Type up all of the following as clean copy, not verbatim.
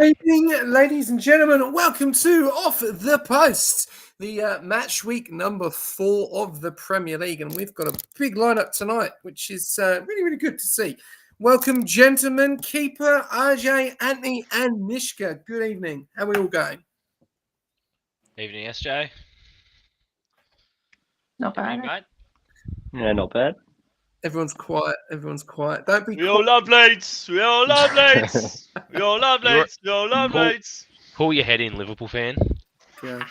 Good evening, ladies and gentlemen. Welcome to Off the Post, the match week number 4 of the Premier League. And we've got a big lineup tonight, which is really, really good to see. Welcome, gentlemen, Keeper, RJ, Anthony, and Mishka. Good evening. How are we all going? Evening, SJ. Not bad, Evening, mate. Yeah, not bad. Everyone's quiet. Everyone's quiet. Don't be We all love Leeds. We all love Leeds. We all love Leeds. We all love Leeds. Pull your head in, Liverpool fan. Okay.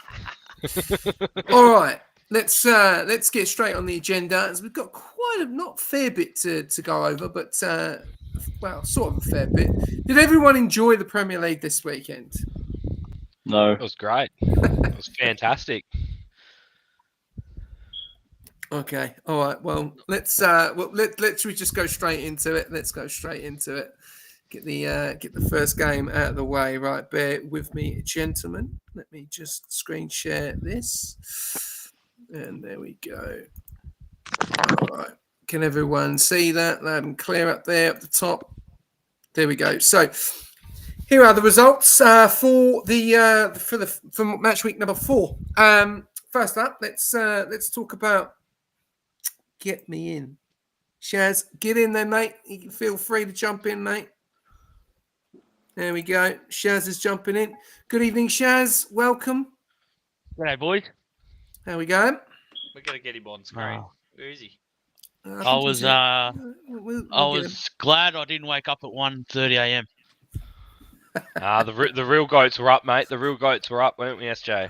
All right. Let's get straight on the agenda. As we've got quite a not fair bit to go over, but well, sort of a fair bit. Did everyone enjoy the Premier League this weekend? No. It was great. It was fantastic. Okay. All right. Well, let's we just go straight into it. Let's go straight into it. Get the first game out of the way. Right. Bear with me, gentlemen. Let me just screen share this. And there we go. All right. Can everyone see that? Loud and clear up there at the top. There we go. So here are the results for match week number 4. First up, let's talk about get me in. Shaz, get in there, mate. You can feel free to jump in, mate. There we go. Shaz is jumping in. Good evening, Shaz. Welcome. G'day, boys. How we going? We're gonna get him on screen. Where is he? I was glad I didn't wake up at 1:30 a.m. The real goats were up, mate. The real goats were up, weren't we, SJ?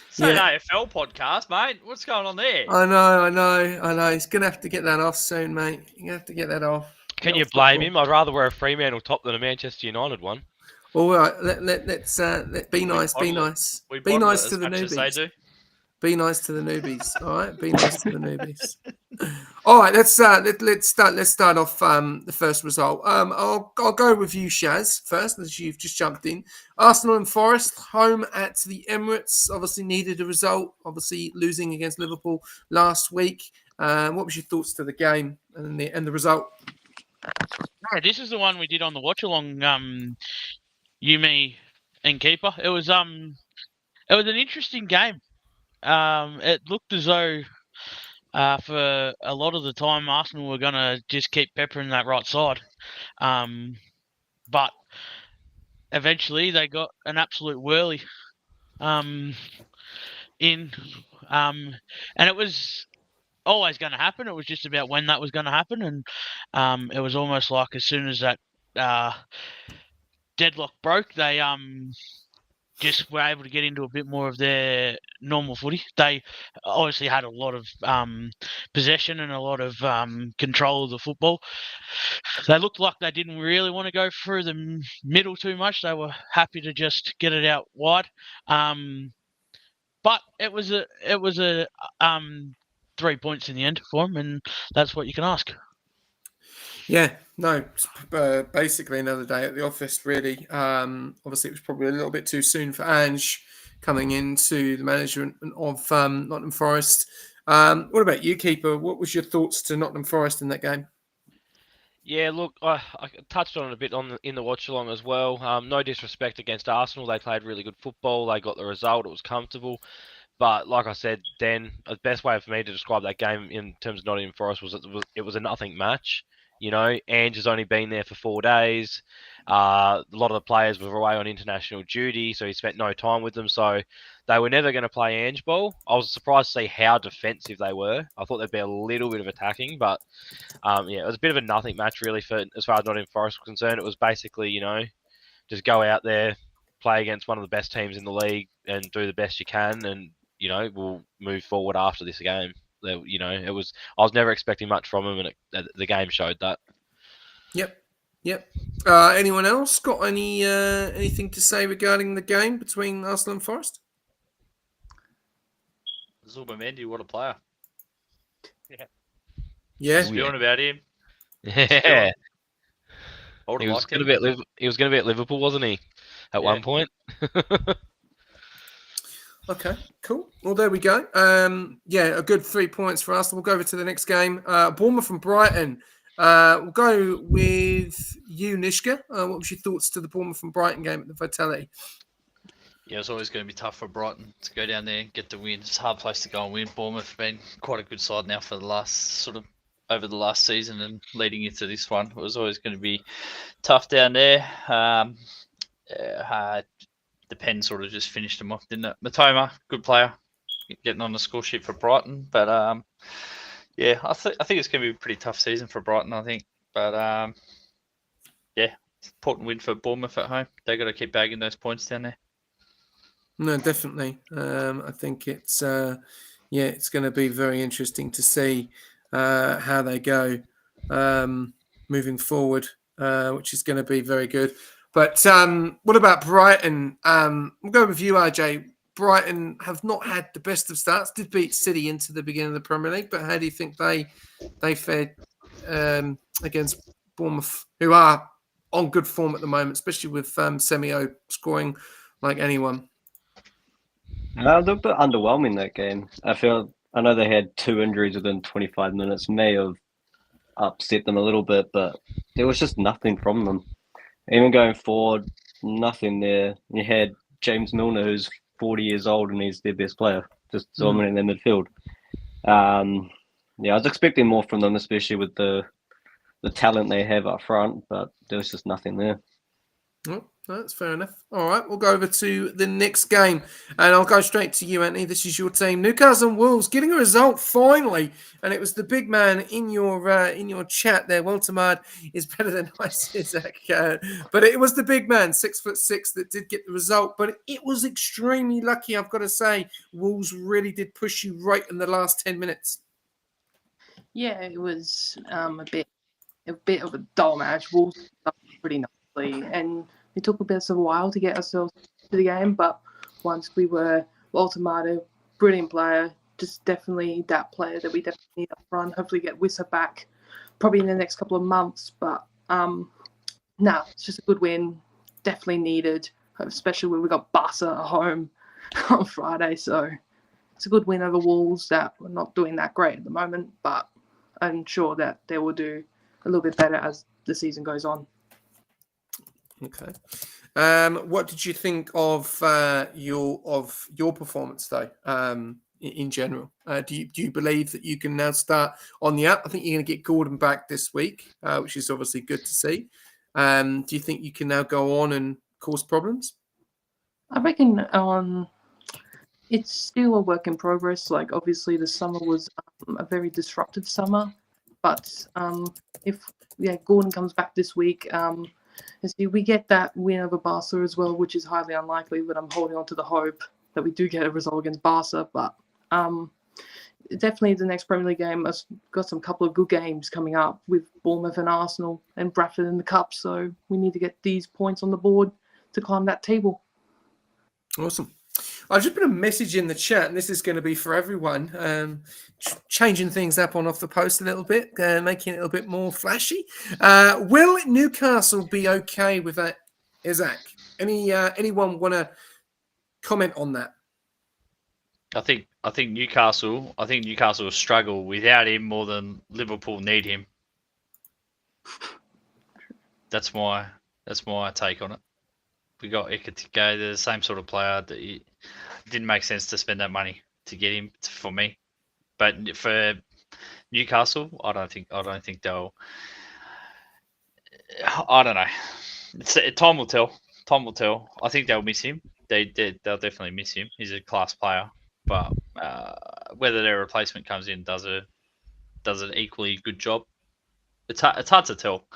It's an AFL podcast, mate. What's going on there? I know. He's going to have to get that off soon, mate. You're going to have to get that off. Can you blame him? I'd rather wear a Fremantle top than a Manchester United one. All right, let's be nice. Be nice. Be nice to the newbies. Be nice to the newbies. All right, be nice to the newbies. All right, let's start off the first result. I'll go with you, Shaz, first, as you've just jumped in. Arsenal and Forest home at the Emirates. Obviously needed a result. Obviously losing against Liverpool last week. What was your thoughts to the game and the result? No, this is the one we did on the watch along. You, me, and Keeper. It was an interesting game. It looked as though for a lot of the time Arsenal were going to just keep peppering that right side. But eventually they got an absolute whirly in. And it was always going to happen. It was just about when that was going to happen. And it was almost like as soon as that deadlock broke, they just were able to get into a bit more of their normal footy. They obviously had a lot of possession and a lot of control of the football. They looked like they didn't really want to go through the middle too much. They were happy to just get it out wide. But it was a 3 points in the end for them, and that's what you can ask. Yeah, no, basically another day at the office, really. Obviously, it was probably a little bit too soon for Ange coming into the management of Nottingham Forest. What about you, Keeper? What was your thoughts to Nottingham Forest in that game? Yeah, look, I touched on it a bit in the watch-along as well. No disrespect against Arsenal. They played really good football. They got the result. It was comfortable. But like I said, then the best way for me to describe that game in terms of Nottingham Forest was it was a nothing match. You know, Ange has only been there for 4 days. A lot of the players were away on international duty, so he spent no time with them. So they were never going to play Ange ball. I was surprised to see how defensive they were. I thought there'd be a little bit of attacking, but it was a bit of a nothing match really for as far as Nottingham Forest was concerned. It was basically, you know, just go out there, play against one of the best teams in the league, and do the best you can, and you know we'll move forward after this game. You know, I was never expecting much from him, and the game showed that. Yep. Anyone else got anything to say regarding the game between Arsenal and Forest? Zubimendi, what a player! Yeah. Spewing about him. Yeah. He was going to be at Liverpool, wasn't he? At one point. Okay, cool. Well, there we go. A good 3 points for us. We'll go over to the next game. Bournemouth and Brighton. We'll go with you, Nishka. What was your thoughts to the Bournemouth and Brighton game at the Vitality? Yeah, it's always going to be tough for Brighton to go down there and get the win. It's a hard place to go and win. Bournemouth have been quite a good side now for the last over the last season and leading into this one. It was always going to be tough down there. The Pen sort of just finished them off, didn't it? Matoma, good player, getting on the score sheet for Brighton. But yeah, I think it's going to be a pretty tough season for Brighton, I think. But yeah, important win for Bournemouth at home. They got to keep bagging those points down there. No, definitely. I think it's it's going to be very interesting to see how they go moving forward, which is going to be very good. But what about Brighton? We'll go with you, RJ. Brighton have not had the best of starts. Did beat City into the beginning of the Premier League, but how do you think they fared against Bournemouth, who are on good form at the moment, especially with Semio scoring like anyone? They looked a bit underwhelming that game. I know they had 2 injuries within 25 minutes. May have upset them a little bit, but there was just nothing from them. Even going forward, nothing there. You had James Milner, who's 40 years old and he's their best player, just dominating their midfield. Yeah, I was expecting more from them, especially with the talent they have up front, but there was just nothing there. Oh, that's fair enough. All right, we'll go over to the next game, and I'll go straight to you, Anthony. This is your team, Newcastle and Wolves, getting a result finally, and it was the big man in your chat there. Waltermard is better than Isaac, but it was the big man, 6'6", that did get the result. But it was extremely lucky, I've got to say. Wolves really did push you right in the last 10 minutes. Yeah, it was a bit of a dull match. Wolves pretty nicely, and it took a bit of a while to get ourselves to the game. But once we were, Walter Marto, brilliant player, just definitely that player that we definitely need up front. Hopefully get Wissa back probably in the next couple of months. But it's just a good win, definitely needed, especially when we got Barca at home on Friday. So it's a good win over Wolves that we're not doing that great at the moment, but I'm sure that they will do a little bit better as the season goes on. Okay. What did you think of your performance though? In general, do you believe that you can now start on the up? I think you're going to get Gordon back this week, which is obviously good to see. Do you think you can now go on and cause problems? I reckon it's still a work in progress. Like obviously the summer was a very disruptive summer, but if Gordon comes back this week, we get that win over Barca as well, which is highly unlikely, but I'm holding on to the hope that we do get a result against Barca. But definitely the next Premier League game, I've got some couple of good games coming up with Bournemouth and Arsenal and Bradford in the Cup. So we need to get these points on the board to climb that table. Awesome. I've just put a message in the chat, and this is going to be for everyone. Changing things up on Off the Post a little bit, making it a little bit more flashy. Will Newcastle be okay with that, Isaac? Anyone want to comment on that? I think Newcastle will struggle without him more than Liverpool need him. That's my take on it. We got Ekatike, they're the same sort of player that it didn't make sense to spend that money to get him for me. But for Newcastle, I don't think they'll. I don't know. Time will tell. Time will tell. I think they'll miss him. They'll definitely miss him. He's a class player. But whether their replacement comes in does an equally good job, it's hard to tell.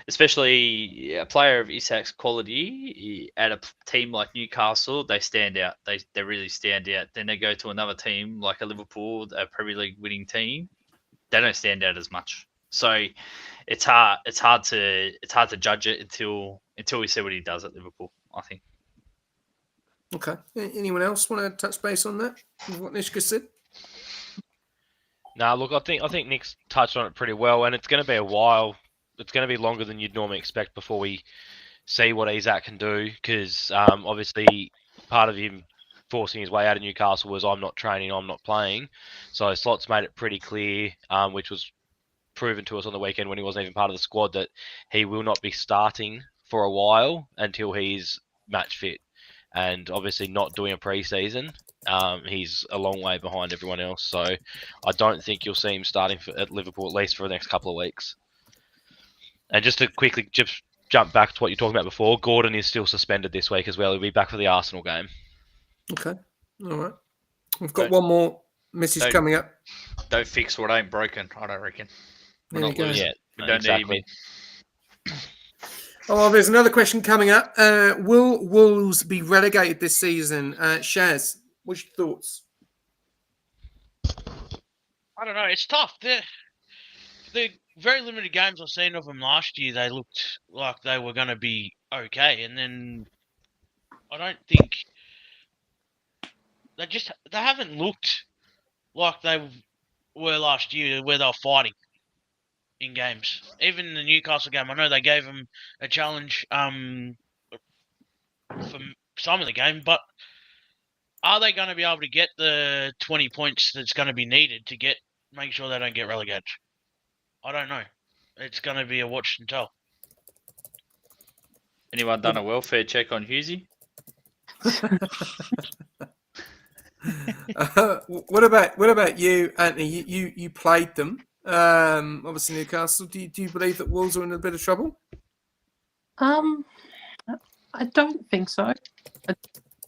Especially a player of Isak's quality at a team like Newcastle, they stand out. They really stand out. Then they go to another team like a Liverpool, a Premier League winning team. They don't stand out as much. So it's hard to judge it until we see what he does at Liverpool, I think. Okay. Anyone else want to touch base on that? What Nishka said? No, look, I think Nick's touched on it pretty well, and it's going to be a while. It's going to be longer than you'd normally expect before we see what Isaac can do, because obviously part of him forcing his way out of Newcastle was I'm not training, I'm not playing. So Slot's made it pretty clear, which was proven to us on the weekend when he wasn't even part of the squad that he will not be starting for a while until he's match fit. And obviously not doing a pre-season, he's a long way behind everyone else. So I don't think you'll see him starting at Liverpool, at least for the next couple of weeks. And just to quickly just jump back to what you're talking about before, Gordon is still suspended this week as well. He'll be back for the Arsenal game. Okay. All right. We've got one more message coming up. Don't fix what ain't broken, I don't reckon. We're There not you go. losing. Yeah, We don't exactly. need him. Oh, well, there's another question coming up. Will Wolves be relegated this season? Shaz, what's your thoughts? I don't know. It's tough. The very limited games I've seen of them last year, they looked like they were going to be okay, and then I don't think they haven't looked like they were last year, where they were fighting in games. Even in the Newcastle game, I know they gave them a challenge for some of the game, but are they going to be able to get the 20 points that's going to be needed to make sure they don't get relegated? I don't know. It's going to be a watch and tell. Anyone done a welfare check on Husey? What about you, Anthony? You played them. Obviously Newcastle. Do you believe that Wolves are in a bit of trouble? I don't think so. I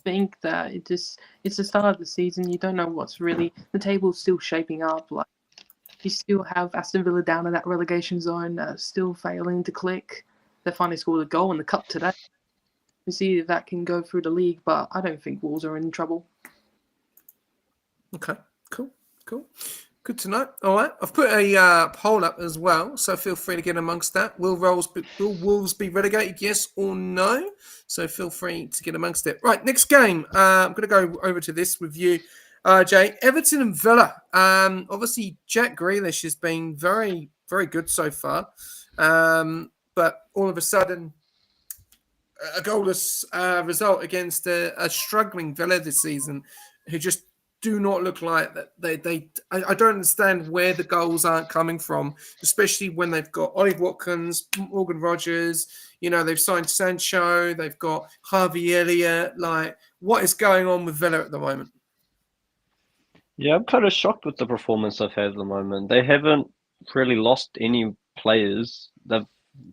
think that it's the start of the season. You don't know what's really the table's still shaping up. Like you still have Aston Villa down in that relegation zone, still failing to click. They finally scored a goal in the cup today. We see if that can go through the league, but I don't think Wolves are in trouble. Okay, cool. Good to know. All right, I've put a poll up as well, so feel free to get amongst that. Will Wolves be relegated? Yes or no? So feel free to get amongst it. Right, next game. I'm going to go over to this with you, Jay. Everton and Villa. Obviously, Jack Grealish has been very, very good so far, but all of a sudden, a goalless result against a struggling Villa this season, who just do not look like that. I don't understand where the goals aren't coming from, especially when they've got Ollie Watkins, Morgan Rogers. You know, they've signed Sancho. They've got Harvey Elliott. Like, what is going on with Villa at the moment? Yeah, I'm kind of shocked with the performance they've had at the moment. They haven't really lost any players. The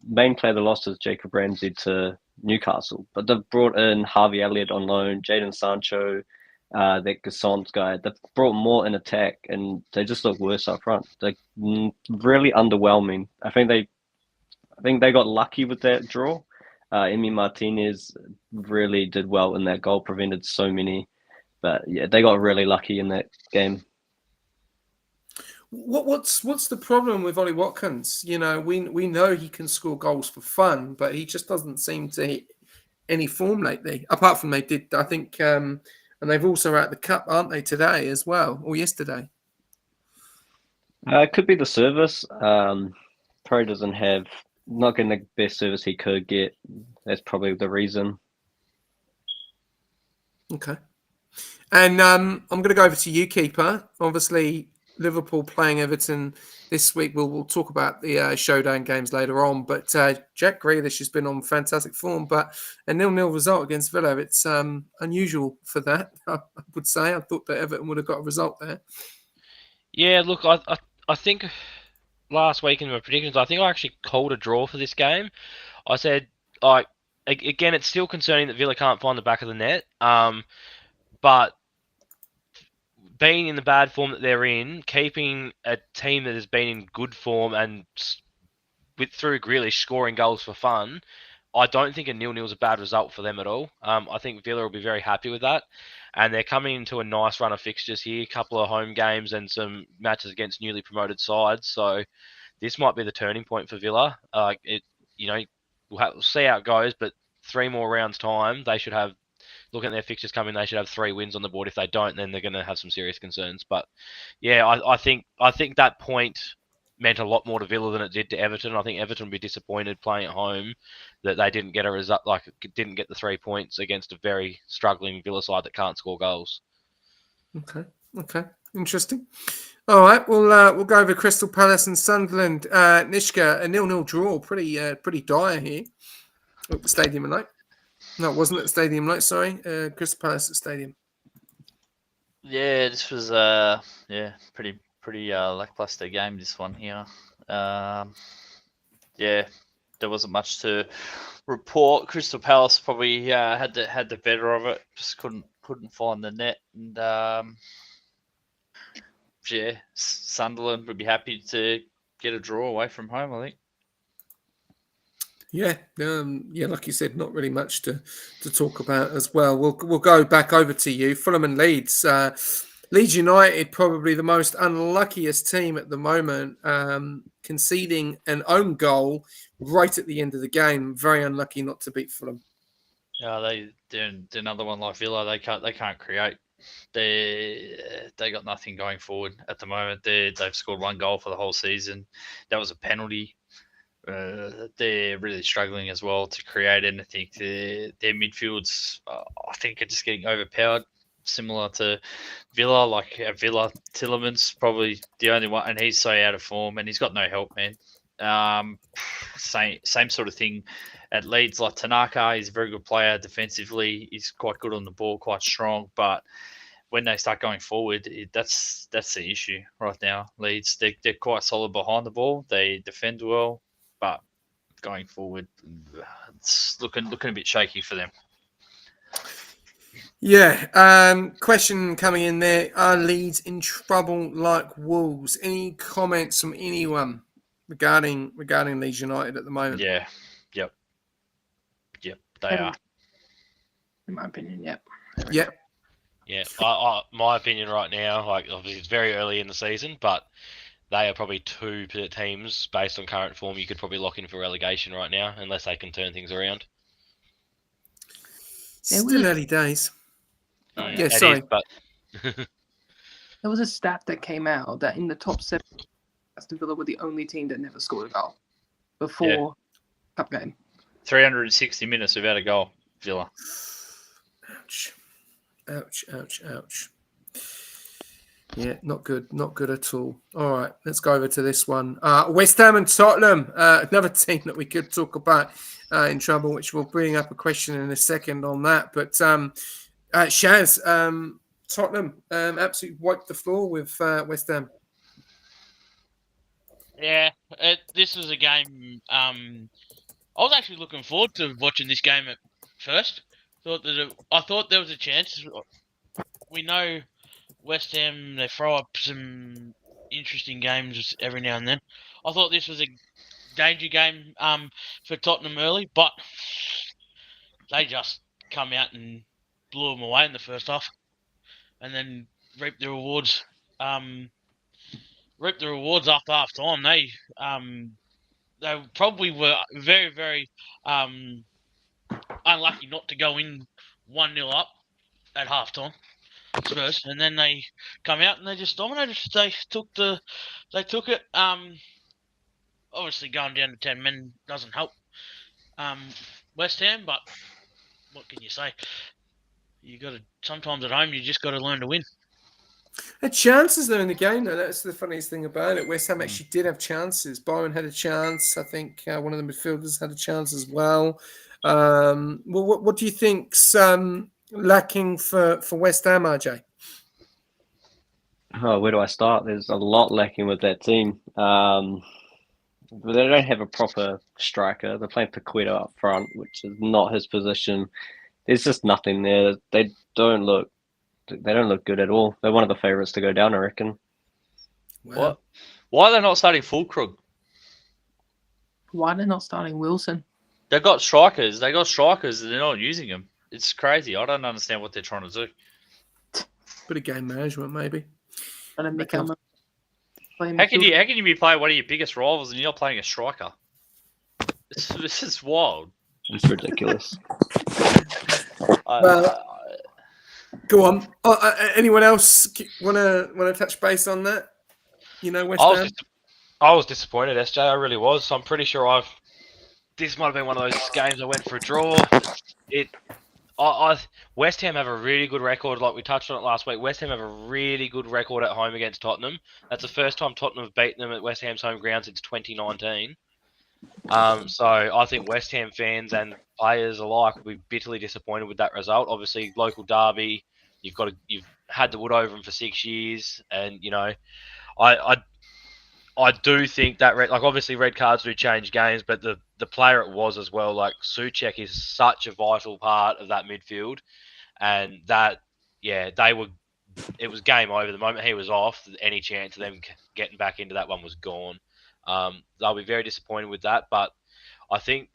main player they lost is Jacob Ramsey to Newcastle, but they've brought in Harvey Elliott on loan, Jadon Sancho, that Gasson's guy. They've brought more in attack, and they just look worse up front. They're really underwhelming. I think they got lucky with that draw. Emi Martinez really did well in that goal, prevented so many. But yeah, they got really lucky in that game. What's the problem with Ollie Watkins? You know, we know he can score goals for fun, but he just doesn't seem to hit any form lately. Apart from they did, I think, and they've also at the cup, aren't they, today as well, or yesterday? It could be the service. Probably doesn't have, not getting the best service he could get. That's probably the reason. Okay. And I'm going to go over to you, Keeper. Obviously, Liverpool playing Everton this week. We'll talk about the Showdown games later on. But Jack Grealish has been on fantastic form. But a 0-0 result against Villa, it's unusual for that, I would say. I thought that Everton would have got a result there. Yeah, look, I think last week in my predictions, I think I actually called a draw for this game. I said, like, again, it's still concerning that Villa can't find the back of the net. But being in the bad form that they're in, keeping a team that has been in good form and through Grealish scoring goals for fun, I don't think a 0-0 is a bad result for them at all. I think Villa will be very happy with that. And they're coming into a nice run of fixtures here, a couple of home games and some matches against newly promoted sides. So this might be the turning point for Villa. We'll see how it goes, but 3 more rounds time, they should have, looking at their fixtures coming, they should have 3 wins on the board. If they don't, then they're going to have some serious concerns. But yeah, I think that point meant a lot more to Villa than it did to Everton. I think Everton would be disappointed playing at home that they didn't get a result, didn't get the 3 points against a very struggling Villa side that can't score goals. Okay. Okay, interesting. All right, we'll go over Crystal Palace and Sunderland. Nishka, a 0-0 draw, pretty dire here at the Stadium of Light. No, it wasn't at the Stadium of Light. Sorry, Crystal Palace at Stadium. Yeah, this was pretty lackluster game. This one here. Yeah, there wasn't much to report. Crystal Palace probably had the better of it. Just couldn't find the net, and yeah, Sunderland would be happy to get a draw away from home, I think. Yeah, like you said, not really much to talk about as well. We'll go back over to you, Fulham and Leeds. Leeds United, probably the most unluckiest team at the moment, conceding an own goal right at the end of the game. Very unlucky not to beat Fulham. Yeah, they're another one like Villa. They can't create. They got nothing going forward at the moment. They've scored one goal for the whole season. That was a penalty. They're really struggling as well to create anything. Their midfields, I think, are just getting overpowered. Similar to Villa, like Villa, Tillemans probably the only one, and he's so out of form, and he's got no help, man. Same sort of thing at Leeds. Like Tanaka, he's a very good player defensively. He's quite good on the ball, quite strong, but when they start going forward, that's the issue right now. Leeds, they're quite solid behind the ball. They defend well, but going forward, it's looking a bit shaky for them. Yeah. Question coming in there: are Leeds in trouble like Wolves? Any comments from anyone regarding Leeds United at the moment? Yeah. Yep. They are. In my opinion, yep. Yeah. Yeah, my opinion right now, like obviously it's very early in the season, but they are probably two teams based on current form you could probably lock in for relegation right now, unless they can turn things around. Still early days. It sorry. is, but There was a stat that came out that in the top 7, Aston Villa were the only team that never scored a goal before cup game. 360 minutes without a goal, Villa. Ouch. Yeah, not good at all. All right, let's go over to this one. West Ham and Tottenham, another team that we could talk about in trouble, which we'll bring up a question in a second on that. But Shaz, Tottenham absolutely wiped the floor with West Ham. Yeah, this was a game. I was actually looking forward to watching this game at first. I thought there was a chance. We know West Ham, they throw up some interesting games every now and then. I thought this was a danger game for Tottenham early, but they just come out and blew them away in the first half, and then reaped the rewards. Reaped the rewards after half time. They probably were very, very unlucky not to go in 1-0 up at half time. Spurs, and then they come out and they just dominated. They took it. Obviously going down to 10 men doesn't help West Ham, but what can you say? Sometimes at home you just got to learn to win. Had chances though in the game, though. That's the funniest thing about it. West Ham actually did have chances. Byron had a chance. I think one of the midfielders had a chance as well. What do you think's lacking for West Ham, RJ? Oh, where do I start? There's a lot lacking with that team. They don't have a proper striker. They're playing Paqueta up front, which is not his position. There's just nothing there. They don't look good at all. They're one of the favourites to go down, I reckon. Wow. What? Why are they not starting Fulkrug? Why are they not starting Wilson? They've got strikers. They're not using them. It's crazy. I don't understand what they're trying to do. Bit of game management, maybe. And then Okay. How can you be playing one of your biggest rivals and you're not playing a striker? This is wild. It's ridiculous. Go on. Anyone else want to touch base on that? West Ham. I was disappointed, SJ. I really was. I'm pretty sure this might have been one of those games I went for a draw. West Ham have a really good record, like we touched on it last week. West Ham have a really good record at home against Tottenham. That's the first time Tottenham have beaten them at West Ham's home ground since 2019. So I think West Ham fans and players alike will be bitterly disappointed with that result. Obviously, local derby, you've had the wood over them for 6 years, and I do think that obviously red cards do change games, but the player it was as well, like Souček is such a vital part of that midfield, and it was game over. The moment he was off, any chance of them getting back into that one was gone. They'll be very disappointed with that, but I think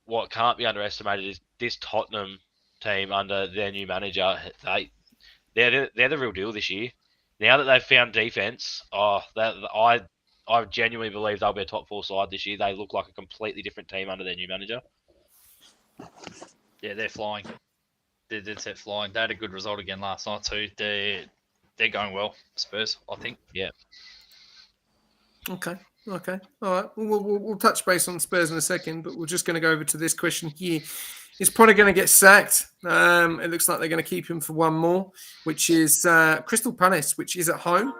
what can't be underestimated is this Tottenham team under their new manager. They're the real deal this year. Now that they've found defense, I genuinely believe they'll be a top 4 side this year. They look like a completely different team under their new manager. Yeah, they're flying. They're dead set flying. They had a good result again last night too. They're going well, Spurs, I think. Yeah. Okay. All right. We'll touch base on Spurs in a second, but we're just going to go over to this question here. He's probably going to get sacked. It looks like they're going to keep him for one more, which is Crystal Palace, which is at home.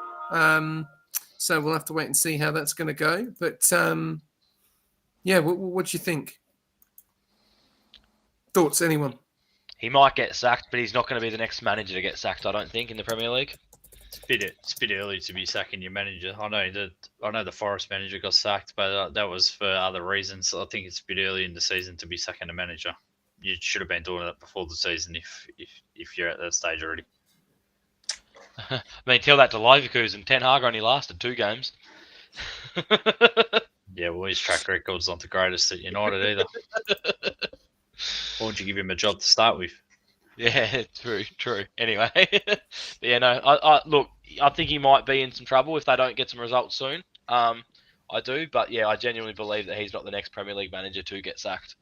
So we'll have to wait and see how that's going to go. But what do you think? Thoughts, anyone? He might get sacked, but he's not going to be the next manager to get sacked, I don't think, in the Premier League. It's a bit early to be sacking your manager. I know the Forest manager got sacked, but that was for other reasons. I think it's a bit early in the season to be sacking a manager. You should have been doing that before the season if you're at that stage already. I mean, tell that to Leverkusen. Ten Hag only lasted 2 games. Yeah, well, his track record's not the greatest at United either. Why would you give him a job to start with? Yeah, true. Anyway, but yeah, no. I think he might be in some trouble if they don't get some results soon. I do, but yeah, I genuinely believe that he's not the next Premier League manager to get sacked.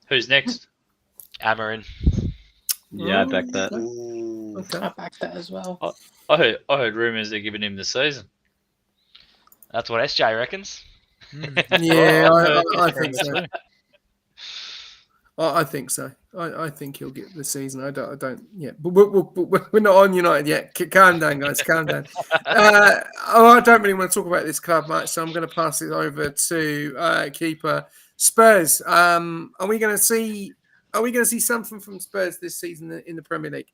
Who's next? Amarin. Yeah, I back that. Okay. I back that as well. I heard rumours they're giving him the season. That's what SJ reckons. Yeah, I think so. I think so. I think he'll get the season. I don't. Yeah, but we're not on United yet. Calm down, guys. Calm down. I don't really want to talk about this club much, so I'm going to pass it over to keeper Spurs. Are we going to see something from Spurs this season in the Premier League?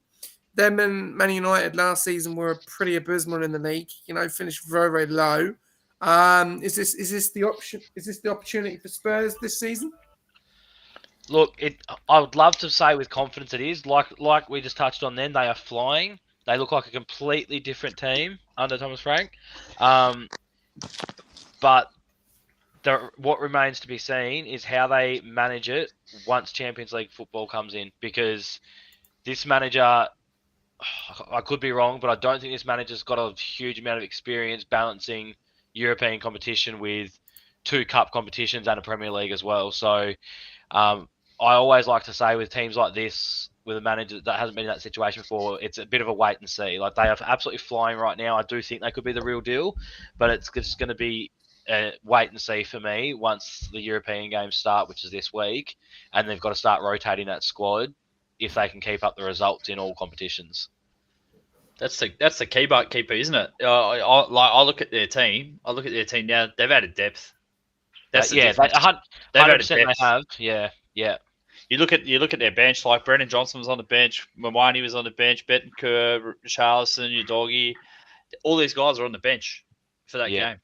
Them and Man United last season were pretty abysmal in the league. Finished very, very low. Is this the option? Is this the opportunity for Spurs this season? Look, I would love to say with confidence it is. Like we just touched on then, they are flying. They look like a completely different team under Thomas Frank. But what remains to be seen is how they manage it once Champions League football comes in. Because this manager, I could be wrong, but I don't think this manager's got a huge amount of experience balancing European competition with 2 cup competitions and a Premier League as well. So I always like to say with teams like this, with a manager that hasn't been in that situation before, it's a bit of a wait and see. Like, they are absolutely flying right now. I do think they could be the real deal, but it's just going to be a wait and see for me once the European games start, which is this week, and they've got to start rotating that squad if they can keep up the results in all competitions. That's the keeper, isn't it? I look at their team. Now. They've added depth. That's the difference. 100% They've added they depth. have. Yeah. You look at their bench. Like Brendan Johnson was on the bench, Mamani was on the bench, Betancourt, Charleston, Udogi. All these guys are on the bench for that game.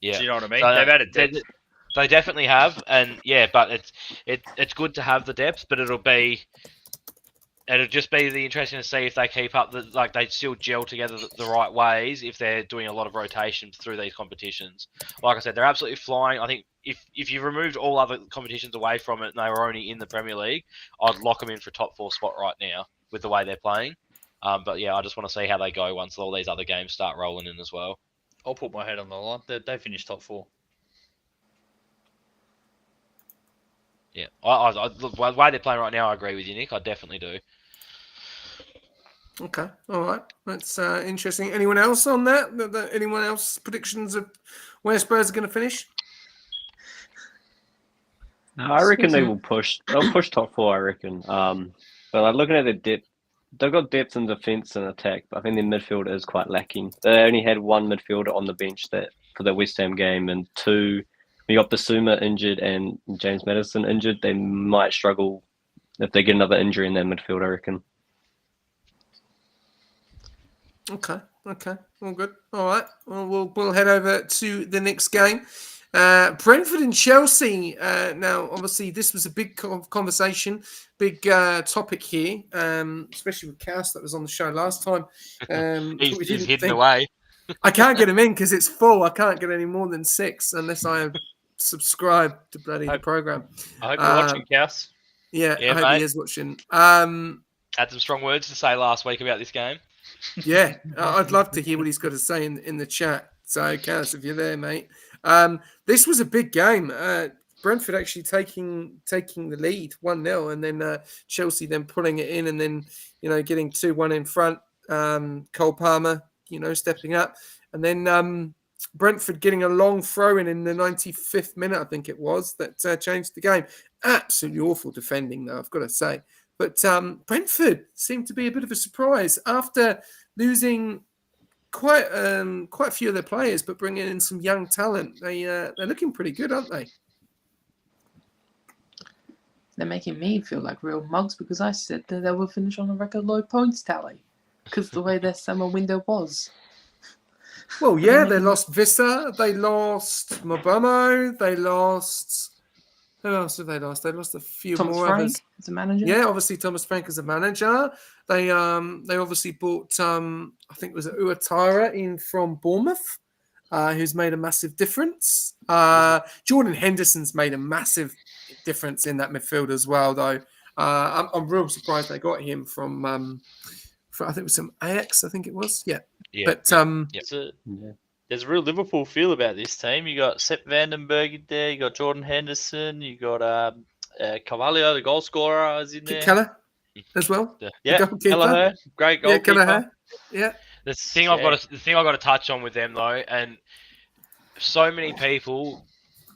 Yeah. Do you know what I mean? So they've added depth. They definitely have, and yeah, but it's good to have the depth, but it'll just be interesting to see if they keep up they still gel together the right ways if they're doing a lot of rotation through these competitions. Like I said, they're absolutely flying. I think if you removed all other competitions away from it and they were only in the Premier League, I'd lock them in for a top 4 spot right now with the way they're playing. But yeah, I just want to see how they go once all these other games start rolling in as well. I'll put my head on the line. They finished top 4. Yeah, I look, the way they're playing right now, I agree with you, Nick. I definitely do. Okay, all right. That's interesting. Anyone else on that? Anyone else predictions of where Spurs are going to finish? I reckon they Awesome. will push. They'll push top four. I reckon. But like looking at their depth, they've got depth in defence and attack. But I think their midfield is quite lacking. They only had one midfielder on the bench that for the West Ham game, and two. We got Basuma injured and James Maddison injured. They might struggle if they get another injury in their midfield. I reckon. Okay, all good. All right, well, we'll head over to the next game. Brentford and Chelsea. Now, obviously, this was a big conversation, big topic here, especially with Cass that was on the show last time. He's hidden away. I can't get him in because it's full. I can't get any more than 6 unless I subscribe to the program. I hope you're watching, Cass. Yeah, I hope mate. he is watching. Had some strong words to say last week about this game. Yeah, I'd love to hear what he's got to say in the chat. So, Cass, if you're there, mate. This was a big game. Brentford actually taking the lead 1-0, and then Chelsea then pulling it in, and then getting 2-1 in front. Cole Palmer, stepping up, and then Brentford getting a long throw in the 95th minute, I think it was, that changed the game. Absolutely awful defending, though, I've got to say. But Brentford seemed to be a bit of a surprise after losing quite a few of their players, but bringing in some young talent. They're looking pretty good, aren't they? They're making me feel like real mugs because I said that they will finish on a record low points tally because the way their summer window was. Well, yeah, they lost Vissa, they lost Mabomo, they lost. Who else did they lost? They lost a few Thomas more Frank others. as a manager. Yeah, obviously Thomas Frank as a manager. They obviously bought I think it was Uatara in from Bournemouth, who's made a massive difference. Jordan Henderson's made a massive difference in that midfield as well, though. I'm real surprised they got him from I think it was some Ajax. I think it was. Yeah. But there's a real Liverpool feel about this team. You got Sepp Vandenberg in there. You got Jordan Henderson. You got Carvalho, the goal scorer, is in there. Keller as well. Yeah, Kelleher, great goalkeeper. Yeah, Kelleher. Yeah. The thing I've got to touch on with them though, and so many people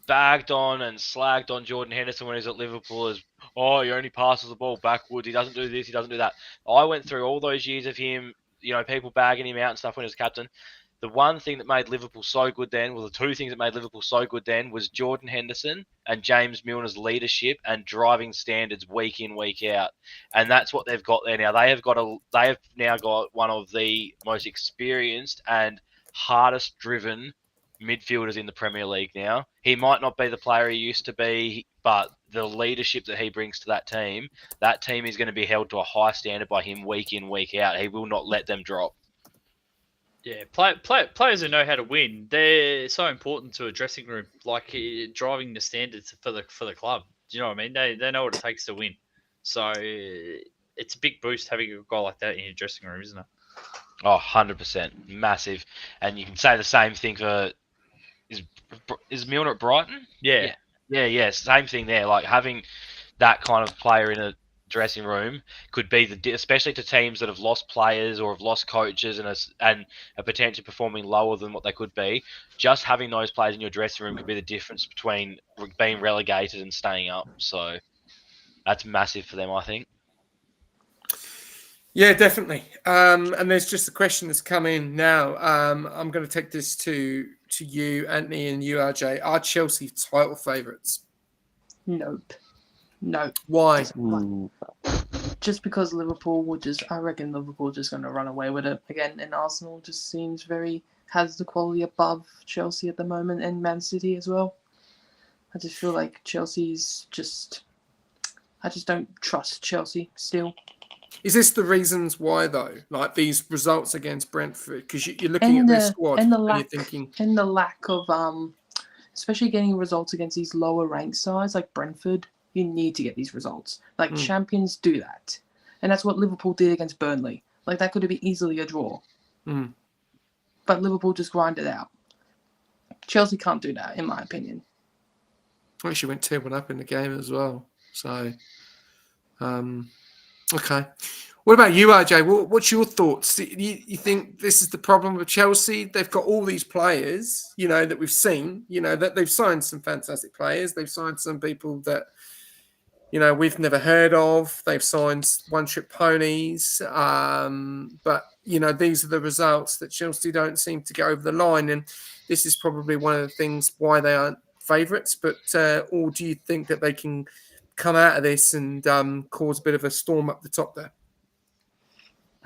bagged on and slagged on Jordan Henderson when he was at Liverpool as, he only passes the ball backwards. He doesn't do this. He doesn't do that. I went through all those years of him, people bagging him out and stuff when he was captain. The one thing that made Liverpool so good then, the two things that made Liverpool so good then was Jordan Henderson and James Milner's leadership and driving standards week in, week out. And that's what they've got there now. They have now got one of the most experienced and hardest driven midfielders in the Premier League now. He might not be the player he used to be, but the leadership that he brings to that team is going to be held to a high standard by him week in, week out. He will not let them drop. Yeah, players who know how to win, they're so important to a dressing room, like driving the standards for the club. Do you know what I mean? They know what it takes to win. So it's a big boost having a guy like that in your dressing room, isn't it? Oh, 100%. Massive. And you can say the same thing for... Is Milner at Brighton? Yeah. Same thing there. Like, having that kind of player in a dressing room could be especially to teams that have lost players or have lost coaches and are potentially performing lower than what they could be. Just having those players in your dressing room could be the difference between being relegated and staying up. So that's massive for them, I think. Yeah, definitely. And there's just a question that's come in now. I'm going to take this to you, Anthony, and you, RJ. Are Chelsea title favourites? Nope. No. Why? Just because I reckon Liverpool just going to run away with it again, and Arsenal just has the quality above Chelsea at the moment, and Man City as well. I just feel like I just don't trust Chelsea still. Is this the reasons why, though? Like these results against Brentford? Because you're looking at their squad and you're thinking... And the lack of, especially getting results against these lower ranked sides like Brentford, you need to get these results. Like champions do that. And that's what Liverpool did against Burnley. Like that could have been easily a draw. But Liverpool just grinded out. Chelsea can't do that, in my opinion. Well, she went 2-1 up in the game as well. So, okay. What about you, RJ? What's your thoughts? You think this is the problem with Chelsea? They've got all these players, that we've seen, that they've signed some fantastic players. They've signed some people that, we've never heard of. They've signed one-trick ponies. But, these are the results that Chelsea don't seem to get over the line. And this is probably one of the things why they aren't favourites. But or do you think that they can come out of this and cause a bit of a storm up the top there?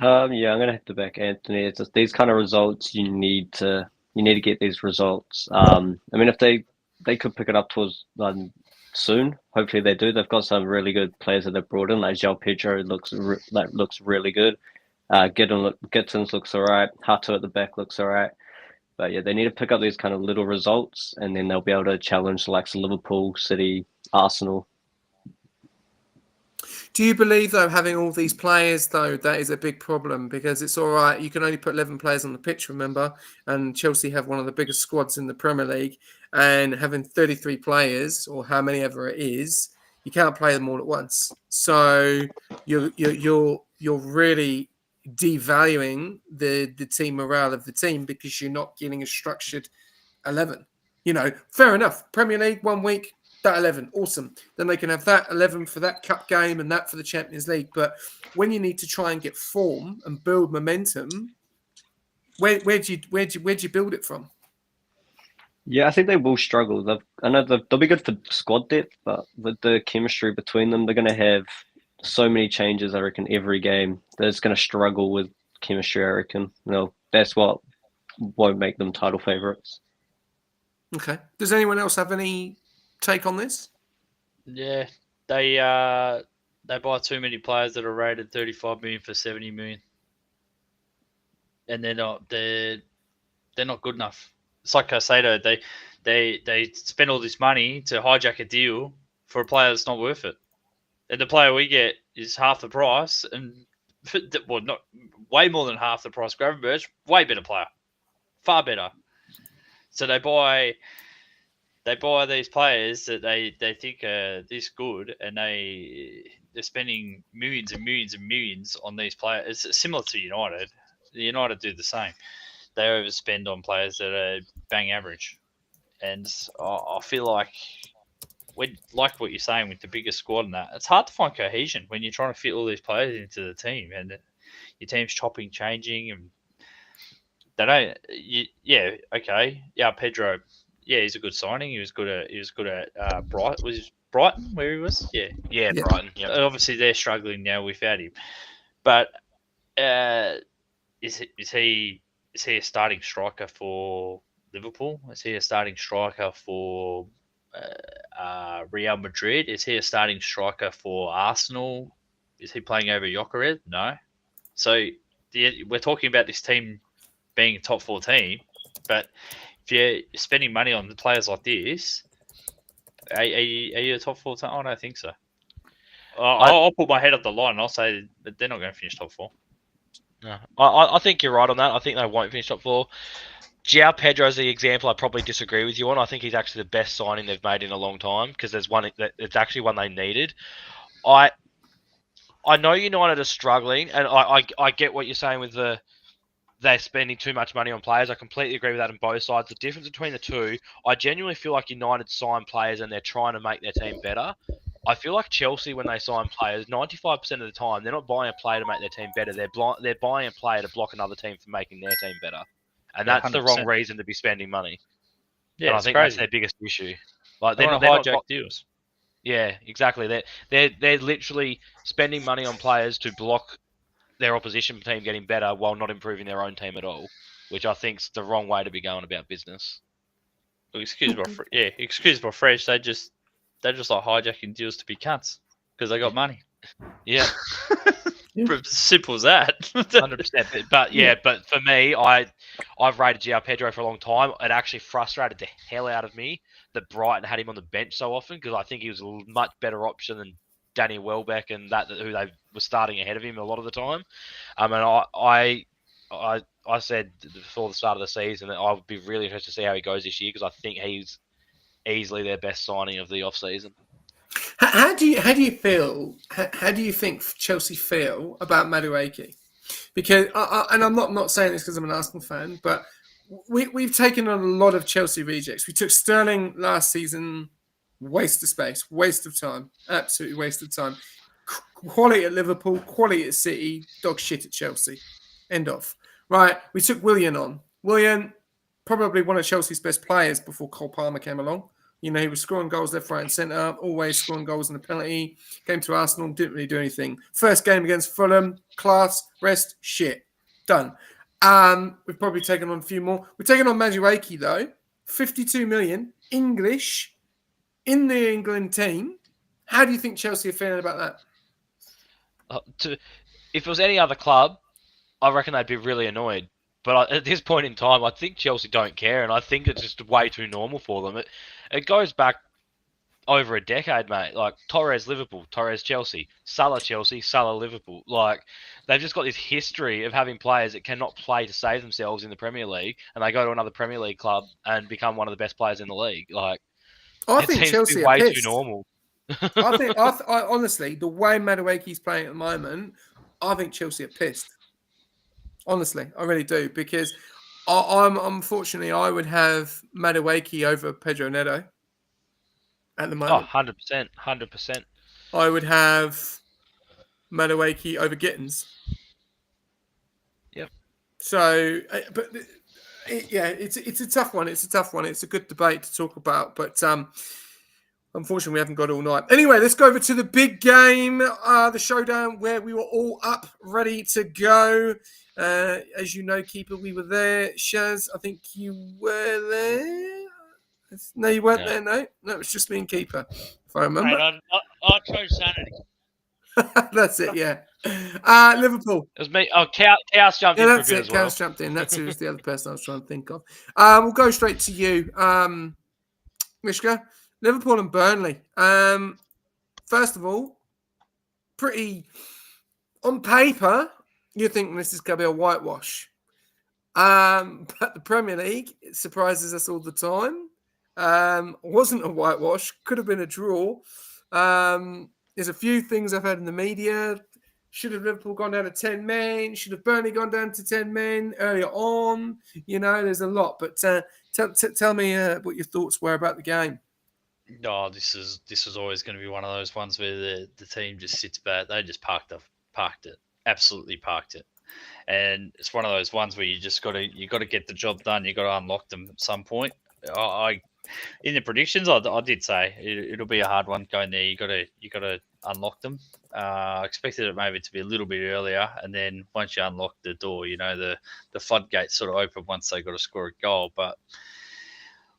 Yeah, I'm gonna have to back Anthony. It's just these kind of results you need to get these results. I mean, if they could pick it up towards soon, hopefully they do. They've got some really good players that they've brought in, like João Pedro looks really good. Gittins looks alright. Hato at the back looks alright. But yeah, they need to pick up these kind of little results, and then they'll be able to challenge the likes of Liverpool, City, Arsenal. Do you believe, though, having all these players, though, that is a big problem? Because it's all right, you can only put 11 players on the pitch, remember? And Chelsea have one of the biggest squads in the Premier League. And having 33 players, or how many ever it is, you can't play them all at once. So you're really devaluing the team morale of the team because you're not getting a structured 11. Fair enough. Premier League, 1 week, that 11, awesome. Then they can have that 11 for that cup game and that for the Champions League. But when you need to try and get form and build momentum, where do you build it from? Yeah, I think they will struggle. I know they'll be good for squad depth, but with the chemistry between them, they're going to have so many changes. I reckon every game they're just going to struggle with chemistry. I reckon. That's what won't make them title favourites. Okay. Does anyone else have any take on this? Yeah, they buy too many players that are rated 35 million for 70 million, and they're not good enough. It's like Caicedo, they spend all this money to hijack a deal for a player that's not worth it, and the player we get is half the price, and well, not way more than half the price. Gravenberch, way better player, far better. So they buy these players that they think are this good, and they're spending millions and millions and millions on these players. It's similar to United. United do the same. They overspend on players that are bang average, and I feel like like what you're saying with the bigger squad and that, it's hard to find cohesion when you're trying to fit all these players into the team, and your team's chopping, changing, and they don't. Okay, Pedro. Yeah, he's a good signing. He was good at Brighton. Was it Brighton where he was? Yeah. Brighton. Yeah. Obviously, they're struggling now without him. But is he a starting striker for Liverpool? Is he a starting striker for Real Madrid? Is he a starting striker for Arsenal? Is he playing over Gyökeres? No. So we're talking about this team being a top 4 team, but if you're spending money on the players like this, are you a top 4 team? I don't think so. I'll put my head up the line and I'll say that they're not going to finish top 4. No, I think you're right on that. I think they won't finish top 4. João Pedro is the example I probably disagree with you on. I think he's actually the best signing they've made in a long time because there's one that it's actually one they needed. I know United are struggling, and I get what you're saying with they're spending too much money on players. I completely agree with that on both sides. The difference between the two, I genuinely feel like United sign players and they're trying to make their team better. I feel like Chelsea, when they sign players, 95% of the time, they're not buying a player to make their team better. They're buying a player to block another team from making their team better. And that's 100%. The wrong reason to be spending money. Yeah, and I think that's their biggest issue. Like they want to hijack deals. Yeah, exactly. They're literally spending money on players to block their opposition team getting better while not improving their own team at all, which I think's the wrong way to be going about business. Well, excuse my French. They just like hijacking deals to be cunts because they got money. Yeah. Simple as that. 100%. But for me, I've rated João Pedro for a long time. It actually frustrated the hell out of me that Brighton had him on the bench so often because I think he was a much better option than Danny Welbeck and who they were starting ahead of him a lot of the time. And I said before the start of the season that I would be really interested to see how he goes this year because I think he's easily their best signing of the off season. How do you feel? How do you think Chelsea feel about Madueke? Because and I'm not saying this because I'm an Arsenal fan, but we've taken on a lot of Chelsea rejects. We took Sterling last season, waste of space, waste of time, absolutely waste of time. Quality at Liverpool, quality at City, dog shit at Chelsea. End of. Right, we took Willian on. Willian, probably one of Chelsea's best players before Cole Palmer came along. You know, he was scoring goals left, right, and centre, always scoring goals in the penalty. Came to Arsenal, didn't really do anything. First game against Fulham, class, rest, shit. Done. We've probably taken on a few more. We're taking on Madueke, though. 52 million, English, in the England team. How do you think Chelsea are feeling about that? If it was any other club, I reckon they'd be really annoyed. But at this point in time, I think Chelsea don't care, and I think it's just way too normal for them. It goes back over a decade, mate. Like Torres Liverpool, Torres Chelsea, Salah Chelsea, Salah Liverpool. Like they've just got this history of having players that cannot play to save themselves in the Premier League, and they go to another Premier League club and become one of the best players in the league. Like I it think seems Chelsea to be are way too pissed. normal. I honestly, the way Madueke's playing at the moment, I think Chelsea are pissed. Honestly, I really do, because I'm unfortunately I would have Madueke over Pedro Neto at the Oh, moment. 100%, 100%. I would have Madueke over Gittins. Yep. So, yeah, it's a tough one. It's a tough one. It's a good debate to talk about, but unfortunately, we haven't got all night. Anyway, let's go over to the big game, the showdown, where we were all up, ready to go. As you know, Keeper, we were there. Shaz, I think you were there. No, you weren't there. No, it was just me and Keeper, if I remember. Mate, I chose sanity. That's it. Yeah. Liverpool. It was me. Oh, Chaos jumped Yeah, in for a that's bit it. as well. Chaos jumped in. That's who was the other person I was trying to think of. We'll go straight to you, Mishka. Liverpool and Burnley. First of all, pretty on paper, you think this is going to be a whitewash. But the Premier League, it surprises us all the time. Wasn't a whitewash, could have been a draw. There's a few things I've heard in the media. Should have Liverpool gone down to 10 men? Should have Burnley gone down to 10 men earlier on? You know, there's a lot. But tell me what your thoughts were about the game. No, this is always going to be one of those ones where the team just sits back. They just parked it, absolutely parked it, and it's one of those ones where you got to get the job done. You got to unlock them at some point. I in the predictions, I did say it'll be a hard one going there. You got to unlock them. I expected it maybe to be a little bit earlier, and then once you unlock the door, you know the floodgates sort of open once they got to score a goal, but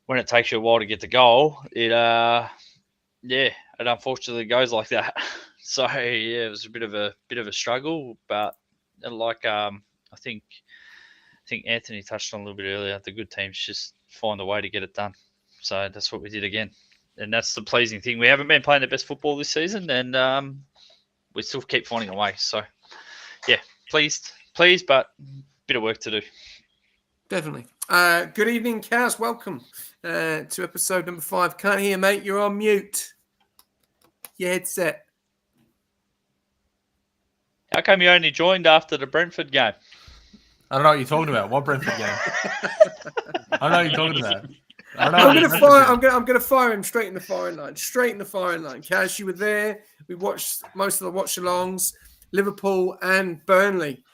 when it takes you a while to get the goal, it unfortunately goes like that. So yeah, it was a bit of a struggle, but like I think Anthony touched on a little bit earlier. The good teams just find a way to get it done. So that's what we did again, and that's the pleasing thing. We haven't been playing the best football this season, and we still keep finding a way. So yeah, pleased, but a bit of work to do. Definitely. Good evening, Kaz. Welcome to episode number 5. Can't hear, mate. You're on mute. Your headset. How come you only joined after the Brentford game? I don't know what you're talking about. What Brentford game? I don't know what you're talking about. I'm gonna fire him straight in the firing line. Kaz, you were there. We watched most of the watch-alongs. Liverpool and Burnley.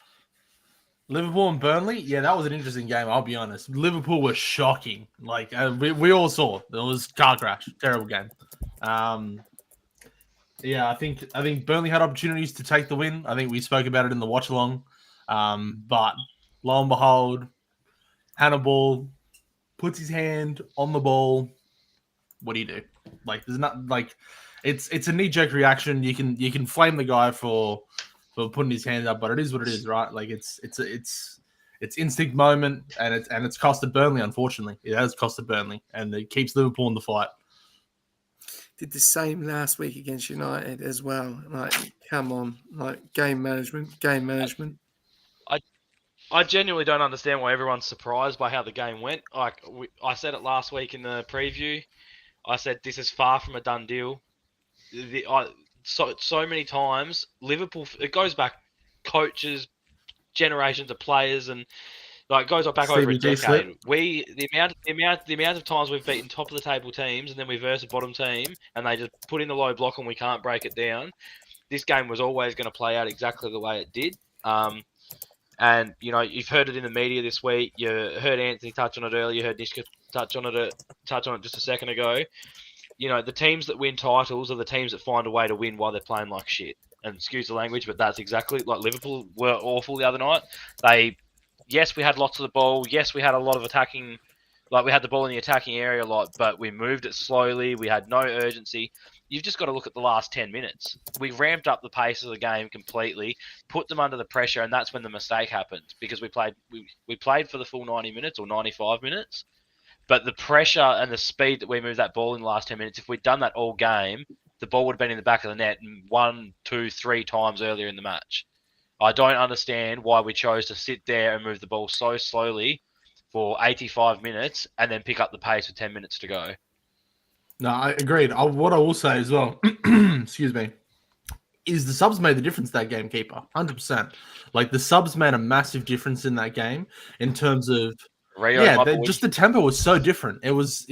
Liverpool and Burnley? Yeah, that was an interesting game, I'll be honest. Liverpool was shocking. Like, we all saw. It was car crash. Terrible game. Yeah, I think Burnley had opportunities to take the win. I think we spoke about it in the watch-along. But lo and behold, Hannibal puts his hand on the ball. What do you do? Like, there's not like it's a knee-jerk reaction. You can flame the guy for putting his hand up, but it is what it is, right? Like it's instinct moment, and it's costed Burnley. Unfortunately, it has costed Burnley, and it keeps Liverpool in the fight. Did the same last week against United as well. Like, come on, like game management. I genuinely don't understand why everyone's surprised by how the game went. Like I said it last week in the preview. I said this is far from a done deal. so many times Liverpool. It goes back coaches, generations of players, and like it goes back over a Stevie G slip. decade. The amount of times we've beaten top of the table teams, and then we verse a bottom team, and they just put in the low block, and we can't break it down. This game was always going to play out exactly the way it did. And you've heard it in the media this week. You heard Anthony touch on it earlier. You heard Nishka touch on it just a second ago. The teams that win titles are the teams that find a way to win while they're playing like shit. And excuse the language, but that's exactly like Liverpool were awful the other night. Yes, we had lots of the ball. Yes, we had a lot of attacking. Like we had the ball in the attacking area a lot, but we moved it slowly. We had no urgency. You've just got to look at the last 10 minutes. We ramped up the pace of the game completely, put them under the pressure, and that's when the mistake happened because we played for the full 90 minutes or 95 minutes. But the pressure and the speed that we moved that ball in the last 10 minutes, if we'd done that all game, the ball would have been in the back of the net 1, 2, 3 times earlier in the match. I don't understand why we chose to sit there and move the ball so slowly for 85 minutes and then pick up the pace with 10 minutes to go. No, I agreed. What I will say as well, excuse me, is the subs made the difference that game, keeper. 100%. Like the subs made a massive difference in that game in terms of just the tempo was so different. It was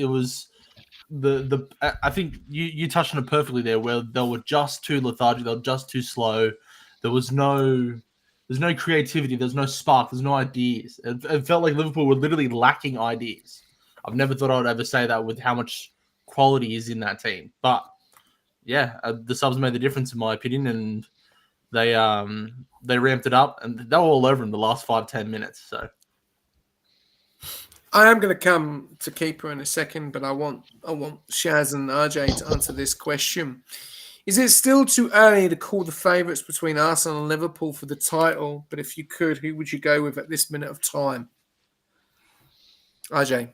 the I think you touched on it perfectly there, where they were just too lethargic, they were just too slow. There's no creativity, there's no spark, there's no ideas. It felt like Liverpool were literally lacking ideas. I've never thought I would ever say that with how much quality is in that team. But yeah, the subs made the difference in my opinion, and they ramped it up, and they were all over in the last 5-10 minutes. So I am going to come to keeper in a second, but I want Shaz and RJ to answer this question. Is it still too early to call the favourites between Arsenal and Liverpool for the title? But if you could, who would you go with at this minute of time? RJ.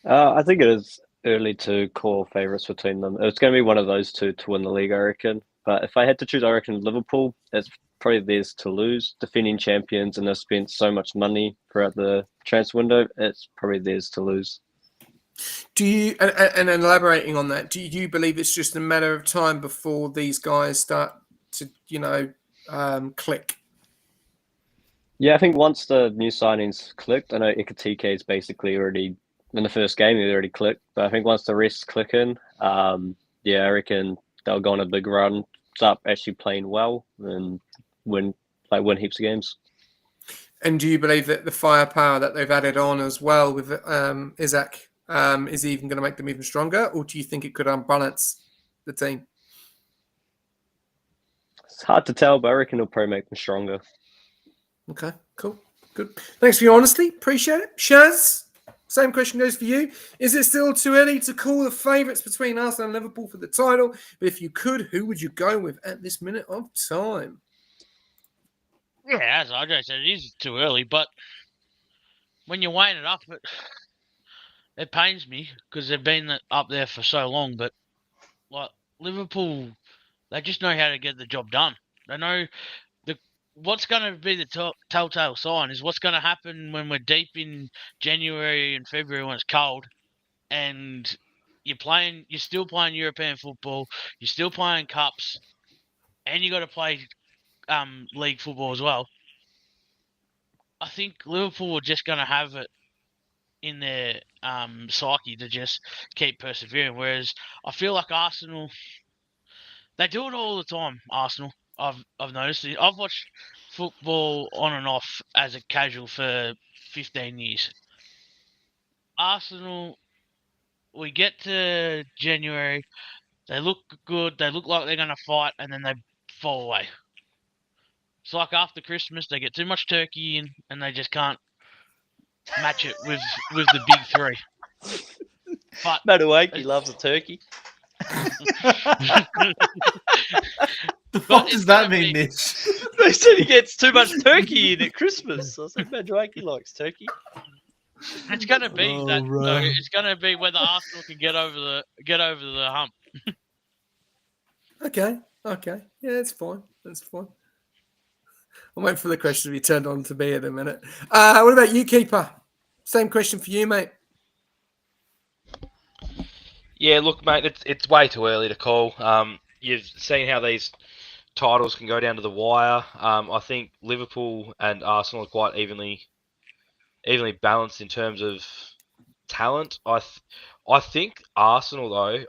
I think it is early to call favourites between them. It's going to be one of those two to win the league, I reckon. But if I had to choose, I reckon Liverpool. It's probably theirs to lose. Defending champions, and they've spent so much money throughout the transfer window. It's probably theirs to lose. Do you, and elaborating on that, do you believe it's just a matter of time before these guys start to, click? Yeah, I think once the new signings clicked, I know Ekatike is basically already in the first game, he already clicked. But I think once the rest click in, I reckon they'll go on a big run, start actually playing well, and win heaps of games. And do you believe that the firepower that they've added on as well with Isaac is even going to make them even stronger, or do you think it could unbalance the team? It's hard to tell, but I reckon it'll probably make them stronger. Okay, cool. Good. Thanks for your honesty. Appreciate it. Shaz, same question goes for you. Is it still too early to call the favourites between Arsenal and Liverpool for the title? But if you could, who would you go with at this minute of time? Yeah, as RJ said, it is too early, but when you're weighing it up, it pains me because they've been up there for so long. But like Liverpool, they just know how to get the job done. They know what's going to be the telltale sign is what's going to happen when we're deep in January and February when it's cold, and you're still playing European football, you're still playing cups, and you got to play league football as well. I think Liverpool are just going to have it in their psyche to just keep persevering, whereas I feel like Arsenal, they do it all the time. Arsenal, I've noticed it. I've watched football on and off as a casual for 15 years. Arsenal, we get to January, they look good, they look like they're going to fight, and then they fall away. It's like after Christmas, they get too much turkey in, and they just can't match it with the big three. But Matchweek, loves a turkey. The fuck does that mean, Mitch? They said he gets too much turkey in at Christmas. I said Matchweek likes turkey. It's going to be that. Right. No, it's going to be whether Arsenal can get over the hump. Okay. Yeah, that's fine. I'm waiting for the question to be turned on to me in a minute. What about you, keeper? Same question for you, mate. Yeah, look, mate, it's way too early to call. You've seen how these titles can go down to the wire. I think Liverpool and Arsenal are quite evenly balanced in terms of talent. I think Arsenal though,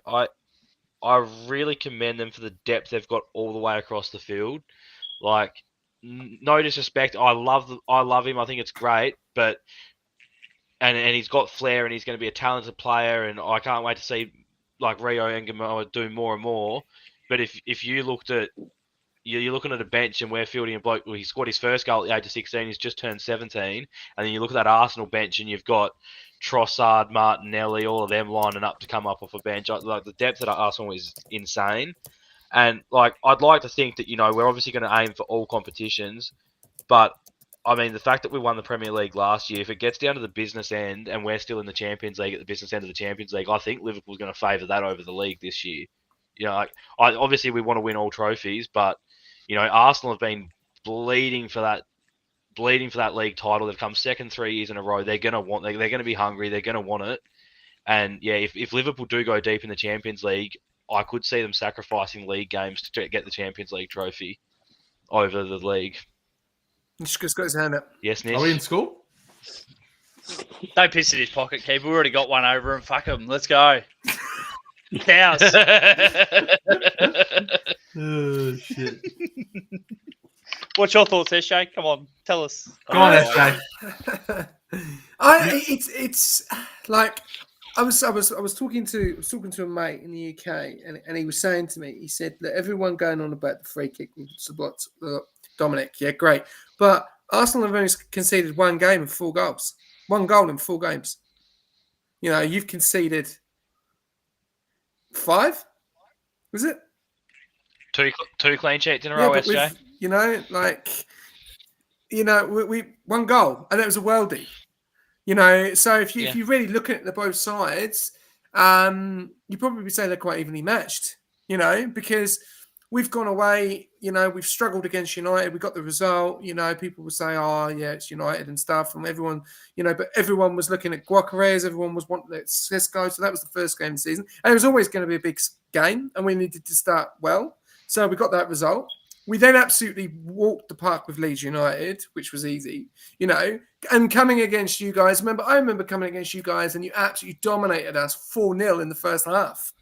I really commend them for the depth they've got all the way across the field. Like, no disrespect, I love him. I think it's great, but and he's got flair and he's going to be a talented player, and I can't wait to see like Rio and Gamoa do more and more. But if you looked at you're looking at a bench and we're fielding a bloke. Well, he scored his first goal at the age of 16. He's just turned 17, and then you look at that Arsenal bench and you've got Trossard, Martinelli, all of them lining up to come up off a bench. Like the depth at Arsenal is insane, and like I'd like to think that we're obviously going to aim for all competitions, but I mean the fact that we won the Premier League last year, if it gets down to the business end and we're still in the Champions League at the business end of the Champions League, I think Liverpool's going to favour that over the league this year. Obviously we want to win all trophies, but Arsenal have been bleeding for that league title. They've come second 3 years in a row. They're gonna be hungry. They're gonna want it. And yeah, if Liverpool do go deep in the Champions League, I could see them sacrificing league games to get the Champions League trophy over the league. Nish just got his hand up. Yes, Nish. Are we in school? Don't piss in his pocket, Keith. We've already got one over him. Fuck him. Let's go. Cows. Oh, shit. What's your thoughts there, Shay? Come on, tell us. Go on, SJ. It's like I was talking to a mate in the UK, and he was saying to me, he said that everyone going on about the free kick with Dominic, yeah, great, but Arsenal have only conceded one game and 4 goals, 1 goal in 4 games. You've conceded 5, was it? Two clean sheets in a row, SJ. We 1 goal, and it was a worldie. So if you really look at the both sides, you probably say they're quite evenly matched. Because we've gone away. We've struggled against United. We got the result. People will say, "Oh, yeah, it's United and stuff," and everyone, but everyone was looking at Guacares. Everyone was wanting Cisco. So that was the first game of the season, and it was always going to be a big game, and we needed to start well. So we got that result. We then absolutely walked the park with Leeds United, which was easy, and coming against you guys. I remember coming against you guys, and you absolutely dominated us 4-0 in the first half.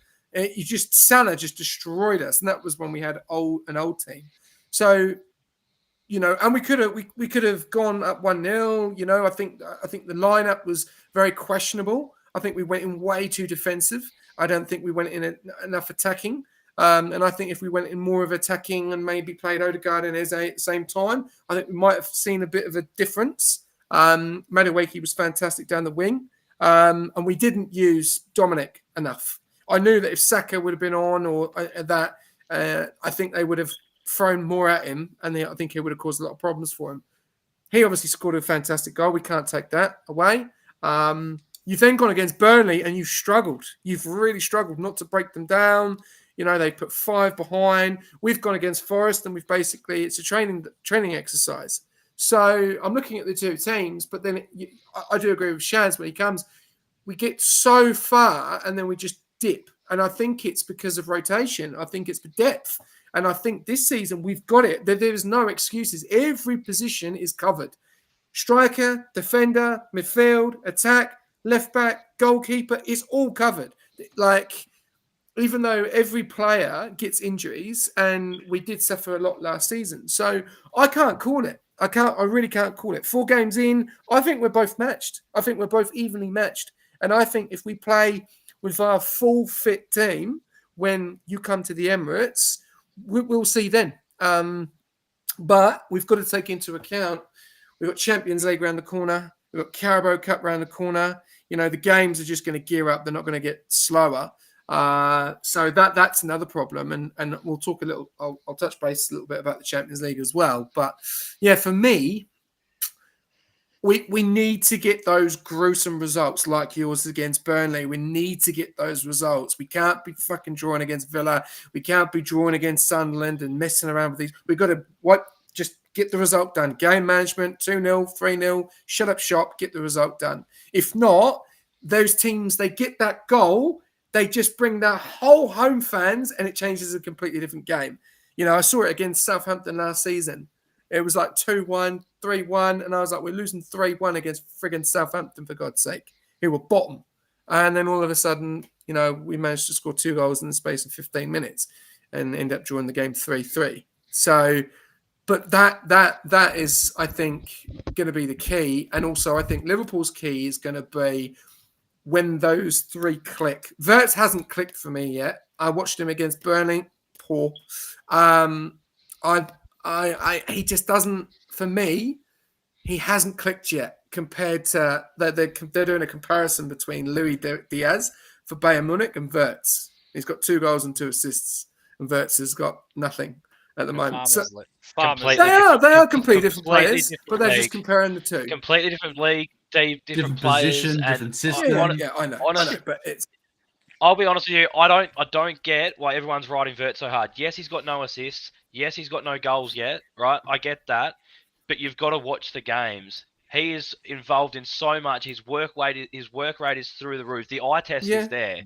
Salah just destroyed us, and that was when we had an old team. So, and we could have gone up 1-0. I think the lineup was very questionable. I think we went in way too defensive. I don't think we went in enough attacking. And I think if we went in more of attacking and maybe played Odegaard and Eze at the same time, I think we might have seen a bit of a difference. Matchweek was fantastic down the wing. And we didn't use Dominic enough. I knew that if Saka would have been on or that, I think they would have thrown more at him, and I think it would have caused a lot of problems for him. He obviously scored a fantastic goal. We can't take that away. You've then gone against Burnley and you've struggled. You've really struggled not to break them down. They put 5 behind. We've gone against Forest, and it's a training exercise. So I'm looking at the two teams, but then I do agree with Shaz when he comes. We get so far, and then we just dip. And I think it's because of rotation. I think it's the depth. And I think this season we've got it. There's no excuses. Every position is covered. Striker, defender, midfield, attack, left back, goalkeeper, it's all covered. Even though every player gets injuries, and we did suffer a lot last season. So I can't call it. I really can't call it. 4 games in, I think we're both matched. I think we're both evenly matched. And I think if we play with our full fit team when you come to the Emirates, we'll see then. But we've got to take into account, we've got Champions League around the corner. We've got Carabao Cup around the corner. The games are just going to gear up. They're not going to get slower. So that's another problem, and we'll talk a little. I'll touch base a little bit about the Champions League as well. But yeah, for me, we need to get those gruesome results like yours against Burnley. We need to get those results. We can't be fucking drawing against Villa. We can't be drawing against Sunderland and messing around with these. We've got to just get the result done. Game management, 2-0, 3-0, shut up shop, get the result done. If not, those teams, they get that goal they just bring their whole home fans, and it changes a completely different game. You know, I saw it against Southampton last season. It was like 2-1, 3-1, and I was like, we're losing 3-1 against friggin' Southampton, for God's sake, who were bottom. And then all of a sudden, you know, we managed to score 2 goals in the space of 15 minutes and end up drawing the game 3-3. So, but that is, I think, going to be the key. And also, I think Liverpool's key is going to be when those three click. Wirtz hasn't clicked for me yet. I watched him against Burnley. Poor. He just doesn't, for me, he hasn't clicked yet compared to, they're doing a comparison between Luis Diaz for Bayern Munich and Wirtz. He's got 2 goals and 2 assists, and Wirtz has got nothing at the moment. So, they are completely different players, but they're just comparing the two. Completely different league, different position, players, different and system. Yeah, I know. But it's. I'll be honest with you, I don't get why everyone's riding Wirtz so hard. Yes, he's got no assists. Yes, he's got no goals yet, right? I get that. But you've got to watch the games. He is involved in so much. His work rate is through the roof. The eye test is there.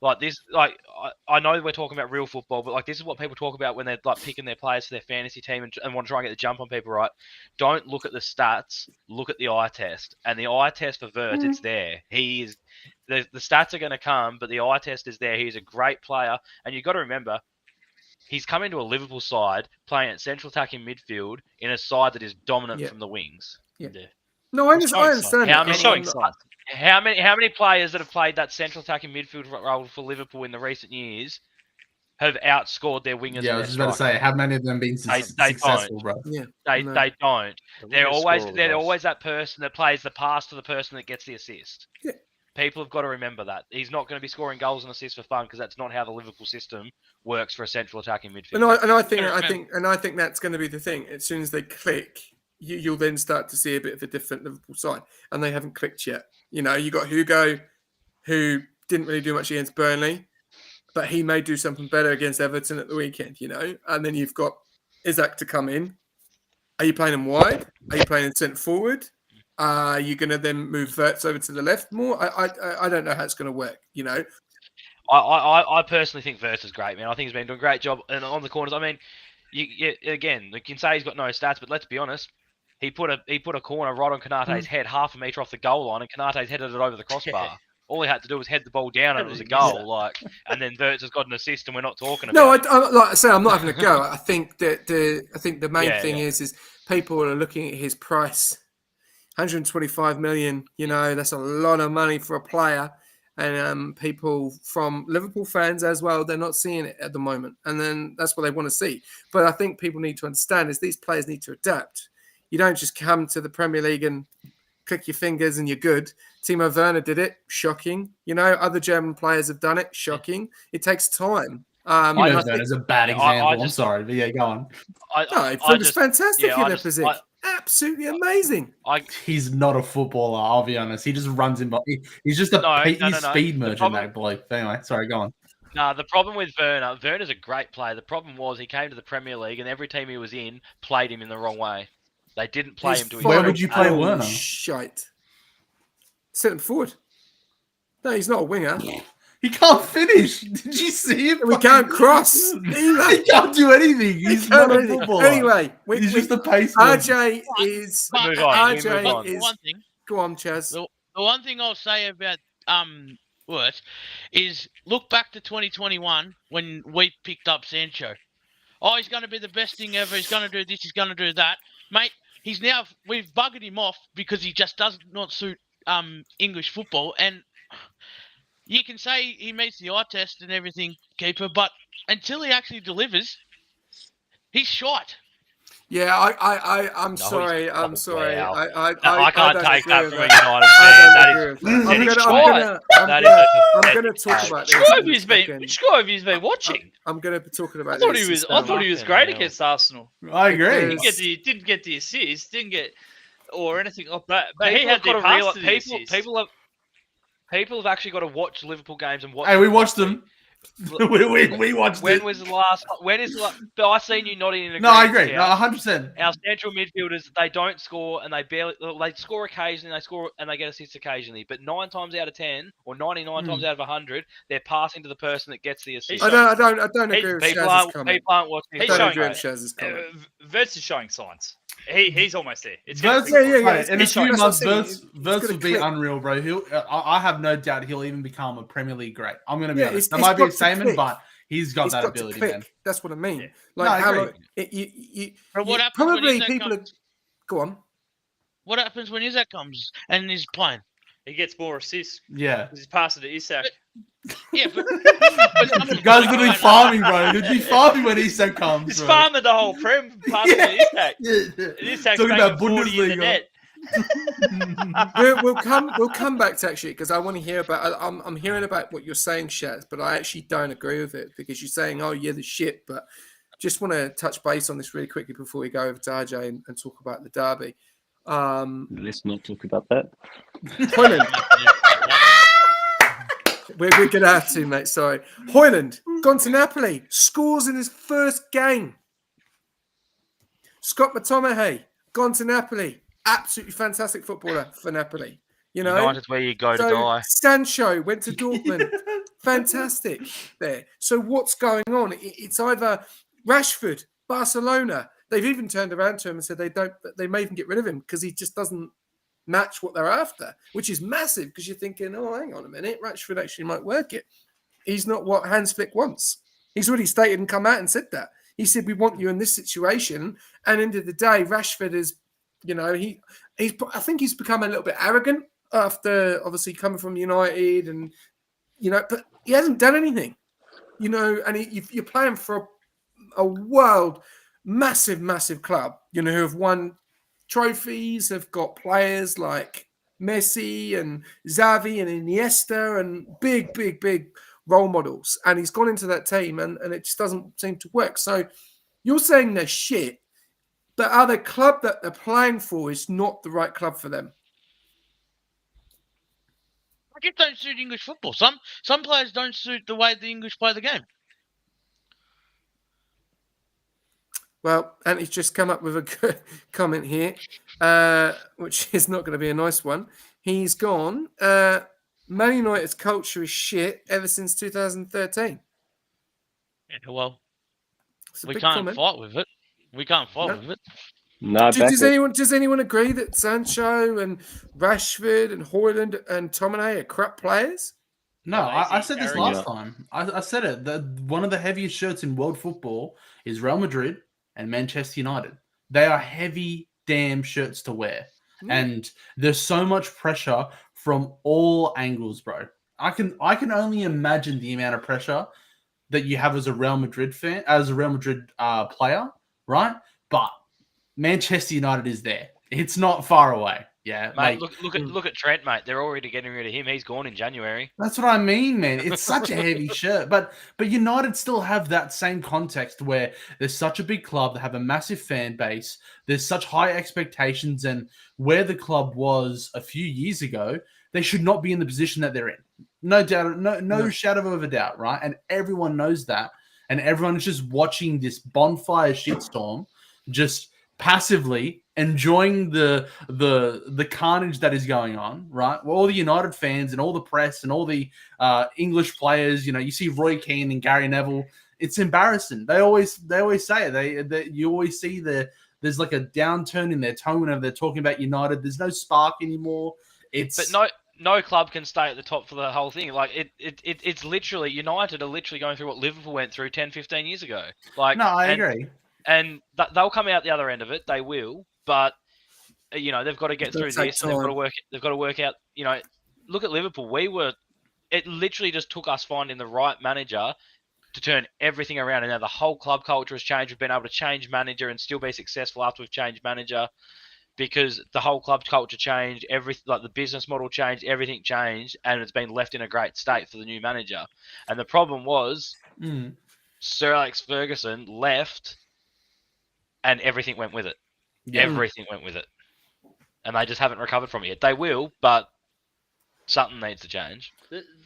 Like this, like I know we're talking about real football, but like this is what people talk about when they're like picking their players for their fantasy team and want to try and get the jump on people, right? Don't look at the stats, look at the eye test. And the eye test for Wirtz, it's there. He is the stats are going to come, but the eye test is there. He's a great player, and you've got to remember, he's come into a Liverpool side playing at central attacking midfield in a side that is dominant from the wings. Yeah. No, I understand. How many players that have played that central attacking midfield role for Liverpool in the recent years have outscored their wingers? Yeah, I was just about to say, have many of them been successful, bro? Yeah, they don't. They're always that person that plays the pass to the person that gets the assist. Yeah. People have got to remember that. He's not going to be scoring goals and assists for fun because that's not how the Liverpool system works for a central attacking midfield. And I think that's going to be the thing. As soon as they click, you'll then start to see a bit of a different Liverpool side, and they haven't clicked yet. You know, you got Hugo, who didn't really do much against Burnley, but he may do something better against Everton at the weekend. You know, and then you've got Isaac to come in. Are you playing him wide? Are you playing him centre forward? Are you going to then move Wirtz over to the left more? I don't know how it's going to work. You know, I personally think Wirtz is great, man. I think he's been doing a great job and on the corners. I mean, you can say he's got no stats, but let's be honest. He put a corner right on Konate's head, half a metre off the goal line, and Konate's headed it over the crossbar. All he had to do was head the ball down, and it was a goal. And then Wirtz has got an assist, and we're not talking about. No, like I say, I'm not having a go. I think that the main thing is people are looking at his price, 125 million. You know, that's a lot of money for a player, and people from Liverpool fans as well, they're not seeing it at the moment, and then that's what they want to see. But I think people need to understand is these players need to adapt. You don't just come to the Premier League and click your fingers and you're good. Timo Werner did it. Shocking. You know, other German players have done it. Shocking. It takes time. Werner's a bad example. I'm sorry, but yeah, go on. He was fantastic in Leipzig. Absolutely amazing. He's not a footballer, I'll be honest. He just runs in. He's just a speed merchant, that bloke. Anyway, sorry, go on. No, the problem with Werner's a great player. The problem was he came to the Premier League and every team he was in played him in the wrong way. They didn't play him to his Where would you play Werner? Shite. Send him forward. No, he's not a winger. He can't finish. Did you see him? We can't cross. He can't do anything. He's not a footballer. Anyway, he's just a pace. RJ is. RJ is. One thing. Go on, Chaz. The one thing I'll say about Wirtz is look back to 2021 when we picked up Sancho. Oh, he's going to be the best thing ever. He's going to do this. He's going to do that, mate. We've buggered him off because he just does not suit English football, and you can say he meets the eye test and everything, keeper, but until he actually delivers, he's shite. Yeah, I'm sorry. I'm sorry. I can't take that from a I'm going to talk about this. Which guy have you been watching? I'm going to be talking about I thought he was great against Arsenal. I agree. Didn't get the assist, or anything like that. But he had got to realize people have actually got to watch Liverpool games and watch. Hey, we watched them. we watched When it. was the last? When is the last? But I seen you nodding in No, I agreement, agree. No, Cow. 100%. Our central midfielders, they don't score, and they score occasionally. They score and they get assists occasionally. But 9 times out of 10, or 99 times out of 100, they're passing to the person that gets the assist. I don't agree with People Shaz's comment. people aren't watching. I He's don't showing agree with it. Shaz's comment. Verts is showing signs. He's almost there. It's Verts, gonna Yeah. mate, in a It's few that's months, what I'm saying. Verts gonna will be click. unreal, bro. I have no doubt he'll even become a Premier League great. I'm going to be Yeah, honest. it's That might be a got to statement, click. but he's got It's that got to ability, click. man. That's what I mean. Yeah. No, Like I how agree. long, you But what happens when probably Isak people comes? go on. What happens when Isak comes and he's playing? He gets more assists Yeah. because he's passing to Isak. Yeah, but someone's Guy's gotta literally go. farming, bro. He'd be farming when Isak comes, He's bro. farming the whole Prem, passing to Isak. Yeah. And Isak's Talking banging about 40 in the Bundesliga. net. We'll come back to actually because I want to hear about. I'm hearing about what you're saying, Shaz, but I actually don't agree with it because you're saying, "Oh, yeah, the shit." But just want to touch base on this really quickly before we go over to RJ and talk about the derby. Let's not talk about that. Hoyland, we're gonna have to, mate. Sorry, Hoyland gone to Napoli, scores in his first game. Scott McTominay gone to Napoli, absolutely fantastic footballer for Napoli. You know, United's where you go to so die. Sancho went to Dortmund. Fantastic there. So what's going on? It's either Rashford, Barcelona. They've even turned around to him and said they may even get rid of him because he just doesn't match what they're after, which is massive because you're thinking, oh, hang on a minute, Rashford actually might work it. He's not what Hans Flick wants. He's already stated and come out and said that. He said, we want you in this situation. And end of the day, Rashford is, you know, I think he's become a little bit arrogant after obviously coming from United and, you know, but he hasn't done anything, you know, and you're playing for a world massive club, you know, who have won trophies, have got players like Messi and Xavi and Iniesta and big role models. And he's gone into that team and it just doesn't seem to work. So you're saying they're shit, but are the club that they're playing for is not the right club for them? I just don't suit English football. Some players don't suit the way the English play the game. Well, Anthony's just come up with a good comment here, which is not going to be a nice one. He's gone, Man United's culture is shit ever since 2013. Yeah, well, It's a we big can't comment. fight with it. We can't fight with it. No, Does anyone agree that Sancho and Rashford and Hoyland and Tominay are crap players? No, I Lazy, said this arrogant. last time. I said it. One of the heaviest shirts in world football is Real Madrid and Manchester United. They are heavy damn shirts to wear. And there's so much pressure from all angles, bro. I can only imagine the amount of pressure that you have as a Real Madrid fan, as a Real Madrid player, right? But Manchester United is there. It's not far away. Yeah, Mate, look at Trent, mate. They're already getting rid of him. He's gone in January. That's what I mean, man. It's such a heavy shirt. But United still have that same context where there's such a big club, they have a massive fan base, there's such high expectations, and where the club was a few years ago, they should not be in the position that they're in. No doubt, no shadow of a doubt, right? And everyone knows that. And everyone is just watching this bonfire shitstorm, just passively enjoying the carnage that is going on, right? Well, all the United fans and all the press and all the English players, you know, you see Roy Keane and Gary Neville. It's embarrassing. They always say it. You always see there's like a downturn in their tone whenever they're talking about United. There's no spark anymore. But no club can stay at the top for the whole thing. Like it's literally United are literally going through what Liverpool went through 10, 15 years ago. Like, no, I agree. And they'll come out the other end of it. They will, but you know they've got to get through this. And they've got to work out. You know, look at Liverpool. It literally just took us finding the right manager to turn everything around. And now the whole club culture has changed. We've been able to change manager and still be successful after we've changed manager, because the whole club culture changed. Like the business model changed. Everything changed, and it's been left in a great state for the new manager. And the problem was Sir Alex Ferguson left. And everything went with it. Yeah. Everything went with it. And they just haven't recovered from it yet. They will, but something needs to change.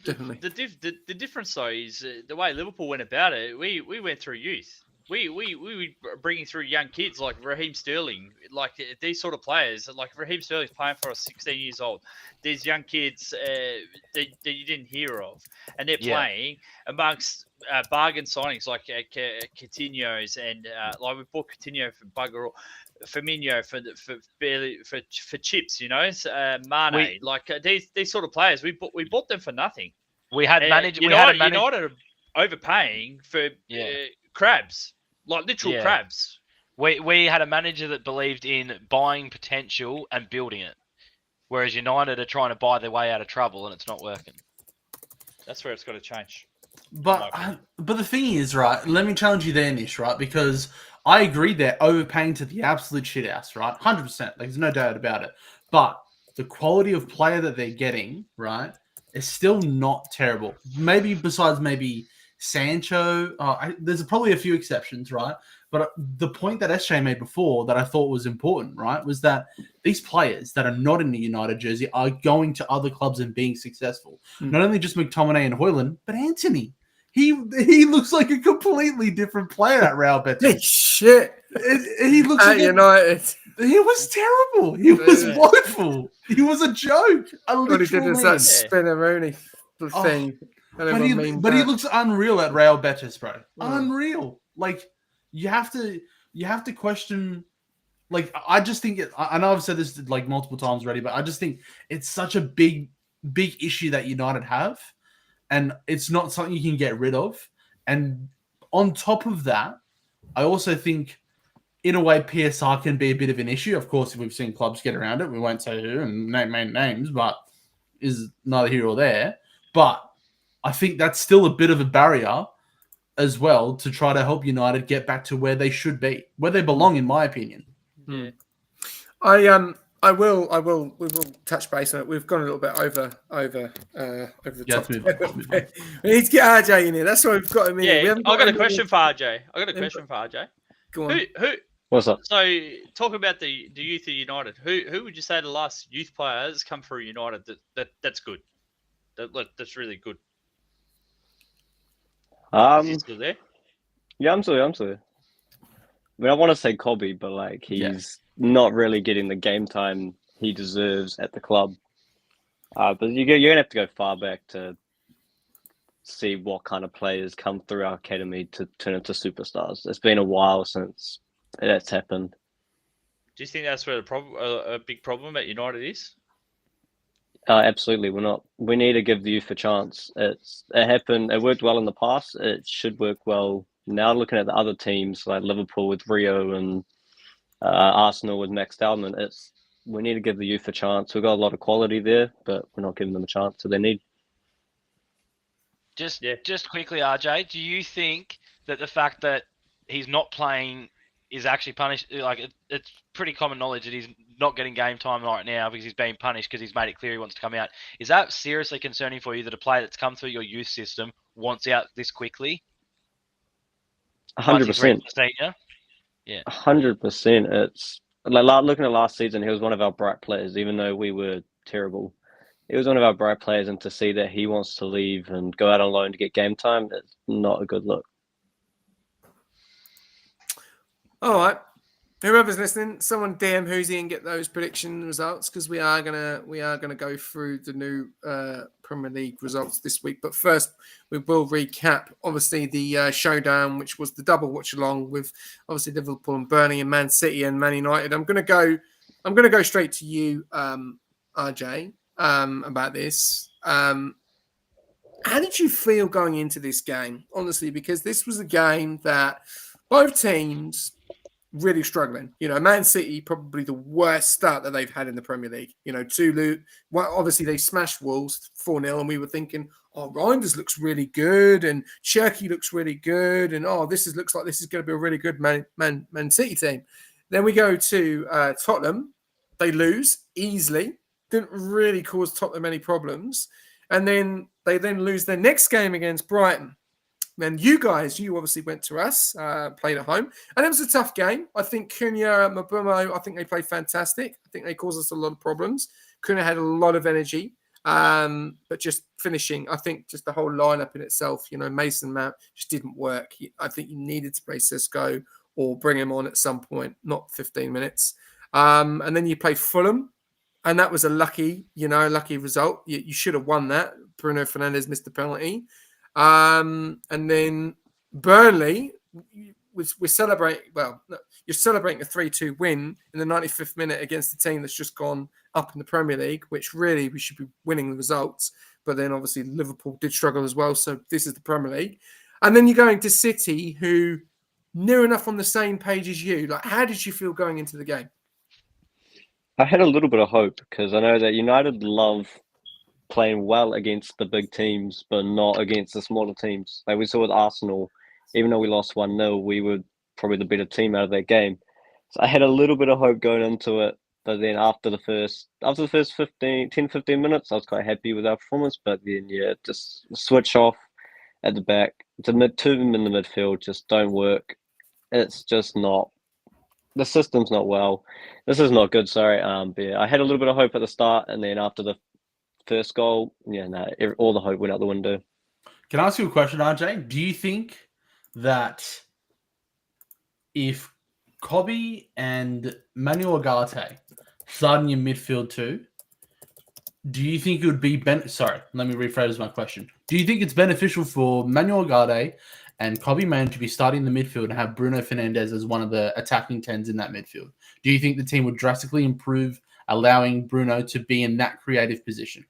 Definitely. The difference though is the way Liverpool went about it. We went through youth. We were bringing through young kids like Raheem Sterling, like these sort of players. Like Raheem Sterling's playing for us, 16 years old. These young kids that you didn't hear of, and they're playing amongst bargain signings like Coutinho's and like we bought Coutinho for bugger all. Firmino for chips, you know, Mane, these sort of players. We bought them for nothing. We had managed. United are overpaying for crabs, like literal crabs. We had a manager that believed in buying potential and building it, whereas United are trying to buy their way out of trouble and it's not working. That's where it's got to change. But the thing is, right, let me challenge you there, Nish, right? Because I agree they're overpaying to the absolute shit house, right? 100%. There's no doubt about it. But the quality of player that they're getting, right, is still not terrible. Maybe besides Sancho, there's probably a few exceptions, right? But the point that SJ made before that I thought was important, right, was that these players that are not in the United jersey are going to other clubs and being successful. Not only just McTominay and Højlund, but Anthony. He looks like a completely different player at Real Betis. Shit. He looks like United. He was terrible. He was woeful. He was a joke. What he did was that Spinneroni thing. But he looks unreal at Real Betis, bro. Unreal. Like you have to question. Like I just think I know I've said this like multiple times already, but I just think it's such a big issue that United have. And it's not something you can get rid of. And on top of that, I also think, in a way, PSR can be a bit of an issue. Of course, if we've seen clubs get around it, we won't say who and name names, but is neither here or there. But I think that's still a bit of a barrier as well to try to help United get back to where they should be, where they belong, in my opinion. Yeah. We will touch base on it. We've gone a little bit over the top. We need to get RJ in here. That's why we've got him in. Yeah, I've got a question for RJ. Go on. Who? What's up? So, talk about the youth of United. Who would you say the last youth player has come through United that's good? That's really good. Is he still there? Yeah, I'm still there. I mean, I want to say Kobe, but like he's not really getting the game time he deserves at the club. But you're gonna have to go far back to see what kind of players come through our academy to turn into superstars. It's been a while since that's happened. Do you think that's where a big problem at United is? Absolutely, we need to give the youth a chance. It happened. It worked well in the past. It should work well now. Looking at the other teams like Liverpool with Rio and Arsenal with Max Dowman, we need to give the youth a chance. We've got a lot of quality there, but we're not giving them a chance that they need. Just quickly, RJ, do you think that the fact that he's not playing is actually punished? Like it's pretty common knowledge that he's not getting game time right now because he's being punished because he's made it clear he wants to come out. Is that seriously concerning for you that a player that's come through your youth system wants out this quickly? 100%. Yeah. 100%. It's like looking at last season, he was one of our bright players, even though we were terrible. He was one of our bright players, and to see that he wants to leave and go out on loan to get game time, it's not a good look. All right. Whoever's listening, someone DM Whoosy and get those prediction results because we are gonna go through the new Premier League results this week. But first, we will recap obviously the showdown, which was the double watch along with obviously Liverpool and Burnley and Man City and Man United. I'm gonna go straight to you, RJ, about this. How did you feel going into this game, honestly? Because this was a game that both teams really struggling. You know, Man City probably the worst start that they've had in the Premier League. You know, obviously they smashed Wolves 4-0, and we were thinking, oh, Reinders looks really good, and Cherky looks really good, and looks like this is going to be a really good Man City team. Then we go to Tottenham, they lose easily, didn't really cause Tottenham any problems, and then they lose their next game against Brighton. Then you obviously went to us, played at home, and it was a tough game. I think Cunha, Mabumo, I think they played fantastic. I think they caused us a lot of problems. Cunha had a lot of energy. But just finishing, I think just the whole lineup in itself, Mason Mount just didn't work. I think you needed to play Cisco or bring him on at some point, not 15 minutes. And then you play Fulham, and that was a lucky result. You should have won that. Bruno Fernandes missed the penalty. And then Burnley, we're celebrating. Well, no, you're celebrating a 3-2 win in the 95th minute against a team that's just gone up in the Premier League, which really we should be winning the results. But then obviously Liverpool did struggle as well. So this is the Premier League. And then you're going to City, who near enough on the same page as you. Like, how did you feel going into the game? I had a little bit of hope because I know that United love playing well against the big teams, but not against the smaller teams. Like we saw with Arsenal, even though we lost 1-0, we were probably the better team out of that game. So I had a little bit of hope going into it, but then after the first 10, 15 minutes, I was quite happy with our performance. But then, just switch off at the back. The two of them in the midfield just don't work. It's just not. The system's not well. This is not good. Sorry. But yeah, I had a little bit of hope at the start, and then after the first goal, all the hope went out the window. Can I ask you a question, RJ? Do you think that if Kobe and Manuel Ugarte start in your midfield too, do you think it would be sorry, let me rephrase my question. Do you think it's beneficial for Manuel Ugarte and Kobe Manu to be starting the midfield and have Bruno Fernandes as one of the attacking tens in that midfield? Do you think the team would drastically improve allowing Bruno to be in that creative position?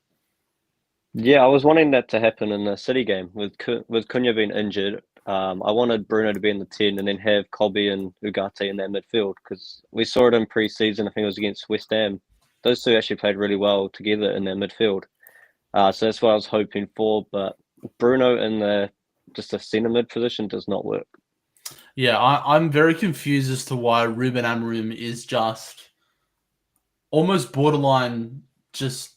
Yeah, I was wanting that to happen in the City game with Cunha being injured. I wanted Bruno to be in the 10 and then have Kobe and Ugarte in that midfield because we saw it in pre-season. I think it was against West Ham. Those two actually played really well together in their midfield. So that's what I was hoping for. But Bruno in just a centre mid position does not work. Yeah, I'm very confused as to why Ruben Amorim is just almost borderline just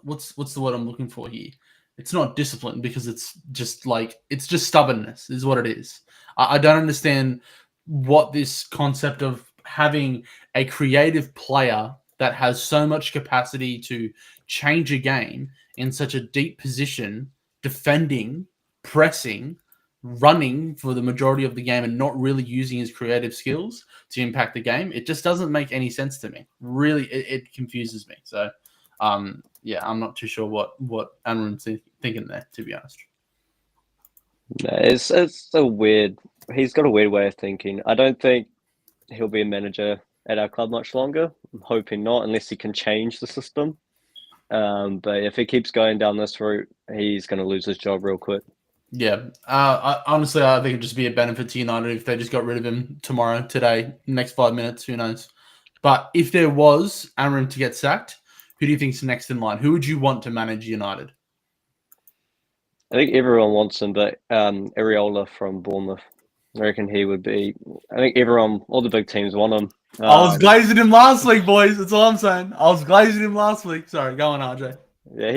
what's the word I'm looking for here? It's not discipline because it's just stubbornness is what it is. I don't understand what this concept of having a creative player that has so much capacity to change a game in such a deep position, defending, pressing, running for the majority of the game and not really using his creative skills to impact the game. It just doesn't make any sense to me. Really, it confuses me. So, I'm not too sure what Amorim's thinking there, to be honest. No, it's so weird. He's got a weird way of thinking. I don't think he'll be a manager at our club much longer. I'm hoping not, unless he can change the system. But if he keeps going down this route, he's going to lose his job real quick. Yeah. Honestly, I think it'd just be a benefit to United if they just got rid of him tomorrow, today, next 5 minutes, who knows. But if there was Amorim to get sacked, who do you think's next in line? Who would you want to manage United? I think everyone wants him, but Areola from Bournemouth. I reckon he would be. I think all the big teams want him. I was glazing him last week, boys. That's all I'm saying. I was glazing him last week. Sorry, go on, RJ. Yeah,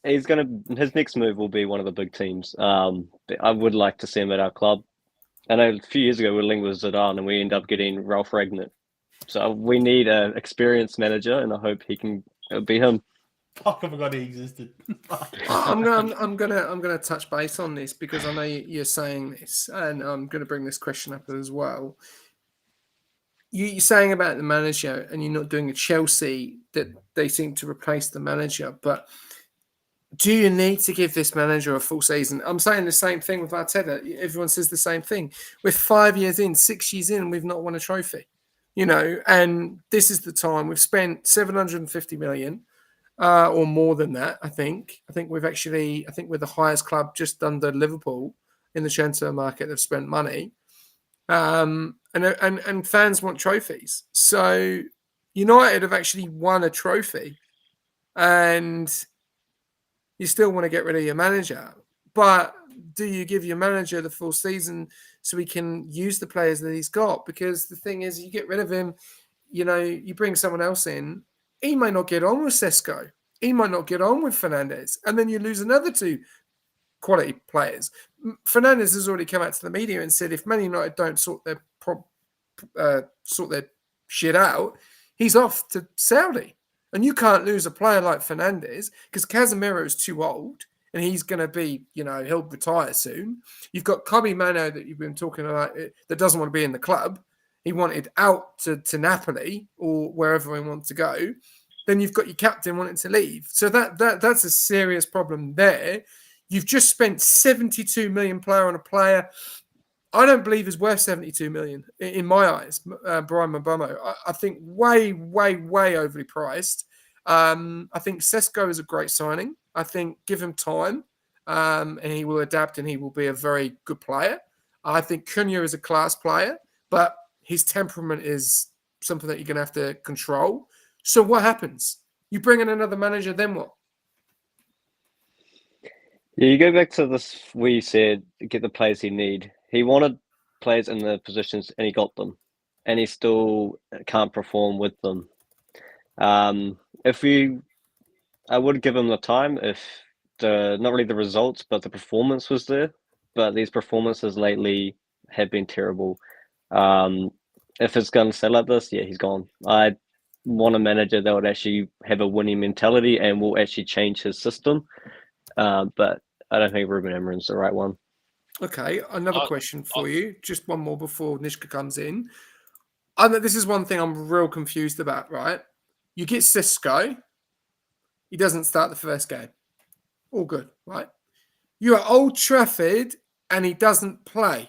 he's gonna. His next move will be one of the big teams. But I would like to see him at our club. I know a few years ago we were linked with Zidane, and we ended up getting Ralph Ragnick. So we need an experienced manager, and I hope it'll be him. Fuck, I forgot he existed. I'm gonna touch base on this because I know you're saying this, and I'm gonna bring this question up as well. You're saying about the manager, and you're not doing a Chelsea that they seem to replace the manager, but do you need to give this manager a full season? I'm saying the same thing with Arteta. Everyone says the same thing. We're 5 years in, 6 years in, we've not won a trophy. And this is the time. We've spent 750 million. Or more than that, I think. I think we're the highest club just under Liverpool in the transfer market that have spent money. And fans want trophies. So United have actually won a trophy, and you still want to get rid of your manager. But do you give your manager the full season so he can use the players that he's got? Because the thing is, you get rid of him, you bring someone else in. He might not get on with Sesko. He might not get on with Fernandes. And then you lose another two quality players. Fernandes has already come out to the media and said if Man United don't sort their shit out, he's off to Saudi. And you can't lose a player like Fernandes because Casemiro is too old and he's going to be, he'll retire soon. You've got Kobe Mano that you've been talking about that doesn't want to be in the club. He wanted out to Napoli or wherever he wants to go. Then you've got your captain wanting to leave. So that's a serious problem there. You've just spent 72 million on a player I don't believe is worth 72 million in my eyes, Brian Mbeumo. I think way, way, way overly priced. I think Sesko is a great signing. I think give him time and he will adapt and he will be a very good player. I think Cunha is a class player, but his temperament is something that you're going to have to control. So what happens? You bring in another manager, then what? Yeah, you go back to this where you said get the players he need. He wanted players in the positions and he got them, and he still can't perform with them. I would give him the time if not really the results, but the performance was there. But these performances lately have been terrible. If it's going to stay like this, yeah, he's gone. I want a manager that would actually have a winning mentality and will actually change his system. But I don't think Ruben Amorim's the right one. Okay, another question for you. Just one more before Nishka comes in. This is one thing I'm real confused about, right? You get Cisco. He doesn't start the first game. All good, right? You're at Old Trafford and he doesn't play.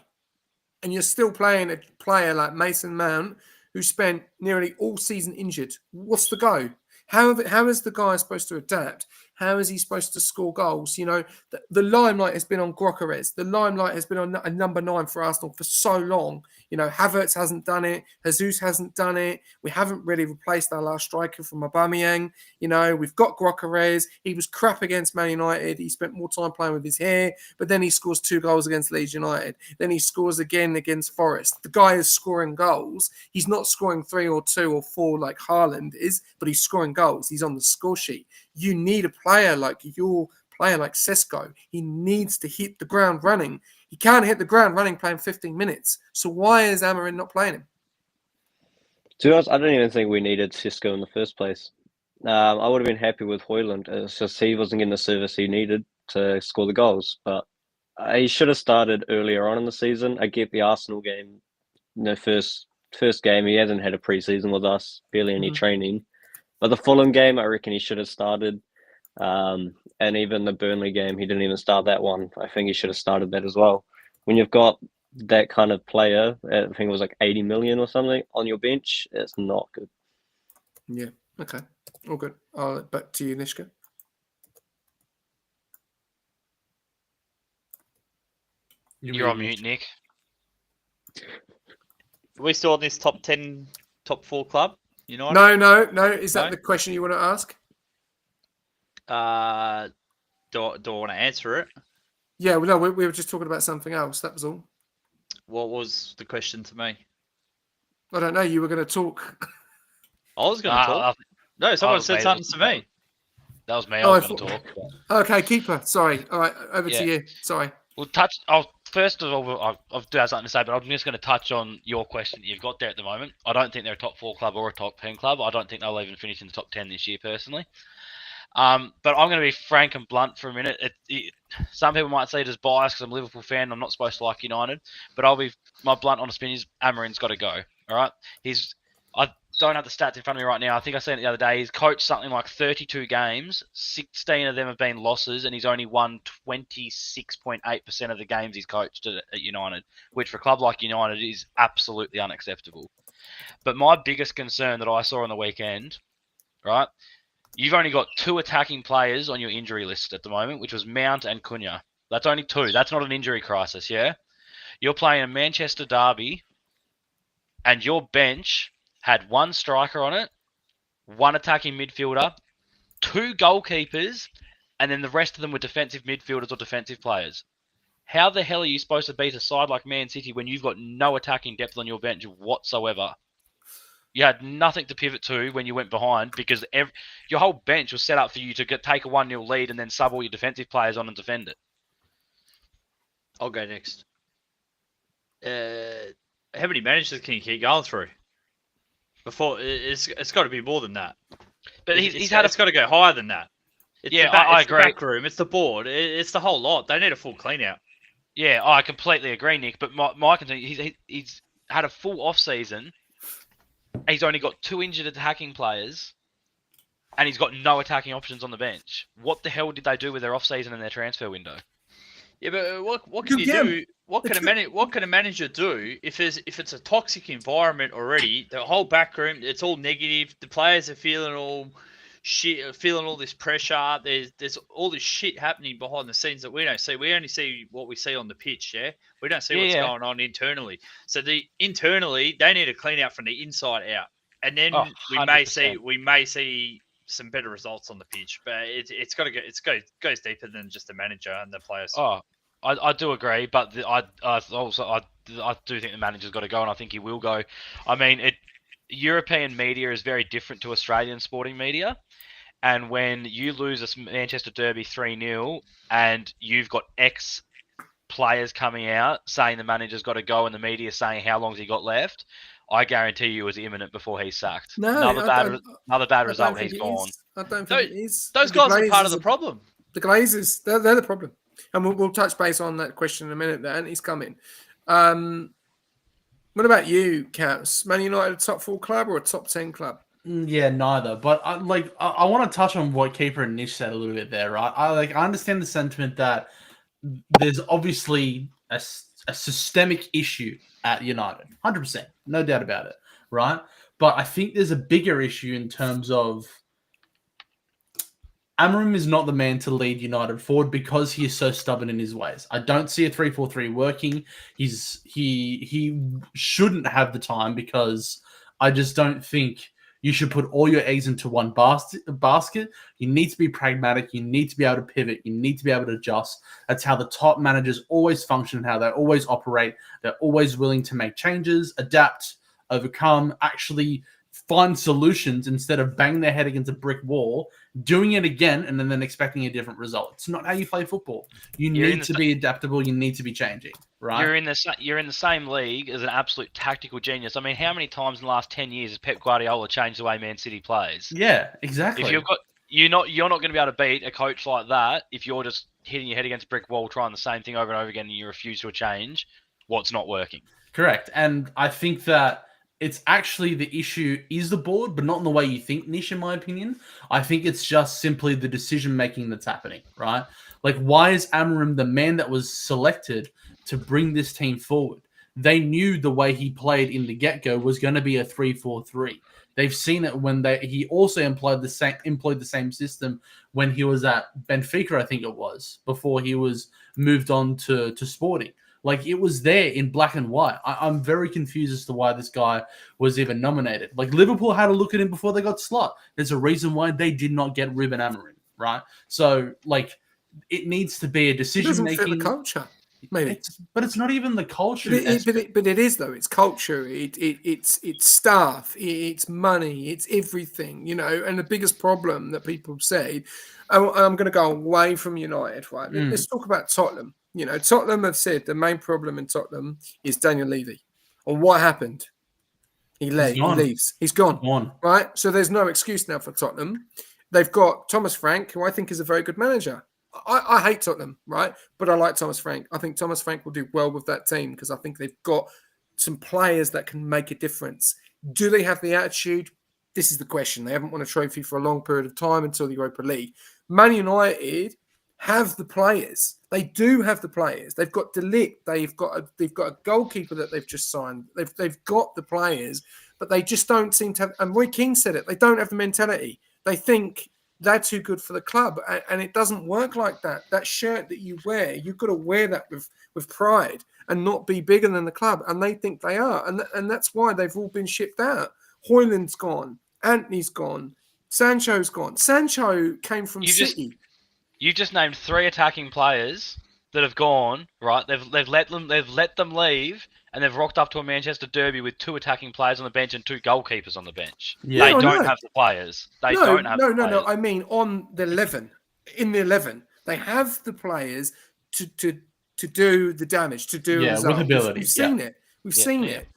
And you're still playing a player like Mason Mount who spent nearly all season injured. What's the go? How is the guy supposed to adapt? How is he supposed to score goals? The limelight has been on Gyökeres. The limelight has been on a number 9 for Arsenal for so long. Havertz hasn't done it. Jesus hasn't done it. We haven't really replaced our last striker from Aubameyang. We've got Gyökeres. He was crap against Man United. He spent more time playing with his hair, but then he scores 2 goals against Leeds United. Then he scores again against Forest. The guy is scoring goals. He's not scoring 3 or 2 or 4 like Haaland is, but he's scoring goals. He's on the score sheet. You need a player like Sesko. He needs to hit the ground running. He can't hit the ground running playing 15 minutes. So why is Amorim not playing him? To be honest, I don't even think we needed Sesko in the first place. I would have been happy with Højlund. It's just he wasn't getting the service he needed to score the goals. But he should have started earlier on in the season. I get the Arsenal game, first game. He hasn't had a preseason with us, barely any training. But the Fulham game, I reckon he should have started. And even the Burnley game, he didn't even start that one. I think he should have started that as well. When you've got that kind of player, I think it was like 80 million or something on your bench, it's not good. Yeah, okay. All good. Back to you, Nishka. You're on mute, Nick. Are we still on this top 10, top 4 club? No. Is that the question you want to ask? Do I want to answer it? Yeah, well, no, we were just talking about something else. That was all. What was the question to me? I don't know. You were going to talk. I was going to talk. No, someone said something to me. That was me. I was going to talk. Okay, keeper. Sorry. All right, over to you. Sorry. First of all, I do have something to say, but I'm just going to touch on your question that you've got there at the moment. I don't think they're a top 4 club or a top 10 club. I don't think they'll even finish in the top 10 this year, personally. But I'm going to be frank and blunt for a minute. Some people might see it as bias because I'm a Liverpool fan. I'm not supposed to like United, but my blunt honest opinion is Amorim's got to go. All right, I don't have the stats in front of me right now. I think I seen it the other day. He's coached something like 32 games. 16 of them have been losses, and he's only won 26.8% of the games he's coached at United, which for a club like United is absolutely unacceptable. But my biggest concern that I saw on the weekend, right? You've only got 2 attacking players on your injury list at the moment, which was Mount and Cunha. That's only 2. That's not an injury crisis, yeah? You're playing a Manchester derby, and your bench had 1 striker on it, 1 attacking midfielder, 2 goalkeepers, and then the rest of them were defensive midfielders or defensive players. How the hell are you supposed to beat a side like Man City when you've got no attacking depth on your bench whatsoever? You had nothing to pivot to when you went behind because your whole bench was set up for you to take a 1-0 lead and then sub all your defensive players on and defend it. I'll go next. How many managers can you keep going through? Before it's got to be more than that. But It's he's had a got to go higher than that. It's Yeah, the back, I it's the agree. back room, it's the board, it's the whole lot. They need a full clean out. Yeah, I completely agree, Nick. But my concern, he's had a full off season. He's only got 2 injured attacking players, and he's got no attacking options on the bench. What the hell did they do with their off season and their transfer window? Yeah, but what can you do? What can a manager do if it's a toxic environment already? The whole back room, it's all negative. The players are feeling all shit, feeling all this pressure. There's all this shit happening behind the scenes that we don't see. We only see what we see on the pitch. Yeah, we don't see what's going on internally. So internally, they need to clean out from the inside out, and then we may 100%. see some better results on the pitch. But it's got to go. Goes deeper than just the manager and the players. Oh, I do agree, but I do think the manager's got to go, and I think he will go. I mean, European media is very different to Australian sporting media, and when you lose a Manchester Derby 3-0, and you've got ex players coming out saying the manager's got to go, and the media saying how long's he got left, I guarantee you it was imminent before he's sacked. No, another bad result, he's gone. I don't think it is. Those guys are part of the problem. The Glazers, they're the problem. And we'll touch base on that question in a minute then. He's coming. What about you, Caps? Man United a top 4 club or a top 10 club? Yeah, neither. But I want to touch on what Keeper and Nish said a little bit there, right? I understand the sentiment that there's obviously a systemic issue at United, 100%, no doubt about it, right? But I think there's a bigger issue in terms of Amorim is not the man to lead United forward because he is so stubborn in his ways. I don't see a 3-4-3 working. He shouldn't have the time because I just don't think you should put all your eggs into one basket. You need to be pragmatic. You need to be able to pivot. You need to be able to adjust. That's how the top managers always function, how they always operate. They're always willing to make changes, adapt, overcome, actually find solutions instead of bang their head against a brick wall, doing it again, and then expecting a different result. It's not how you play football. You need to be adaptable. You need to be changing, right? You're in the same league as an absolute tactical genius. I mean, how many times in the last 10 years has Pep Guardiola changed the way Man City plays? Yeah, exactly. If you're not going to be able to beat a coach like that if you're just hitting your head against a brick wall, trying the same thing over and over again, and you refuse to change what's not working. Correct. And I think that it's actually the issue is the board, but not in the way you think, Nish, in my opinion. I think it's just simply the decision-making that's happening, right? Like, why is Amorim the man that was selected to bring this team forward? They knew the way he played in the get-go was going to be a 3-4-3. They've seen it when he also employed the same system when he was at Benfica, I think it was, before he was moved on to Sporting. Like, it was there in black and white. I'm very confused as to why this guy was even nominated. Like, Liverpool had a look at him before they got Slot. There's a reason why they did not get Ruben Amorim, right? So, like, it needs to be a decision-making. It doesn't fit the culture, maybe. But it's not even the culture. But it is, though. It's culture. It's staff. It's money. It's everything, you know. And the biggest problem that people say, I'm going to go away from United, right? Let's talk about Tottenham. You know, Tottenham have said the main problem in Tottenham is Daniel Levy. And what happened? He leaves. He's gone. Right? So there's no excuse now for Tottenham. They've got Thomas Frank, who I think is a very good manager. I hate Tottenham, right? But I like Thomas Frank. I think Thomas Frank will do well with that team because I think they've got some players that can make a difference. Do they have the attitude? This is the question. They haven't won a trophy for a long period of time until the Europa League. Man United have the players. They do have the players. They've got De Ligt. They've got a goalkeeper that they've just signed. They've got the players, but they just don't seem to have. And Roy Keane said it. They don't have the mentality. They think they're too good for the club, and it doesn't work like that. That shirt that you wear, you've got to wear that with pride and not be bigger than the club. And they think they are, and that's why they've all been shipped out. Højlund's gone. Antony's gone. Sancho's gone. Sancho came from City. You've just named 3 attacking players that have gone, right? They've let them leave, and they've rocked up to a Manchester derby with 2 attacking players on the bench and 2 goalkeepers on the bench. Yeah. They don't have the players. No. I mean, on the 11, in the 11, they have the players to do the damage, to do with ability. We've seen it. We've seen it.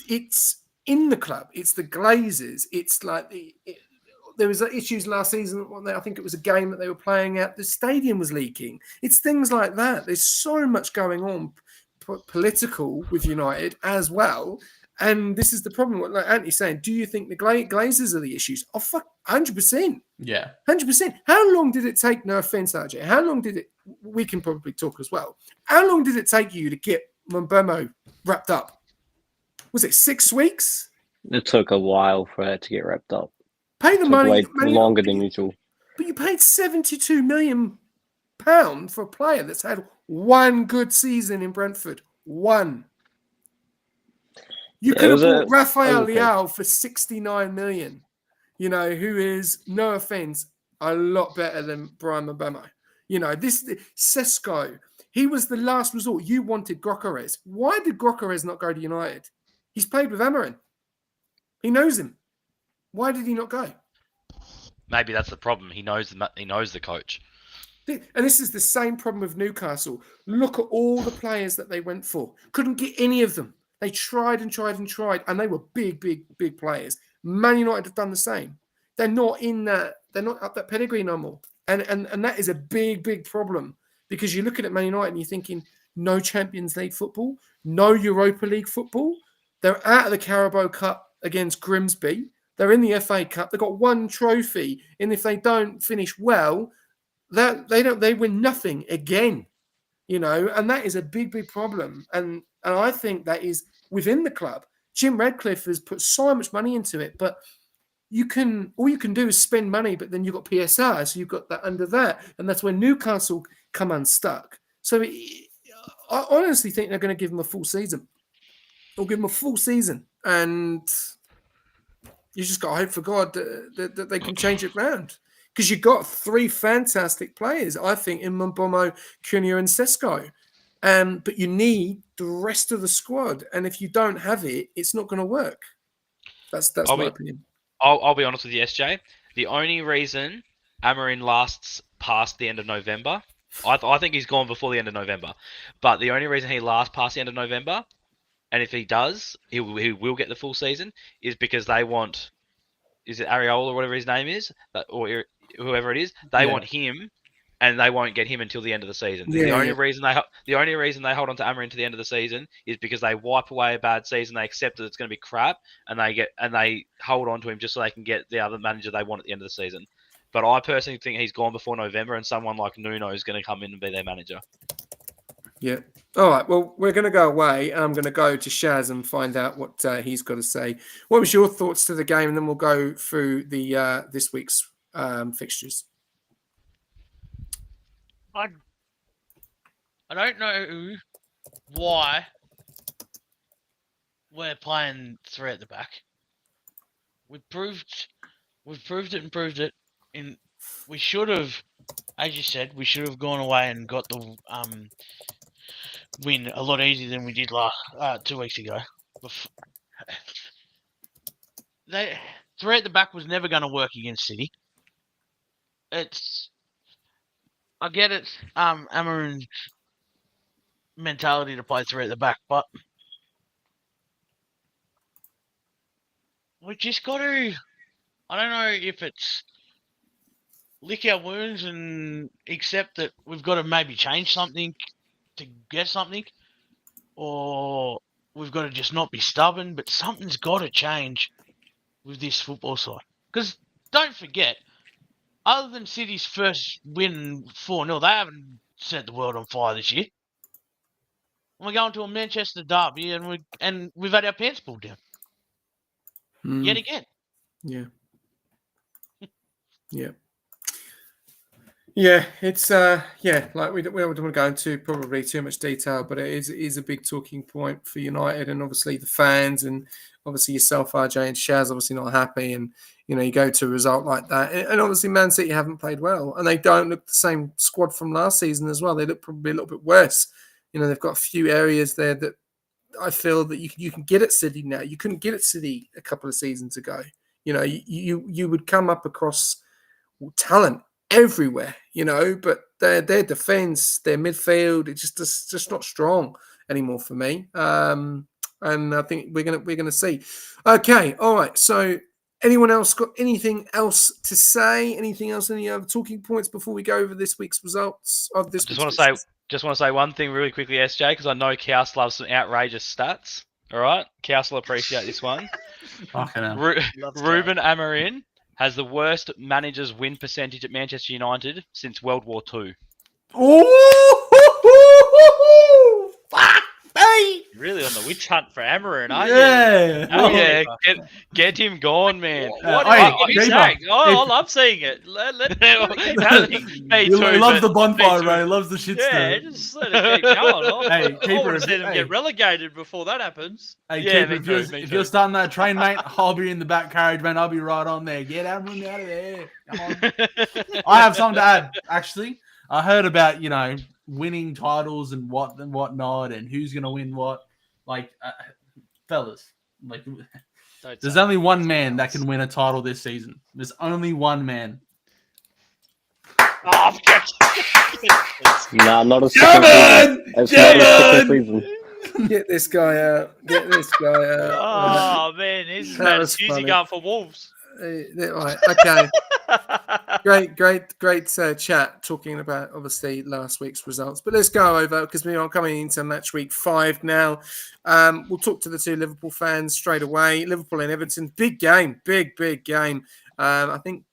It's in the club. It's the Glazers. It's like there was issues last season. I think it was a game that they were playing at. The stadium was leaking. It's things like that. There's so much going on political with United as well. And this is the problem. What like Anthony's saying, do you think the Glazers are the issues? Oh, fuck, 100%. Yeah. 100%. How long did it take, no offense, RJ, how long did it, we can probably talk as well. How long did it take you to get Mbeumo wrapped up? Was it 6 weeks? It took a while for it to get wrapped up. Pay the Took money. way longer than usual. But you paid £72 million for a player that's had one good season in Brentford. One. You could have bought Rafael Leao for 69 million, you know, who is, no offense, a lot better than Brian Mbeumo. You know, this Sesko, he was the last resort. You wanted Gyökeres. Why did Gyökeres not go to United? He's played with Amorim. He knows him. Why did he not go? Maybe that's the problem. He knows the coach. And this is the same problem with Newcastle. Look at all the players that they went for. Couldn't get any of them. They tried and tried and tried, and they were big, big, big players. Man United have done the same. They're not in that. They're not up that pedigree no more. And that is a big, big problem because you're looking at Man United and you're thinking, no Champions League football, no Europa League football. They're out of the Carabao Cup against Grimsby. They're in the FA Cup. They've got one trophy, and if they don't finish well, they win nothing again. You know, and that is a big, big problem. And I think that is within the club. Jim Radcliffe has put so much money into it, but all you can do is spend money, but then you've got PSR, so you've got that under that, and that's where Newcastle come unstuck. So I honestly think they're going to give them a full season. They'll give them a full season, and you just got to hope for God that they can change it around. Because you've got 3 fantastic players, I think, in Mbeumo, Cunha, and Sesko. But you need the rest of the squad. And if you don't have it, it's not going to work. That's my opinion. I'll be honest with you, SJ. The only reason Amorim lasts past the end of November, I think he's gone before the end of November. But the only reason he lasts past the end of November, and if he does, he will get the full season, is because they want, is it Areola or whatever his name is, or whoever it is, they want him, and they won't get him until the end of the season. The only reason they hold on to Amorim to the end of the season is because they wipe away a bad season, they accept that it's going to be crap, and they hold on to him just so they can get the other manager they want at the end of the season. But I personally think he's gone before November, and someone like Nuno is going to come in and be their manager. Yeah. All right. Well, we're going to go away. I'm going to go to Shaz and find out what he's got to say. What was your thoughts to the game? And then we'll go through the this week's fixtures. I don't know why we're playing 3 at the back. We've proved it. We should have, as you said, we should have gone away and got the win a lot easier than we did 2 weeks ago. 3 at the back was never going to work against City. I get it, Amorim's mentality to play 3 at the back, but we just got to, I don't know if it's lick our wounds and accept that we've got to maybe change something to get something, or we've got to just not be stubborn, but something's got to change with this football side. Because don't forget, other than City's first win 4-0, they haven't set the world on fire this year. We're going to a Manchester derby, and we've had our pants pulled down yet again. Yeah. Yeah, it's like we don't want to go into probably too much detail, but it is a big talking point for United, and obviously the fans, and obviously yourself, RJ, and Shaz obviously not happy, and you go to a result like that, and obviously Man City haven't played well, and they don't look the same squad from last season as well. They look probably a little bit worse. They've got a few areas there that I feel that you can get at City now. You couldn't get at City a couple of seasons ago. You would come up across talent everywhere, but their defense, their midfield, it's just not strong anymore for me. And I think we're gonna see. Okay, all right. So Anyone else got anything else to say? Anything else? Any other talking points before we go over this week's results of this? Just want to say one thing really quickly, SJ, because I know Kaus loves some outrageous stats. All right, Kaus will appreciate this one. Fucking hell. Ruben Amorim has the worst manager's win percentage at Manchester United since World War II. Oh, fuck me! Really on the witch hunt for Amorim, aren't you? Yeah. Oh yeah, get him gone, man. What Hey, are you keeper, saying? Oh, if- I love seeing it. Let keep happening. Me He too, loves the but- bonfire, me bro. too. He loves the shit Yeah, stir. just let it keep going. Hey, I keeper, want to see them hey. get relegated before that happens. Hey, Yeah, keeper, me if, too, me if too. you're starting that train, mate, I'll be in the back carriage, man. I'll be right on there. Get everyone out of there. Come on. I have something to add, actually. I heard about, winning titles and whatnot and who's going to win what. Like, fellas, like, Don't there's say only it. one man that can win a title this season. There's only one man. Oh, Nah, not a German! second season. It's not a second German! season. Get this guy out. Get this guy out. Oh man, this is That about was as easy funny. going for Wolves. Right, okay. Great chat talking about obviously last week's results. But let's go over because we are coming into match week 5 now. We'll talk to the two Liverpool fans straight away. Liverpool and Everton, big game, big game. I think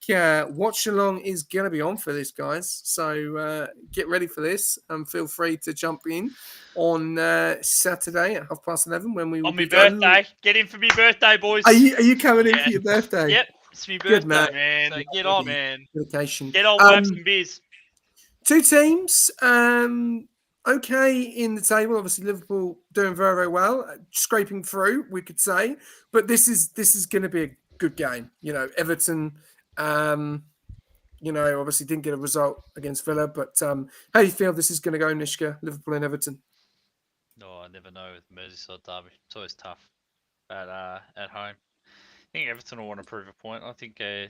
watch along is going to be on for this, guys. So get ready for this and feel free to jump in on Saturday at 11:30 when we will On my be done. birthday. Get in for my birthday, boys. Are you coming in Yeah. for your birthday? Yep, it's my birthday, Good man. man. So get on, man. Dedication. Get on, work some beers. Two teams, okay in the table. Obviously, Liverpool doing very well, scraping through, we could say. But this is going to be a good game. Everton, obviously didn't get a result against Villa. But how do you feel this is going to go, Nishka? Liverpool and Everton. No, I never know with Merseyside derby. It's always tough at home. I think Everton will want to prove a point. I think, they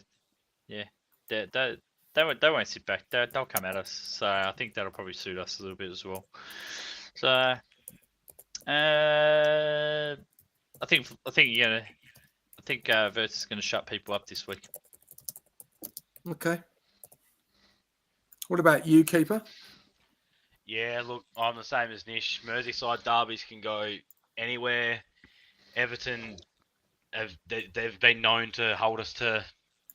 won't sit back. They'll come at us. So I think that'll probably suit us a little bit as well. So I think Verts is going to shut people up this week. Okay. What about you, keeper? Yeah, look, I'm the same as Nish. Merseyside derbies can go anywhere. Everton, they've been known to hold us to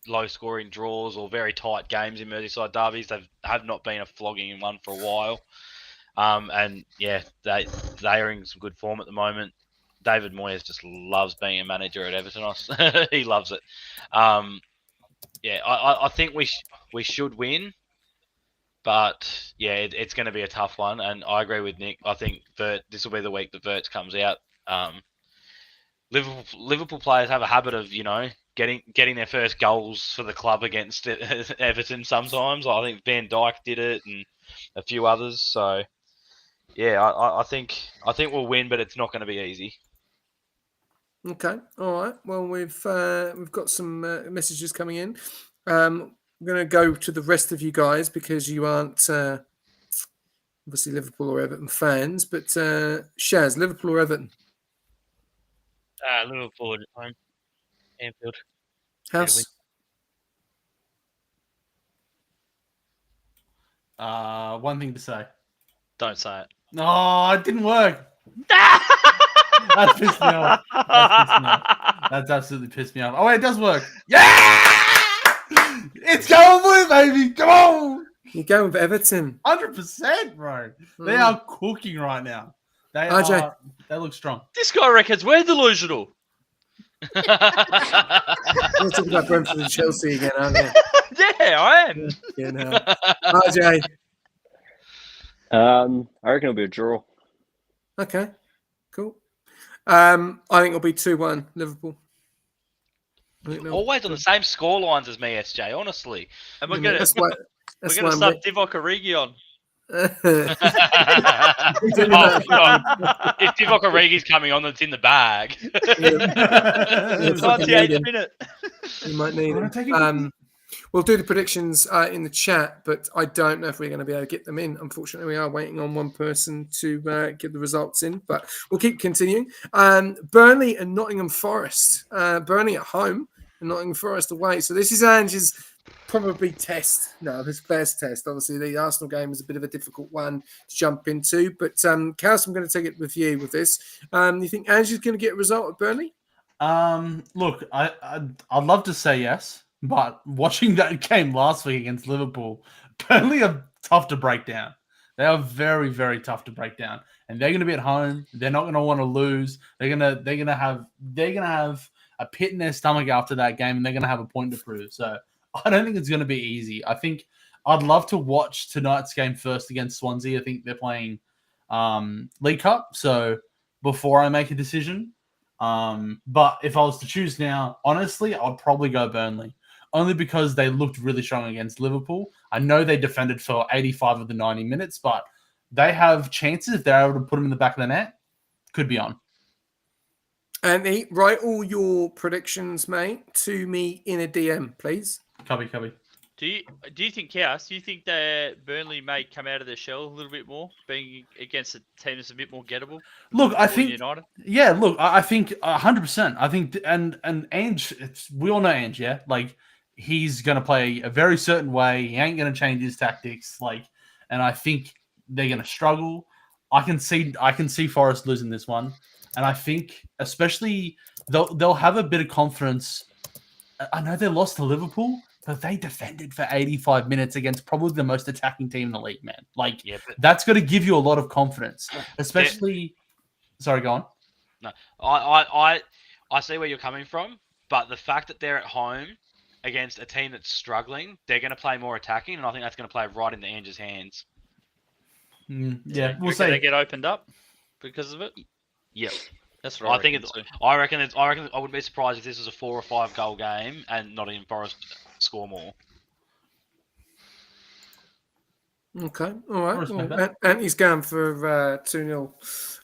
low-scoring draws or very tight games in Merseyside derbies. They have not been a flogging in one for a while. And yeah, they are in some good form at the moment. David Moyes just loves being a manager at Everton. He loves it. I think we should win. But yeah, it's going to be a tough one, and I agree with Nick. I think this will be the week that Verts comes out. Liverpool players have a habit of getting their first goals for the club against Everton. Sometimes I think Van Dijk did it, and a few others. So yeah, I think we'll win, but it's not going to be easy. Okay, all right. Well, we've got some messages coming in. I'm going to go to the rest of you guys because you aren't obviously Liverpool or Everton fans. But Shaz, Liverpool or Everton? Liverpool at home. Anfield. House? One thing to say. Don't say it. No, it didn't work. That's pissed me off. That's absolutely pissed me off. Oh, wait, it does work. Yeah! It's going blue, baby. Come on. You're going with Everton. 100%, bro. They are cooking right now. They look strong. This guy reckons we're delusional. We're talking about Brentford and Chelsea again, aren't we? Yeah, I am. Yeah, no. RJ. I reckon it'll be a draw. Okay, cool. I think it'll be 2-1 Liverpool. Always on the same score lines as me, SJ. Honestly, And we're gonna That's why start Divock Origi on. if Divock Origi's coming on, that's in the bag. 98th minute. You might need it. We'll do the predictions in the chat, but I don't know if we're going to be able to get them in. Unfortunately, we are waiting on one person to get the results in, but we'll keep continuing. Burnley and Nottingham Forest. Burnley at home. and Nottingham Forest away. So this is Ange's probably test. No, his best test. Obviously, the Arsenal game is a bit of a difficult one to jump into. But Cass, I'm going to take it with you with this. You think Ange's going to get a result at Burnley? Look, I'd love to say yes, but watching that game last week against Liverpool, Burnley are tough to break down. They are very, very tough to break down, and they're going to be at home. They're not going to want to lose. They're gonna have a pit in their stomach after that game, and they're going to have a point to prove. So I don't think it's going to be easy. I think I'd love to watch tonight's game first against Swansea. I think they're playing League Cup, so before I make a decision. But if I was to choose now, honestly, I'd probably go Burnley. Only because they looked really strong against Liverpool. I know they defended for 85 of the 90 minutes, but they have chances if they're able to put them in the back of the net. Could be on. Andy, write all your predictions, mate, to me in a DM, please. Cubby. Do you think, Chaos? Do you think that Burnley may come out of their shell a little bit more, being against a team that's a bit more gettable? Look, I think United. Yeah, look, I think 100%. I think and Ange, we all know Ange, yeah. Like he's gonna play a very certain way. He ain't gonna change his tactics. And I think they're gonna struggle. I can see Forest losing this one, and I think especially they'll have a bit of confidence. I know they lost to Liverpool, but they defended for 85 minutes against probably the most attacking team in the league, man. That's going to give you a lot of confidence, especially. Sorry, go on. No, I see where you're coming from, but the fact that they're at home against a team that's struggling, they're going to play more attacking, and I think that's going to play right into Ange's hands. Yeah, we'll say see. They get opened up because of it. Yep. That's what I reckon I wouldn't be surprised if this was a 4 or 5 goal game and Nottingham Forest score more. Okay, all right. Forest made Well, and he's going for 2-0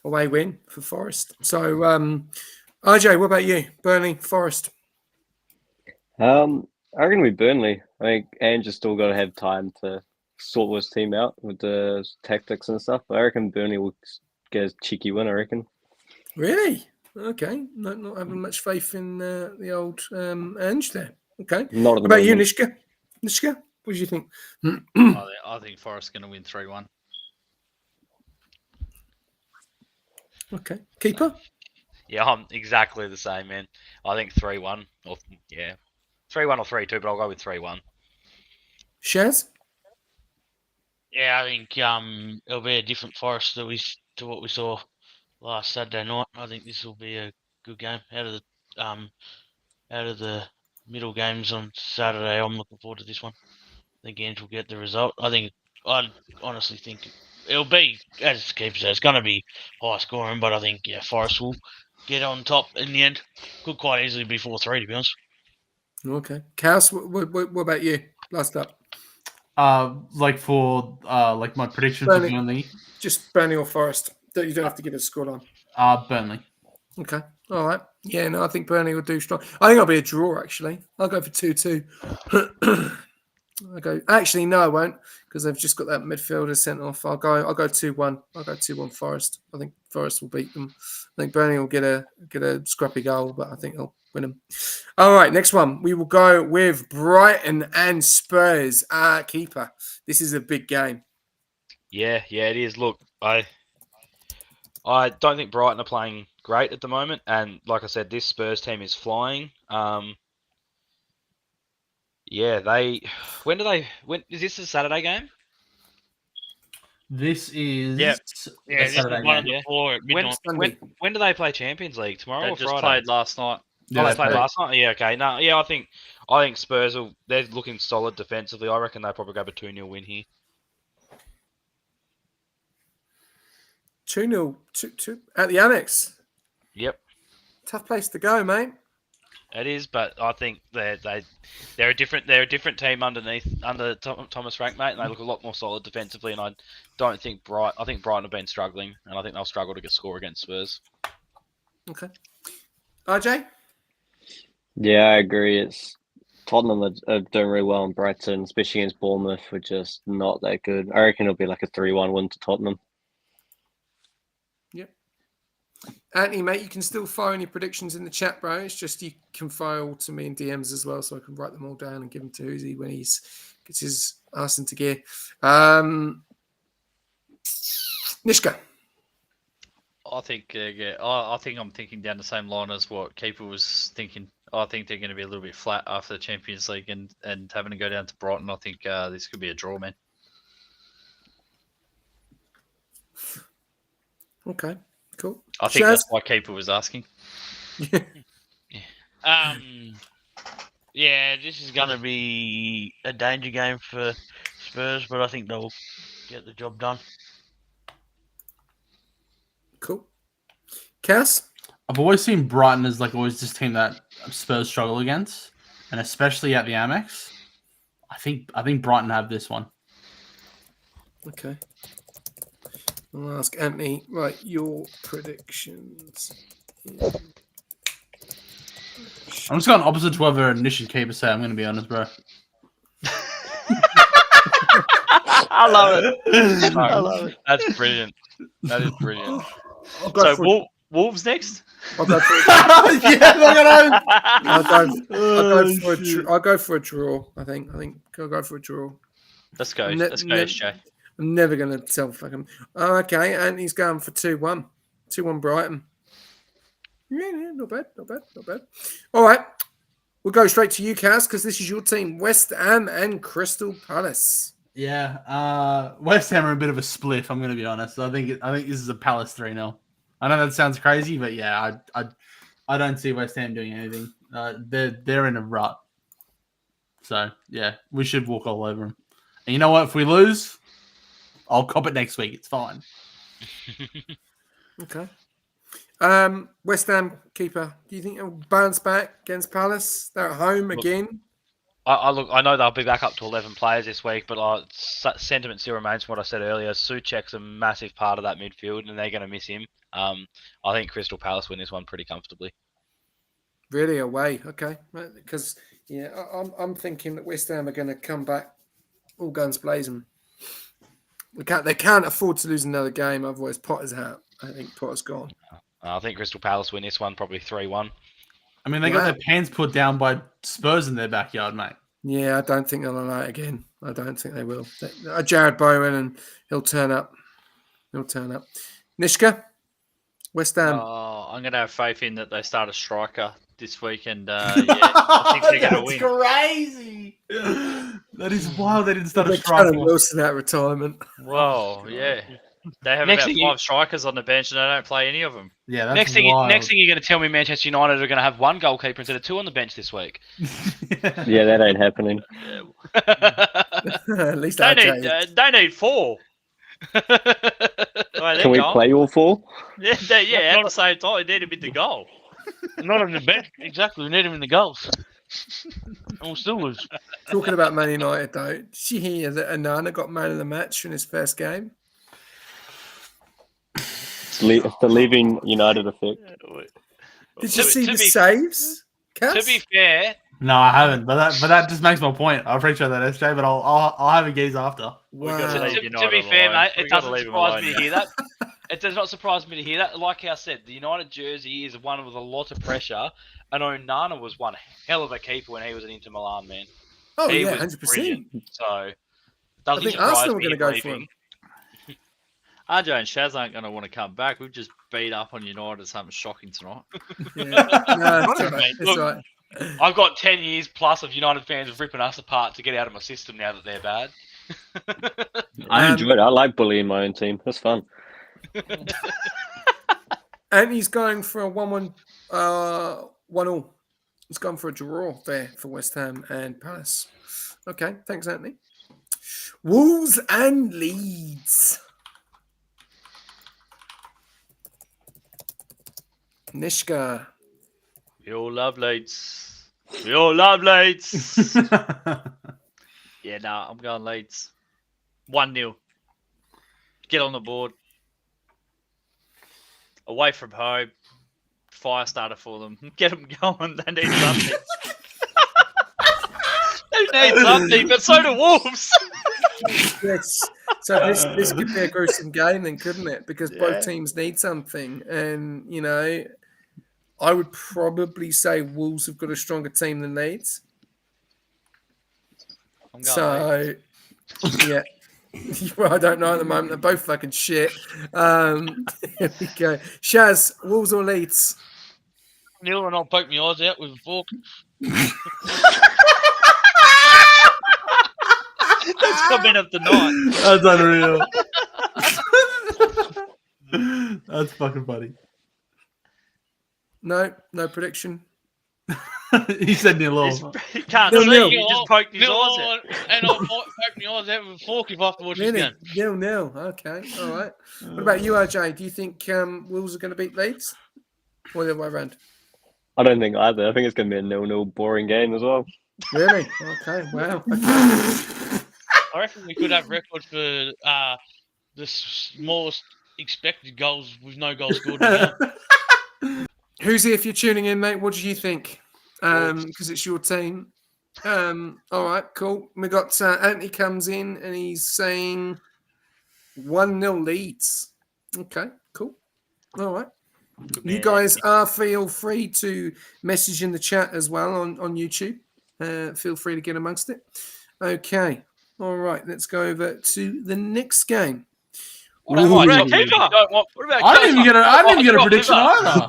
away win for Forest. So, RJ, what about you? Burnley, Forest. I'm going to be Burnley. I think Ange has still got to have time to sort this team out with the tactics and stuff. But I reckon Burnley will get a cheeky win, I reckon. Really? Okay. Not having much faith in the old Ange there. Okay. Not at What the about you, moment. Nishka? Nishka, what do you think? I think Forest's going to win 3-1. Okay. Keeper? Yeah, I'm exactly the same, man. I think 3-1. 3-1 or 3-2, but I'll go with 3-1. Shaz? Yeah, I think it'll be a different Forest to what we saw last Saturday night. I think this will be a good game out of the middle games on Saturday. I'm looking forward to this one. I think Ange will get the result. I honestly think it'll be, as Keeper said, it's going to be high scoring, but I think Forest will get on top in the end. Could quite easily be 4-3, to be honest. Okay. Cass, what about you? Last up. My predictions for Burnley. Just Burnley or Forest. You don't have to give a score on. Burnley. Okay. All right. Yeah, no, I think Burnley will do strong. I think I'll be a draw, actually. I'll go for 2-2. Actually, no, I won't, because they've just got that midfielder sent off. I'll go 2-1. I'll go 2-1 Forest. I think Forest will beat them. I think Burnley will get a scrappy goal, but I think they'll win them. All right, next one. We will go with Brighton and Spurs. Keeper. This is a big game. Yeah, it is. Look, I don't think Brighton are playing great at the moment, and like I said, this Spurs team is flying. When is this a Saturday game? This is this is one of the 4 at midnight. When do they play Champions League? Tomorrow or They just Friday? played last night. Oh, they played last night? Yeah, okay. No, yeah, I think Spurs they're looking solid defensively. I reckon they'll probably go a 2-0 win here. 2-0 at the Annex. Yep. Tough place to go, mate. It is, but I think they're a different team under Thomas Frank, mate, and they look a lot more solid defensively. And I think Brighton have been struggling, and I think they'll struggle to get score against Spurs. Okay. RJ? Yeah, I agree. It's Tottenham are doing really well in Brighton, especially against Bournemouth, which are just not that good. I reckon it'll be like a 3-1 win to Tottenham. Yep. Anthony, mate, you can still fire any predictions in the chat, bro. It's just you can fire all to me in DMs as well, so I can write them all down and give them to Uzi when he gets his arse into gear. Nishka. I think I think I'm thinking down the same line as what Keeper was thinking. I think they're going to be a little bit flat after the Champions League and having to go down to Brighton. I think this could be a draw, man. Okay, cool. I think Shaz? that's why Keeper was asking. Yeah, this is going to be a danger game for Spurs, but I think they'll get the job done. Cool. Cass? I've always seen Brighton as like always this team that Spurs struggle against, and especially at the Amex. I think Brighton have this one. Okay. I'll ask Anthony. Right, your predictions. I'm just going opposite to whatever Nish and Keeper say. I'm going to be honest, bro. I love it. I love it. That's brilliant. That is brilliant. So Wolves next. I'll go for I'll go for a draw. I think I'll go for a draw. Let's go. Let's go, SJ. I'm never gonna tell fucking. Oh, okay, Anthony's going for 2-1. 2-1 Brighton. Yeah, not bad. All right, we'll go straight to you, Cass, because this is your team, West Ham and Crystal Palace. Yeah, West Ham are a bit of a spliff. I'm going to be honest. I think this is a Palace 3-0. I know that sounds crazy, but yeah, I don't see West Ham doing anything. They're in a rut. So yeah, we should walk all over them. And you know what? If we lose, I'll cop it next week. It's fine. Okay. West Ham keeper. Do you think it'll bounce back against Palace? They're at home again. I know they'll be back up to 11 players this week, but sentiment still remains from what I said earlier. Souček's a massive part of that midfield, and they're going to miss him. I think Crystal Palace win this one pretty comfortably. Really away, okay? Because I'm thinking that West Ham are going to come back all guns blazing. They can't afford to lose another game, otherwise Potter's out. I think Potter's gone. I think Crystal Palace win this one probably 3-1. I mean, they got their pants put down by Spurs in their backyard, mate. Yeah, I don't think they'll allow it again. I don't think they will. Jared Bowen, and he'll turn up. Nishka, West Ham. I'm going to have faith in that they start a striker this week, and I think they're going to win. Crazy. That is wild. They didn't start a They're striker. Callum Wilson out of retirement. Whoa, yeah. They have Next about thing 5 strikers on the bench, and they don't play any of them. Yeah, that's Next thing wild. you're going to tell me Manchester United are going to have 1 goalkeeper instead of 2 on the bench this week. Yeah, that ain't happening. At least They need 4. Can we play all 4? Yeah, at the same time, they need him in the goal. Not on the bench. Exactly. We need him in the goals. And we'll still lose. Talking about Man United, though, did you hear that Onana got man of the match in his first game? It's the leaving United effect. Did you see the saves? Cass? To be fair, No, I haven't. But that just makes my point. I appreciate that, SJ. But I'll have a gaze after. Wow. to be fair, mate, it doesn't surprise me to hear that. It does not surprise me to hear that. Like I said, the United jersey is one with a lot of pressure, and Onana was one hell of a keeper when he was at Inter Milan, man. Oh, He yeah, was 100%. brilliant. So, I doesn't think surprise Arsenal are me going to if go for anything. him. RJ and Shaz aren't going to want to come back. We've just beat up on United or something shocking tonight. Yeah. No, it's all right. It's Look, all right. I've got 10 years plus of United fans ripping us apart to get out of my system now that they're bad. I enjoy it. I like bullying my own team. That's fun. And he's going for a 1-1, 1-1. He's gone for a draw there for West Ham and Palace. Okay, thanks, Anthony. Wolves and Leeds. Nishka. We all love Leeds. We all love Leeds. Yeah, I'm going Leeds. 1-0. Get on the board. Away from home. Fire starter for them. Get them going. They need something. They need something, but so do Wolves. Yes. So this could be a gruesome game then, couldn't it? Because Yeah. both teams need something. And, you know, I would probably say Wolves have got a stronger team than Leeds. I'm going Leeds. So, yeah. Well, I don't know at the moment. They're both fucking shit. Here we go. Shaz, Wolves or Leeds? Neil and I'll poke my eyes out with a fork. That's comment of the night. That's unreal. That's fucking funny. No prediction. He said nil all. He can't Nil, see. nil. He just poked his eyes out. And I'll poke my eyes out with a fork if I have to watch this Really? game. 0-0. Okay. All right. What about you, RJ? Do you think Wolves are going to beat Leeds? Or the other way around? I don't think either. I think it's going to be a 0-0 boring game as well. Really? Okay. Wow. Okay. I reckon we could have records for the smallest expected goals with no goals scored. In the game. Who's here if you're tuning in, mate? What do you think? Because it's your team. All right, cool. We got Anthony comes in and he's saying 1-0 Leeds. Okay, cool. All right. You guys feel free to message in the chat as well on YouTube. Feel free to get amongst it. Okay. All right. Let's go over to the next game. What about keeper? I didn't even get a prediction either.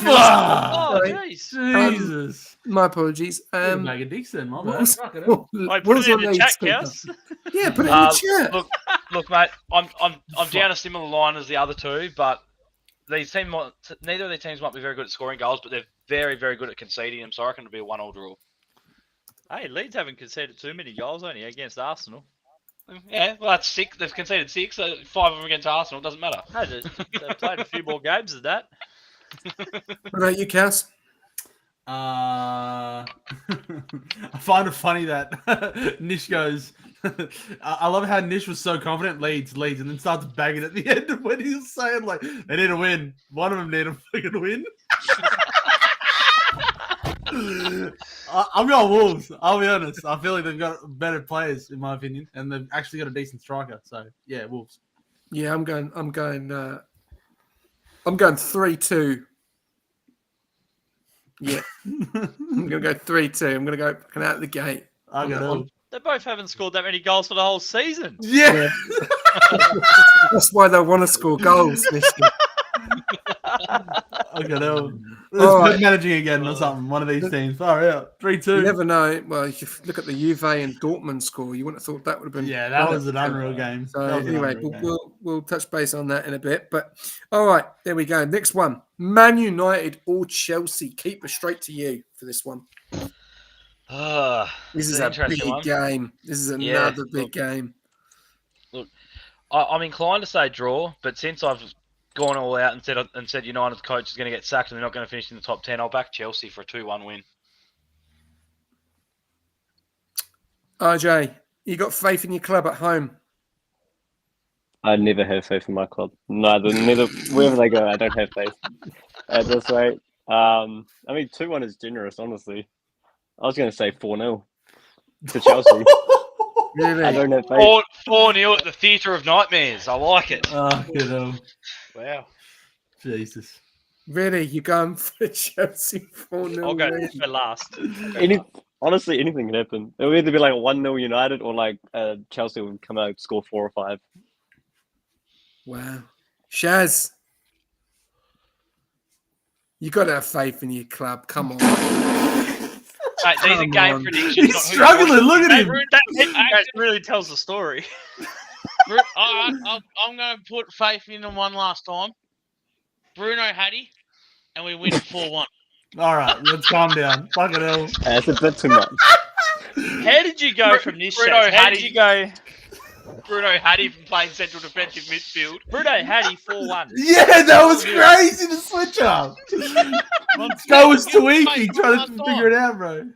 Oh, Sorry. jeez. Jesus. My apologies. Make a Dixon, my bad. Wolves- Fuck it up. Wait, put Wolves it or in the Leeds, chat, keeper? Cows. Yeah, put it in the chat. Look, mate, I'm down a similar line as the other two, but neither of their teams might be very good at scoring goals, but they're very, very good at conceding them. So I reckon it'll be a 1-1 draw. Hey, Leeds haven't conceded too many goals only against Arsenal. Yeah, well, that's 6. They've conceded 6, so 5 of them against Arsenal. Doesn't matter. Hey, they've played a few more games than that. What about you, Cass? I find it funny that Nish goes. I love how Nish was so confident, Leeds, and then starts bagging at the end when he was saying like they need a win. One of them need a fucking win. I'm going Wolves. I'll be honest. I feel like they've got better players, in my opinion, and they've actually got a decent striker. So yeah, Wolves. Yeah, I'm going 3-2. Yeah. I'm gonna go 3-2. I'm gonna go fucking out the gate. I got it. They both haven't scored that many goals for the whole season. Yeah. That's why they want to score goals this year. I got it. All right. Let's managing again or something. One of these teams. Far out. 3-2. You never know. Well, if you look at the Juve and Dortmund score, you wouldn't have thought that would have been. Yeah, that was an unreal game. So That was an anyway, unreal game. we'll touch base on that in a bit. But all right, there we go. Next one: Man United or Chelsea. Keep it straight to you for this one. This is an a interesting big one. game. This is another big game. I'm inclined to say draw, but since I've gone all out and said United's coach is going to get sacked and they're not going to finish in the top 10, I'll back Chelsea for a 2-1 win. RJ, you got faith in your club at home? I never have faith in my club. Neither wherever they go, I don't have faith at this rate. I mean, 2-1 is generous, honestly. I was going to say 4-0 to Chelsea. Really? I don't have faith. 4-0 at the Theatre of Nightmares. I like it. Wow. Jesus. Really? You're going for Chelsea 4-0? I'll go win? for last. Honestly, anything can happen. It will either be like 1-0 United or like Chelsea will come out and score 4 or 5. Wow. Shaz, you got to have faith in your club. Come on. Mate, these are Come game on. predictions. He's not who struggling. scores. Look at him. That really tells the story. All right, I'm going to put faith in them one last time. Bruno Hattie, and we win 4-1. All right, let's calm down. Fucking hell. That's a bit too much. How did you go from this Bruno Shaz? How Hattie. did you go? Bruno Hattie from playing central defensive midfield. Bruno Hattie 4-1. Yeah, that was crazy to switch up. That was too easy trying to figure it out, bro.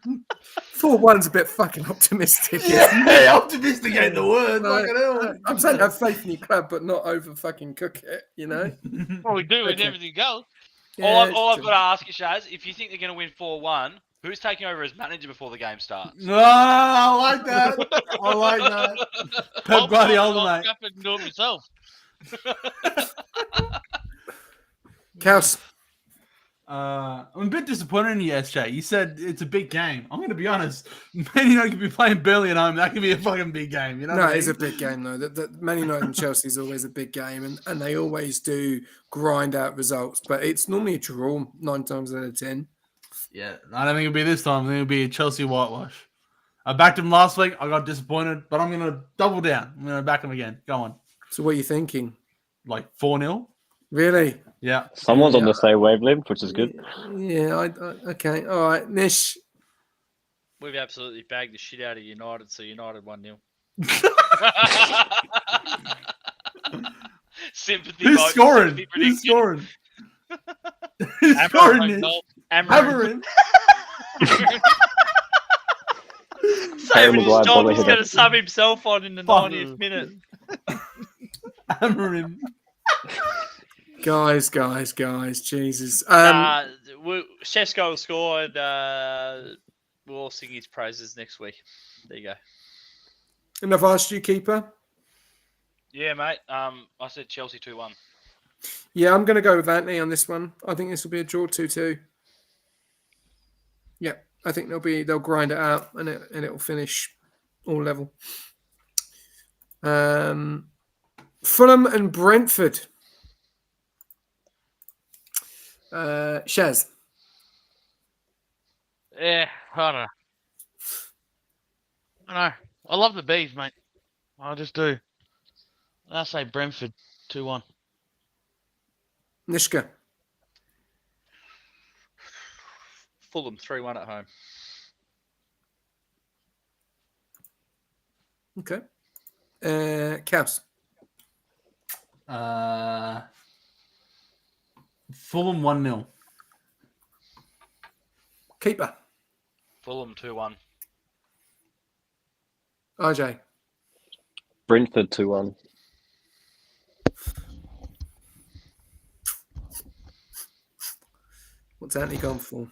4-1's a bit fucking optimistic. Yeah, optimistic ain't the word. No, Fucking hell. I'm saying have faith in your club, but not over fucking cook it, you know? Well, we do with Okay. everything goes. All it's I've true. got to ask you, Shaz, if you think they're going to win 4-1, Who's taking over as manager before the game starts? No, I like that. I like that. Pep Guardiola, mate. I'll and do it myself. Cows. I'm a bit disappointed in you, SJ. You said it's a big game. I'm going to be honest. Man United could be playing Burnley at home. That could be a fucking big game. You know No, what I it is a mean? big game though. That Man United and Chelsea is always a big game, and they always do grind out results. But it's normally a draw 9 times out of 10. Yeah, I don't think it'll be this time. I think it'll be a Chelsea whitewash. I backed him last week. I got disappointed, but I'm going to double down. I'm going to back him again. Go on. So what are you thinking? Like 4-0? Really? Yeah. Someone's on the same wavelength, which is good. Yeah. Okay. All right, Nish. We've absolutely bagged the shit out of United, so United 1-0. Sympathy. Who's vote, scoring? sympathy Who's prediction. scoring? Who's scoring, Nish? Amarin. Amarin. Saving his Maguire job, probably he's hit going to it. sub himself on in the Fuck. 90th minute. Amarin. Guys, Jesus. Shesko will score, and we'll all sing his praises next week. There you go. And I've asked you, keeper. Yeah, mate. I said Chelsea 2-1. Yeah, I'm going to go with Anthony on this one. I think this will be a draw 2-2. Yeah, I think they'll grind it out and it'll finish all level. Fulham and Brentford. Shaz. Yeah, I don't know. I know. I love the Bees, mate. I just do. I say Brentford 2-1. Nishka. Fulham 3-1 at home. Okay. Caps. Fulham 1-0. Keeper. Fulham 2-1. RJ. Brentford 2-1. What's Anthony gone for?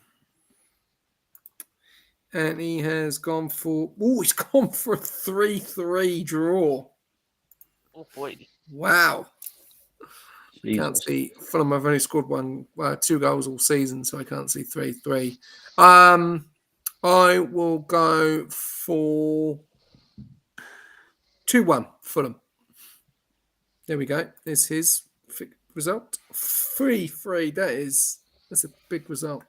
Anthony has gone for... Oh, he's gone for a 3-3 draw. Oh, boy. Wow. Can't Jesus. see Fulham have only scored 2 goals all season, so I can't see 3-3. I will go for 2-1 Fulham. There we go. There's his result. 3-3. That's a big result.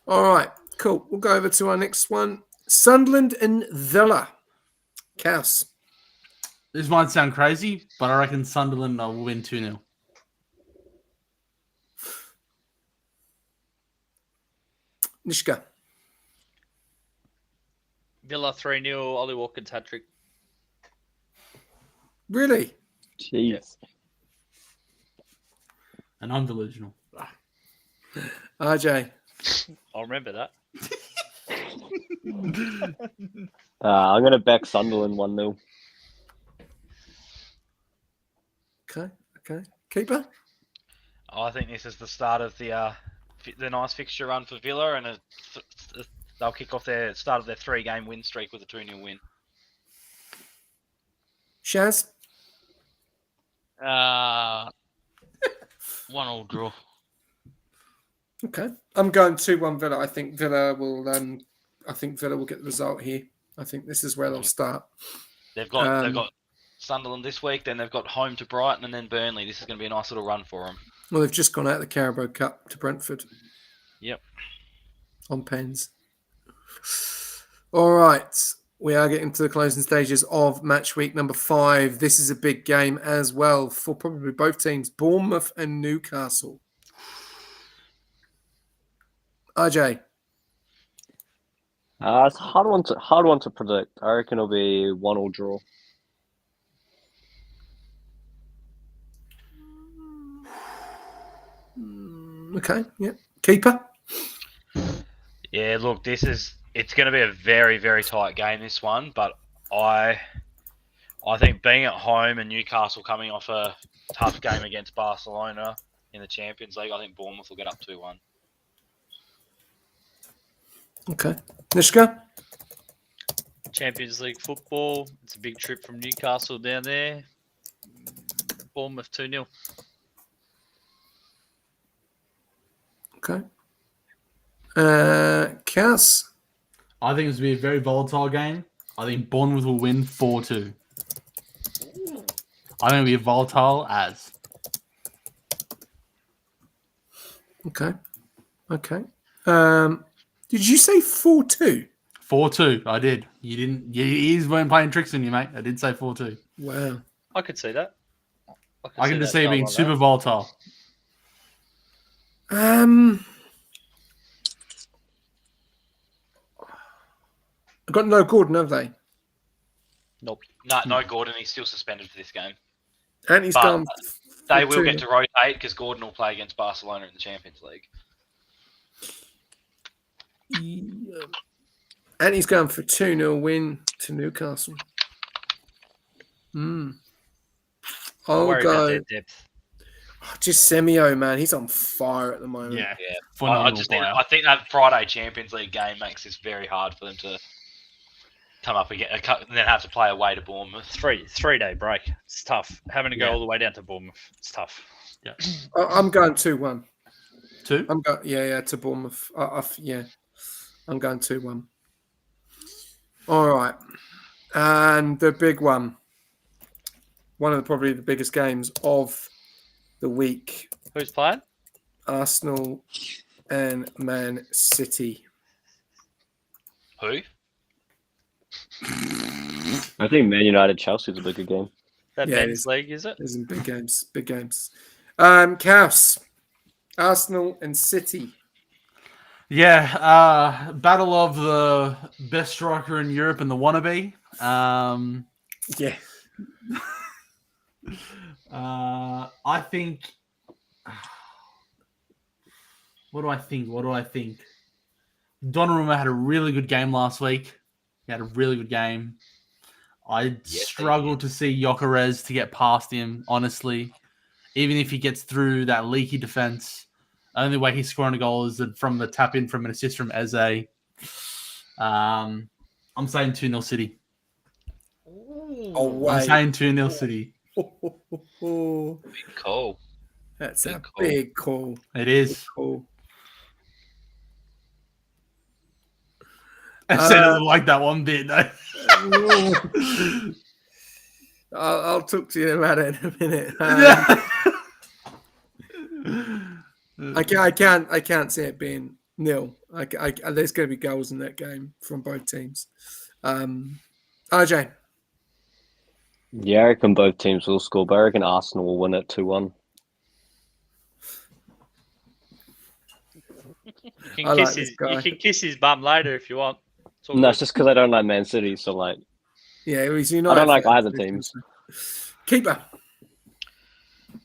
All right, cool. We'll go over to our next one. Sunderland and Villa. Cass. This might sound crazy, but I reckon Sunderland will win 2-0. Nishka. Villa 3-0, Ollie Watkins hat-trick. Really? Jeez. And I'm delusional. RJ. I'll remember that. I'm going to back Sunderland 1-0. Okay. Keeper? I think this is the start of the nice fixture run for Villa, and they'll kick off their 3-game win streak with a 2-0 win. Shaz? 1-1 draw. Okay. I'm going 2-1 Villa. I think Villa will get the result here. I think this is where they'll start. They've got Sunderland this week, then they've got home to Brighton, and then Burnley. This is going to be a nice little run for them. Well, they've just gone out of the Carabao Cup to Brentford. Yep. On pens. All right. We are getting to the closing stages of match week number 5. This is a big game as well for probably both teams, Bournemouth and Newcastle. RJ. It's a hard one to predict. I reckon it'll be 1-1 draw. Okay, yeah. Keeper? Yeah, look, it's going to be a very, very tight game, this one, but I think being at home and Newcastle coming off a tough game against Barcelona in the Champions League, I think Bournemouth will get up 2-1. Okay. Nishka? Champions League football. It's a big trip from Newcastle down there. Bournemouth 2-0. Okay. Cass? I think it's going to be a very volatile game. I think Bournemouth will win 4-2. I think it'll be volatile as. Okay. Did you say 4-2? 4-2. I did. You didn't. You weren't playing tricks on you, mate. I did say 4-2. Wow. I could see that. I can just see it that being like super that. volatile. I've got no Gordon, have they? Nope. No, Gordon. He's still suspended for this game. And he's But gone. They will get to rotate because Gordon will play against Barcelona in the Champions League. And he's going for 2-0 win to Newcastle. I'll Worry about go. their depth. Just Semio, man. He's on fire at the moment. Yeah. Yeah, Phenomenal player. I think that Friday Champions League game makes this very hard for them to come up again and then have to play away to Bournemouth. 3-day break. It's tough. Having to go all the way down to Bournemouth. It's tough. Yeah. I'm going 2-1. 2? I'm going, yeah, to Bournemouth. Yeah, I'm going 2-1. All right, and the big one of probably the biggest games of the week: Who's playing? Arsenal and Man City. Who? I think Man United Chelsea is a bigger game. That Yeah, it men's is. league, is it? There's some big games. Chaos, Arsenal and City. Yeah. Battle of the best striker in Europe and the wannabe. Yeah. I think. What do I think? Donnarumma had a really good game last week. He had a really good game. I struggle to see Gyökeres to get past him, honestly. Even if he gets through that leaky defense, the only way he's scoring a goal is from the tap in from an assist from Eze. I'm saying 2-0 City. Oh, wow. I'm saying 2-0 City. Big call. That's Big a call. big call. It is. Big call. Eze doesn't like that one bit, though. I'll talk to you about it in a minute. I can't see it being nil. There's going to be goals in that game from both teams. RJ. Yeah, I reckon both teams will score, but I reckon Arsenal will win it 2-1. You I can, like kiss this his, guy. you can kiss his bum later if you want. It's all No, good. it's just because I don't like Man City, so like Yeah, he's I United. don't like fan. either teams. Keeper.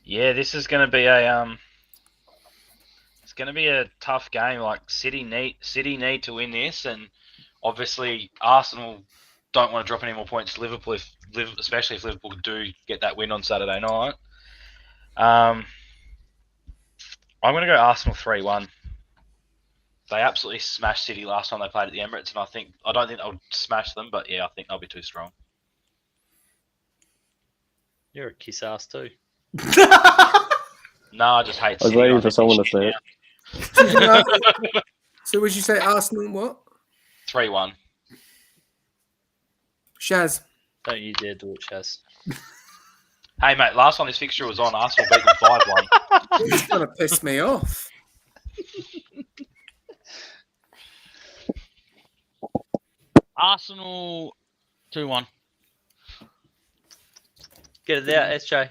Yeah, this is going to be a it's going to be a tough game. Like City need to win this, and obviously Arsenal don't want to drop any more points to Liverpool, especially if Liverpool do get that win on Saturday night. I'm going to go Arsenal 3-1. They absolutely smashed City last time they played at the Emirates, and I don't think they'll smash them, but yeah, I think they'll be too strong. You're a kiss ass too. No, I just hate I was City. waiting I for think someone they to say it. shit now. So would you say Arsenal what? 3-1. Shaz. Don't you dare do it, Chaz. Hey, mate, last time this fixture was on, Arsenal beat them 5-1. It's going to piss me off. Arsenal 2-1. Get it out, SJ.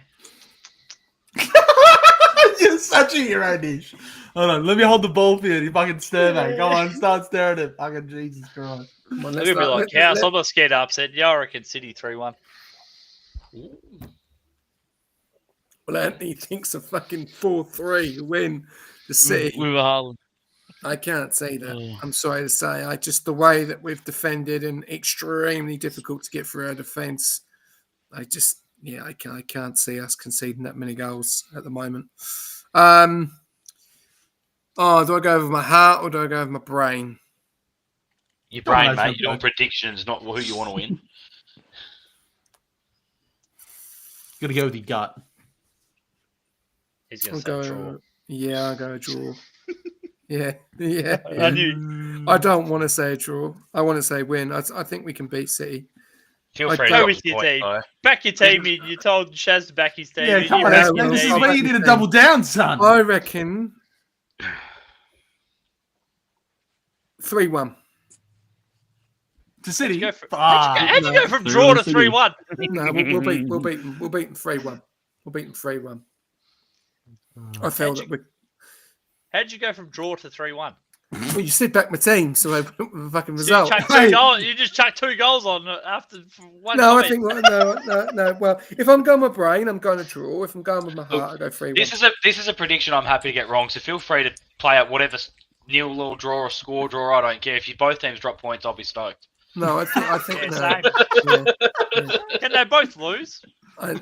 You're such a hero, Nish. Hold on, let me hold the ball for you. You fucking stare, mate. Go on, start staring at it. Fucking Jesus Christ. Come on, I'm let's gonna be not- like, let- House, let- I'm not scared to upset. Yeah, I reckon City 3-1. Well, Anthony thinks a fucking 4-3 win the City. We were Haaland. I can't say that. Oh. I'm sorry to say. The way that we've defended and extremely difficult to get through our defence. I can't see us conceding that many goals at the moment. Do I go with my heart or do I go with my brain? Your brain, Domination mate. You're doing of predictions, not who you want to win. Got to go with your gut. He's I'll going to say draw. go. Yeah, I'll go draw. Yeah. I knew. I don't want to say draw. I want to say win. I think we can beat City. Feel I free to don't- Go drop with the your point, team. though. Back your team in. You told Shaz to back his team Yeah, in. come You on, Yeah, back Espen. your well, This is team where in. you need to double down, son. I reckon 3-1. To City. How'd you go from- Ah, How'd you go from 3-1 draw to City. 3-1? No, we'll beat them. We'll beat them 3-1. We'll beat them 3-1. I feel that we. How'd you go from draw to 3-1? Well, you sit back my team, so I put the fucking So result. you just chucked 2 goals on after one. No, I comment. think no. Well, if I'm going with my brain, I'm going to draw. If I'm going with my heart, I go 3-1. This is a prediction I'm happy to get wrong. So feel free to play out whatever nil or draw or score draw. I don't care. If you both teams drop points, I'll be stoked. No, I think Yeah, no. same. Yeah, Can they both lose? yeah.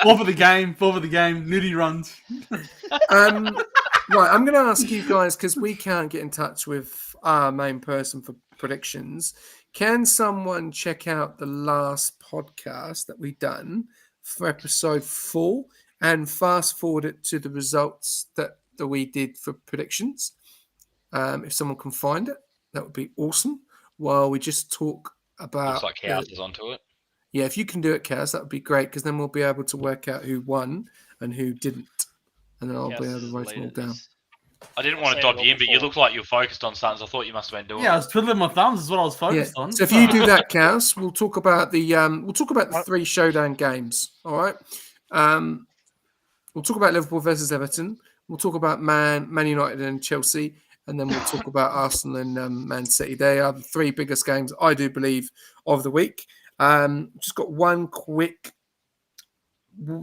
4 for the game. Nudie runs. Right, I'm going to ask you guys because we can't get in touch with our main person for predictions. Can someone check out the last podcast that we done for episode 4 and fast forward it to the results that we did for predictions? If someone can find it, that would be awesome. While we just talk about. Looks like House is onto it. Yeah, if you can do it, Kaz, that would be great because then we'll be able to work out who won and who didn't. And then I'll be able to write them all down. I didn't want to dob you in, but you look like you're focused on something. So I thought you must have been doing. Yeah, I it. was twiddling my thumbs. Is what I was Yeah. focused on. So if you do that, Kaz, we'll talk about the 3 showdown games. All right. We'll talk about Liverpool versus Everton. We'll talk about Man United and Chelsea, and then we'll talk about Arsenal and Man City. They are the 3 biggest games I do believe of the week. Just got one quick.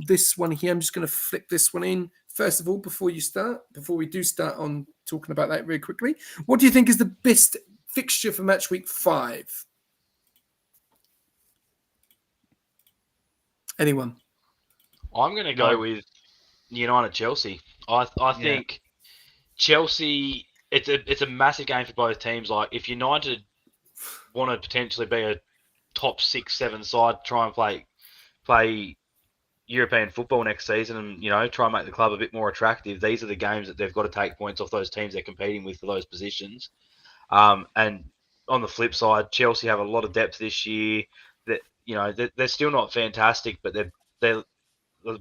This one here. I'm just going to flick this one in. First of all, before we do start on talking about that really quickly, what do you think is the best fixture for match week 5? Anyone? I'm going to go with United Chelsea. I think Chelsea. It's a massive game for both teams. Like if United want to potentially be a top 6-7 side, try and play European football next season, and try and make the club a bit more attractive. These are the games that they've got to take points off those teams they're competing with for those positions. And on the flip side, Chelsea have a lot of depth this year. That they're still not fantastic, but the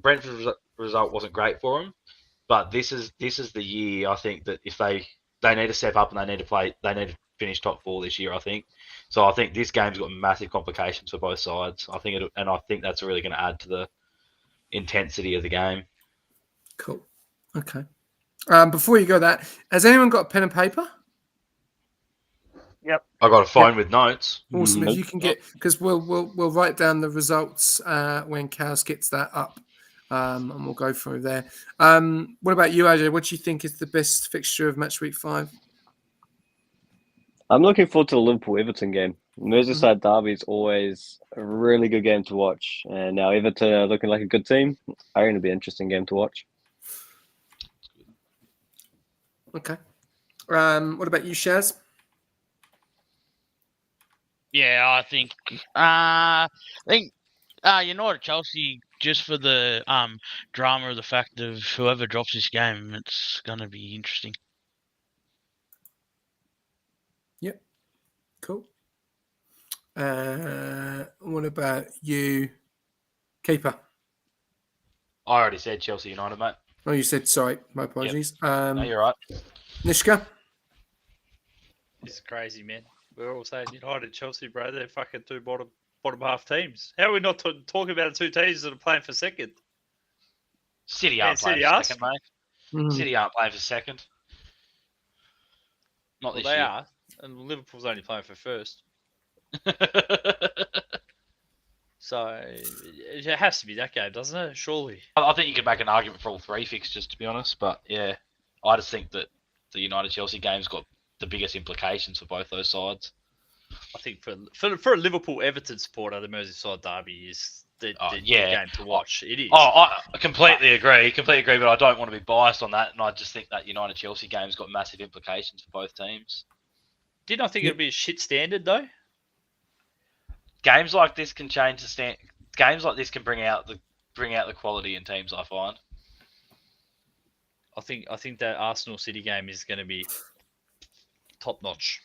Brentford result wasn't great for them. But this is the year I think that if they need to step up and they need to finish top 4 this year. I think so. I think this game's got massive complications for both sides. I think that's really going to add to the intensity of the game. Cool. Okay. Before you go that, has anyone got a pen and paper? Yep. I got a phone with notes. Awesome. If Nope. you can get, because we'll write down the results when Kaz gets that up, and we'll go through there. What about you, AJ? What do you think is the best fixture of match week 5? I'm looking forward to the Liverpool-Everton game. Merseyside derby is always a really good game to watch. And now Everton are looking like a good team. I think it'll be an interesting game to watch. Okay. What about you, Shaz? Yeah, I think United Chelsea, just for the drama of the fact of whoever drops this game, it's gonna be interesting. Yep. Cool. What about you, keeper? I already said Chelsea United, mate. Oh, you said sorry. My apologies. No, you're right. Nishka. This is crazy, man. We're all saying United, Chelsea, bro. They're fucking 2 bottom half teams. How are we not talking about the 2 teams that are playing for second? City aren't City playing are. for second, mate. Mhm. City aren't playing for second. Not Well, this they year. are, and Liverpool's only playing for first. So it has to be that game, doesn't it? Surely. I think you could make an argument for all 3 fixtures, to be honest. But yeah, I just think that the United Chelsea game's got the biggest implications for both those sides. I think for a Liverpool Everton supporter, the Merseyside derby is the game to watch. It is. Oh, I completely agree. But I don't want to be biased on that, and I just think that United Chelsea game's got massive implications for both teams. Did I think it'd be a shit standard though? Games like this can change the stand. Games like this can bring out the quality in teams. I find. I think that Arsenal City game is going to be top notch.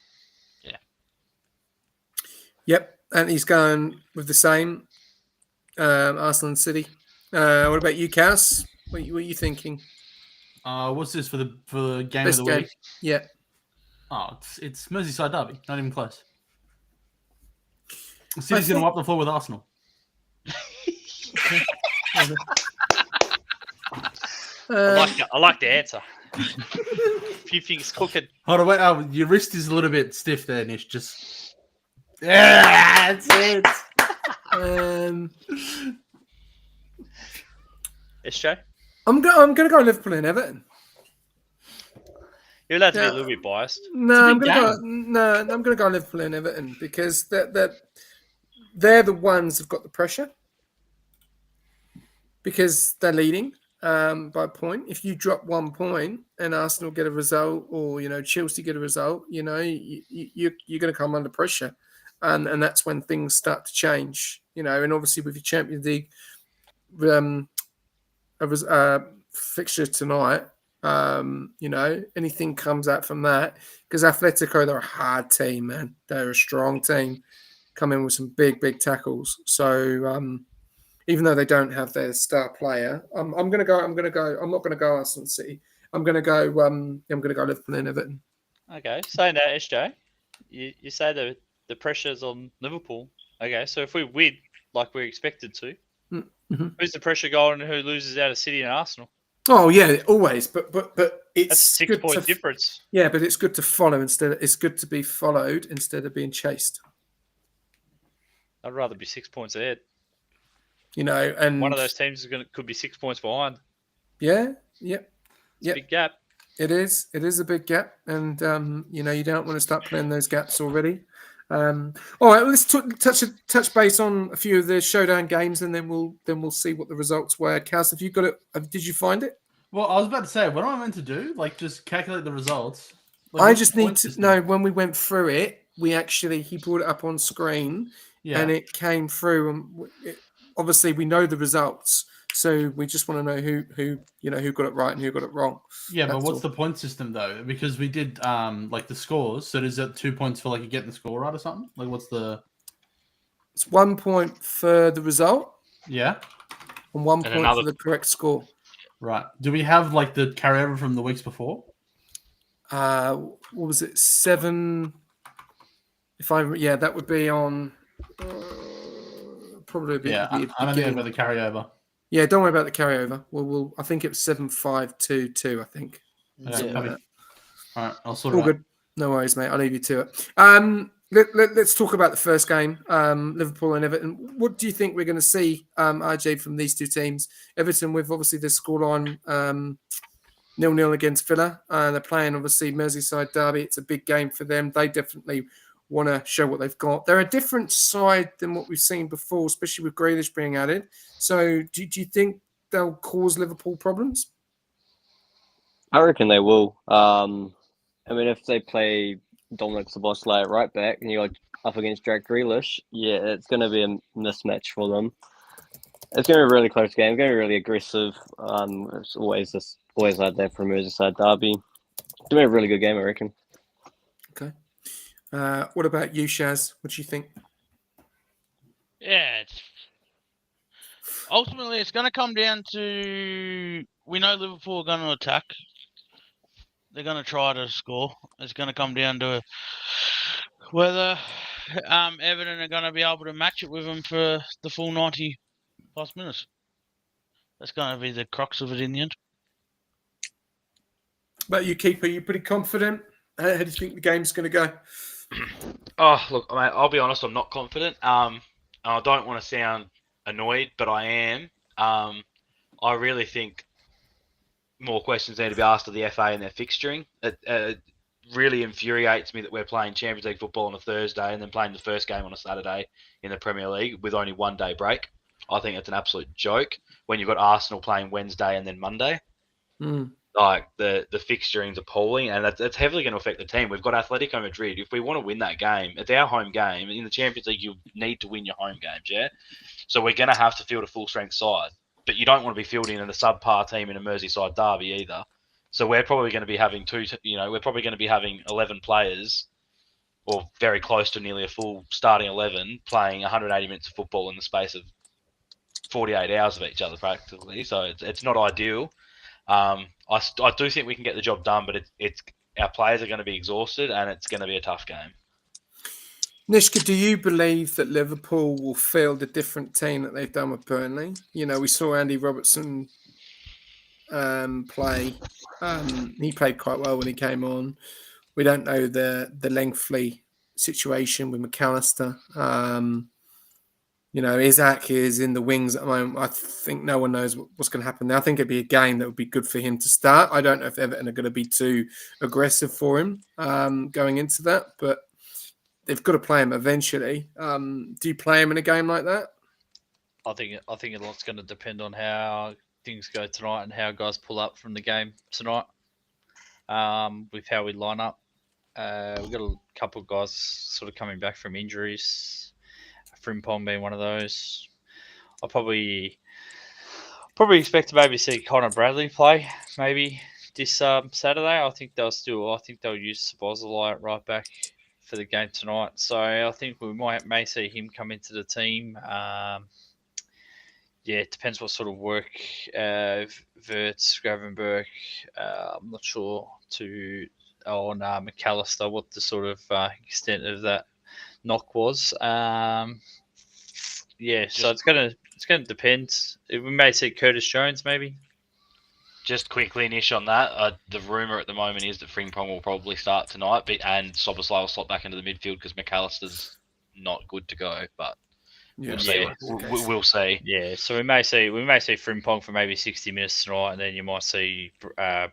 Yep, and he's going with the same Arsenal and City. What about you, Cass? What are you thinking? What's this for the game Best of the game. week? Yeah. Oh, it's Merseyside derby. Not even close. City's going to wipe the floor with Arsenal. I like the answer. A few things cooking. Hold on, wait. Oh, your wrist is a little bit stiff there, Nish. Just that's it. SJ? I'm gonna go Liverpool and Everton. You're allowed to be a little bit biased. No, I'm gonna go Liverpool and Everton because they're the ones that've got the pressure because they're leading by a point. If you drop 1 point and Arsenal get a result, or Chelsea get a result, you're going to come under pressure, and that's when things start to change. And obviously with your Champions League fixture tonight, anything comes out from that, because Atletico, they're a hard team, man. They're a strong team, come in with some big tackles. So even though they don't have their star player, I'm not going to go Arsenal City. I'm going to go Liverpool and Everton. Okay, saying that, SJ, you say the pressure's on Liverpool. Okay, so if we win like we're expected to, who's the pressure going and who loses out of City and Arsenal? Oh yeah, always. But it's That's a 6 point difference. Yeah, but it's good to follow it's good to be followed instead of being chased. I'd rather be 6 points ahead. And one of those teams could be 6 points behind. Yeah. It's a big gap. It is. It is a big gap, and you don't want to start playing those gaps already. All right, let's touch base on a few of the Showdown games, and then we'll see what the results were. Cass, have you got it? Did you find it? Well, I was about to say, what am I meant to do? Like, just calculate the results? I just need to know when we went through it. He brought it up on screen, and it came through, and obviously we know the results. So we just want to know who got it right and who got it wrong. Yeah, but what's the point system though? Because we did like the scores. So is it 2 points for like you getting the score right or something? Like what's the? It's 1 point for the result. Yeah. And 1 point for the correct score. Right. Do we have like the carryover from the weeks before? What was it? 7. That would be on. Probably. I don't think about the carryover. Yeah, don't worry about the carryover. I think it was 7-5-2-2. I think. Okay, all right, I'll sort it out. Good. No worries, mate. I'll leave you to it. Let's talk about the first game, Liverpool and Everton. What do you think we're going to see, RJ, from these two teams? Everton with obviously the scoreline 0-0 against Villa. They're playing obviously Merseyside derby. It's a big game for them. They definitely want to show what they've got. They're a different side than what we've seen before, especially with Grealish being added. So do you think they'll cause Liverpool problems? I reckon they will. If they play Dominic Szoboszlai at right back and you're up against Jack Grealish, it's going to be a mismatch for them. It's going to be a really close game. It's going to be really aggressive. It's always like that for a Merseyside derby. It's going to be a really good game, I reckon. Okay. What about you, Shaz? What do you think? Yeah, ultimately it's going to come down to, we know Liverpool are going to attack. They're going to try to score. It's going to come down to whether Everton are going to be able to match it with them for the full 90 plus minutes. That's going to be the crux of it in the end. But you, Keeper, are you pretty confident? How do you think the game's going to go? Oh, look, mate, I'll be honest, I'm not confident. I don't want to sound annoyed, but I am. I really think more questions need to be asked of the FA and their fixturing. It really infuriates me that we're playing Champions League football on a Thursday and then playing the first game on a Saturday in the Premier League with only 1 day break. I think it's an absolute joke when you've got Arsenal playing Wednesday and then Monday. Like the fixturing's appalling, and that's heavily going to affect the team. We've got Atletico Madrid. If we want to win that game, it's our home game. In the Champions League, you need to win your home games, yeah. So we're going to have to field a full strength side, but you don't want to be fielding in a subpar team in a Merseyside derby either. So we're probably going to be having we're probably going to be having 11 players, or very close to nearly a full starting 11, playing 180 minutes of football in the space of 48 hours of each other practically. So it's not ideal. I do think we can get the job done, but it's our players are going to be exhausted, and it's going to be a tough game. Nishka, do you believe that Liverpool will field a different team that they've done with Burnley? You know, we saw Andy Robertson play. He played quite well when he came on. We don't know the lengthy situation with McAllister. You know, Isaac is in the wings at the moment. I think no one knows what's going to happen there. I think it'd be a game that would be good for him to start. I don't know if Everton are going to be too aggressive for him going into that, but they've got to play him eventually. Do you play him in a game like that? I think a lot's going to depend on how things go tonight and how guys pull up from the game tonight. With how we line up, we've got a couple of guys sort of coming back from injuries. Frimpong being one of those. I'll probably expect to maybe see Connor Bradley play maybe this Saturday. I think they'll use Szoboszlai right back for the game tonight. So I think we may see him come into the team. It depends what sort of work Wirtz, Gravenberg. I'm not sure on McAllister what the sort of extent of that knock was. So it's gonna depend. We may see Curtis Jones maybe. Just quickly, Nish, on that, the rumour at the moment is that Frimpong will probably start tonight, and Szoboszlai will slot back into the midfield because McAllister's not good to go. But we'll see. We'll see. Yeah, so we may see Frimpong for maybe 60 minutes tonight, and then you might see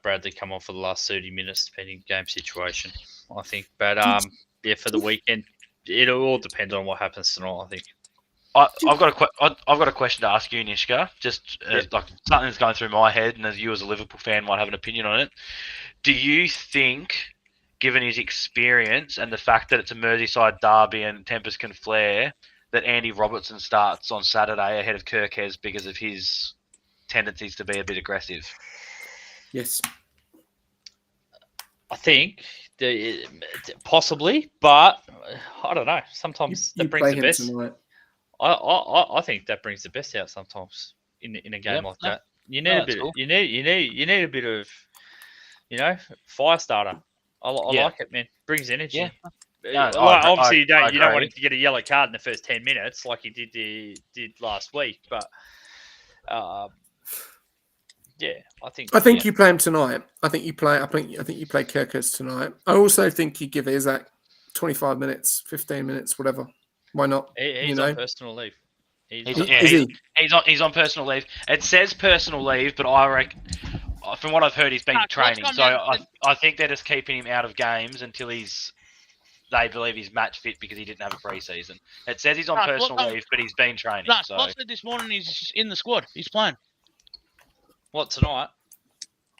Bradley come on for the last 30 minutes, depending game situation. I think, but for the weekend, it'll all depend on what happens tonight. I think. I've got a question to ask you, Nishka. Just like something's going through my head, and as you as a Liverpool fan might have an opinion on it. Do you think, given his experience and the fact that it's a Merseyside derby and tempers can flare, that Andy Robertson starts on Saturday ahead of Kirkes because of his tendencies to be a bit aggressive? Yes. I think possibly, but I don't know. Sometimes that brings the best. Tonight. I think that brings the best out sometimes in a game like that. You need a bit. Cool. You need a bit of, fire starter. I like it, man. Brings energy. Yeah. Obviously, you don't want him to get a yellow card in the first 10 minutes like he did last week, but I think you play him tonight. I think you play Kirkes tonight. I also think you give Isaac 25 minutes, 15 minutes, whatever. Why not? He's on personal leave. He's on personal leave. It says personal leave, but I reckon, from what I've heard, he's been training. So I think they're just keeping him out of games until they believe he's match fit because he didn't have a pre-season. It says he's on personal leave, but he's been training. Scott said this morning he's in the squad. He's playing. What, tonight?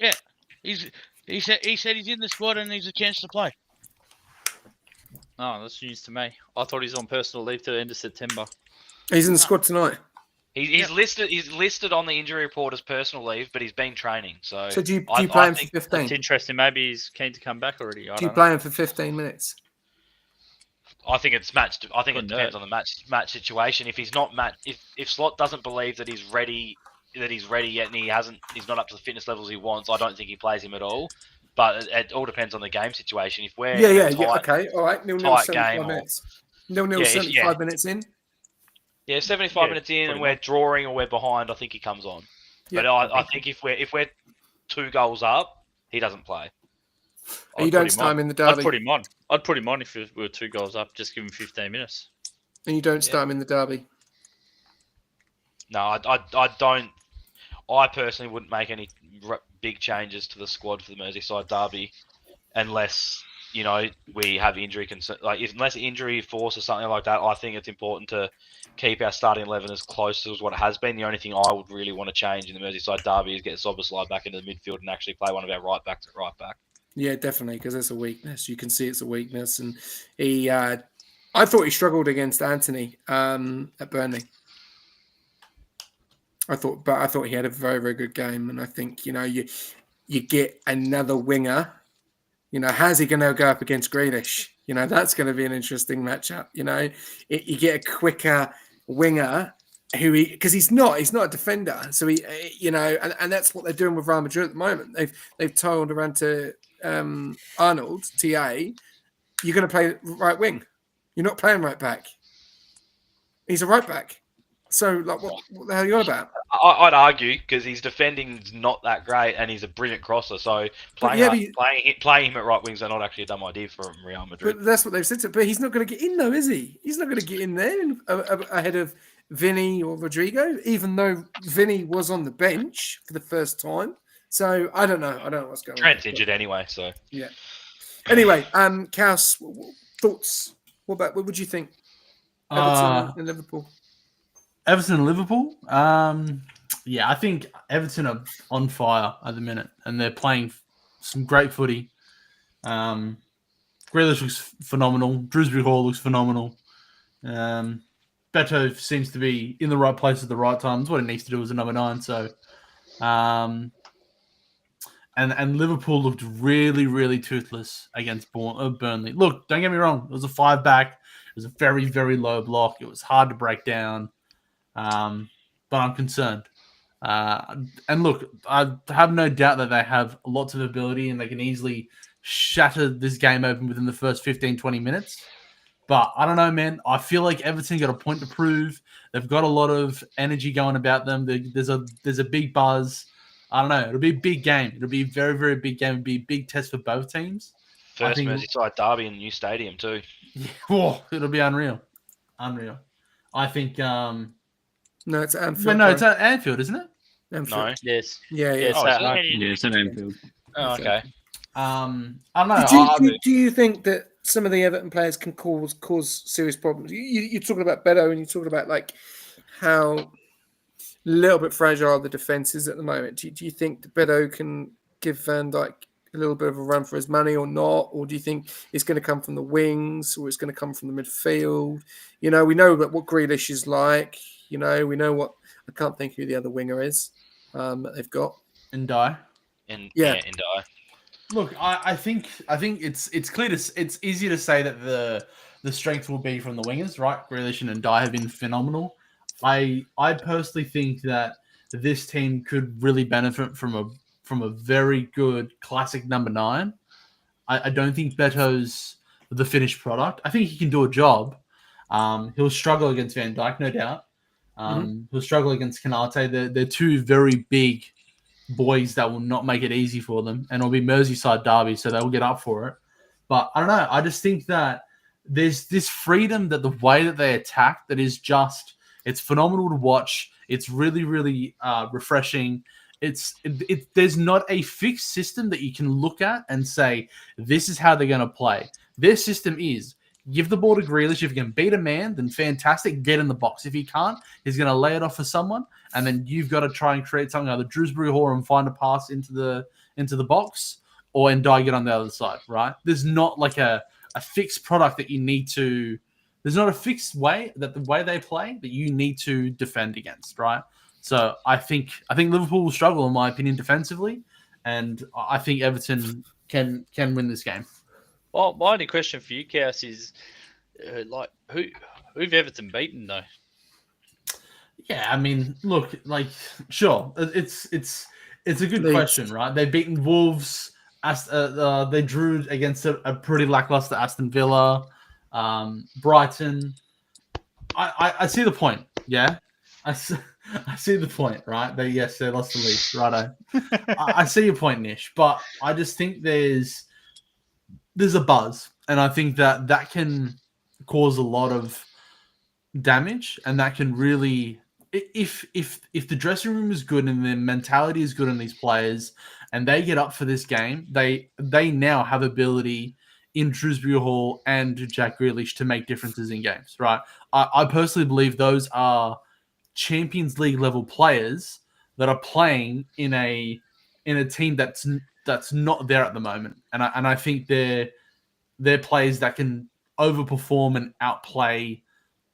Yeah. He said he's in the squad and he's a chance to play. Oh, that's news to me. I thought he's on personal leave till the end of September. He's in the squad tonight. He's listed. He's listed on the injury report as personal leave, but he's been training. So do you play him for 15? That's interesting. Maybe he's keen to come back already. Do you play him for 15 minutes? I think it's matched. I think it depends on the match situation. If he's not if Slot doesn't believe that he's ready yet, and he's not up to the fitness levels he wants, I don't think he plays him at all. But it all depends on the game situation. If we're okay, all right, 0-0 75 minutes. 0-0 75 minutes in. Yeah, 75 minutes in, and we're drawing or we're behind. I think he comes on. But I think if we're 2 goals up, he doesn't play. You don't start him in the derby. I'd put him on if we were 2 goals up. Just give him 15 minutes. And you don't start him in the derby. No, I don't. I personally wouldn't make any big changes to the squad for the Merseyside derby unless we have injury concern, unless injury force or something like that, I think it's important to keep our starting 11 as close as what it has been. The only thing I would really want to change in the Merseyside derby is get Soboslai back into the midfield and actually play one of our right backs at right back. Yeah, definitely, because it's a weakness. You can see it's a weakness, and I thought he struggled against Anthony at Burnley. I thought he had a very, very good game, and I think you get another winger. How's he going to go up against Grealish? That's going to be an interesting matchup. You get a quicker winger because he's not a defender. So and that's what they're doing with Real Madrid at the moment. They've told around to Arnold, TA, you're going to play right wing. You're not playing right back. He's a right back. So, what the hell are you on about? I'd argue because his defending's not that great, and he's a brilliant crosser. So playing him at right wing's not actually a dumb idea for Real Madrid. But that's what they've said to. But he's not going to get in, though, is he? He's not going to get in there ahead of Vinny or Rodrigo, even though Vinny was on the bench for the first time. So I don't know. I don't know what's going on. Trent's injured anyway, so yeah. Anyway, Kaus, thoughts? What would you think? Everton and Liverpool. Everton and Liverpool. Yeah, I think Everton are on fire at the minute, and they're playing some great footy. Grealish looks phenomenal. Drewsbury Hall looks phenomenal. Beto seems to be in the right place at the right time. That's what he needs to do as a number 9. So, and Liverpool looked really, really toothless against Burnley. Look, don't get me wrong. It was a 5-back. It was a very, very low block. It was hard to break down. But I'm concerned. And look, I have no doubt that they have lots of ability and they can easily shatter this game open within the first 15, 20 minutes. But I don't know, man. I feel like Everton got a point to prove. They've got a lot of energy going about them. There's a big buzz. I don't know. It'll be a big game. It'll be a very, very big game. It'll be a big test for both teams. First Merseyside derby in the new stadium too. Yeah, it'll be unreal. I think... No, it's at Anfield. No, it's at Anfield, isn't it? Anfield. No. Yes. Yeah. It's at Anfield. Oh, okay. I don't know. Do you think that some of the Everton players can cause serious problems? You're talking about Beto, and you're talking about how little bit fragile the defense is at the moment. Do you think that Beto can give Van Dijk a little bit of a run for his money or not? Or do you think it's going to come from the wings or it's going to come from the midfield? We know what Grealish is like. We know what... I can't think who the other winger is that they've got. Ndiaye. Ndiaye. Look, I think it's clear it's easier to say that the strength will be from the wingers, right? Grealish and Ndiaye have been phenomenal. I personally think that this team could really benefit from a very good classic number 9. I don't think Beto's the finished product. I think he can do a job. He'll struggle against Van Dijk, no doubt. He'll struggle against Kanate. They're two very big boys that will not make it easy for them, and it'll be Merseyside derby, so they'll get up for it. But I don't know. I just think that there's this freedom that the way that they attack that is just, it's phenomenal to watch. It's really, really refreshing. There's not a fixed system that you can look at and say, this is how they're going to play. Their system is, give the ball to Grealish. If you can beat a man, then fantastic, get in the box. If he can't, he's going to lay it off for someone, and then you've got to try and create something, either Drewsbury Hall and find a pass into the box, or Ndiaye get on the other side, right? There's not like a fixed product that you need to... There's not a fixed way that the way they play that you need to defend against, right? So I think Liverpool will struggle, in my opinion, defensively, and I think Everton can win this game. Well, my only question for you, Chaos, is who've Everton beaten though? Yeah, I mean, look, sure, it's a good question, right? They've beaten Wolves. They drew against a pretty lackluster Aston Villa, Brighton. I see the point. Yeah, I see the point, right? They lost the lead, righto. I see your point, Nish, but I just think there's a buzz, and I think that can cause a lot of damage, and that can really, if the dressing room is good and their mentality is good in these players, and they get up for this game, they now have ability in Shrewsbury Hall and Jack Grealish to make differences in games, right? I personally believe those are Champions League level players that are playing in a team that's not there at the moment, and I think they're players that can overperform and outplay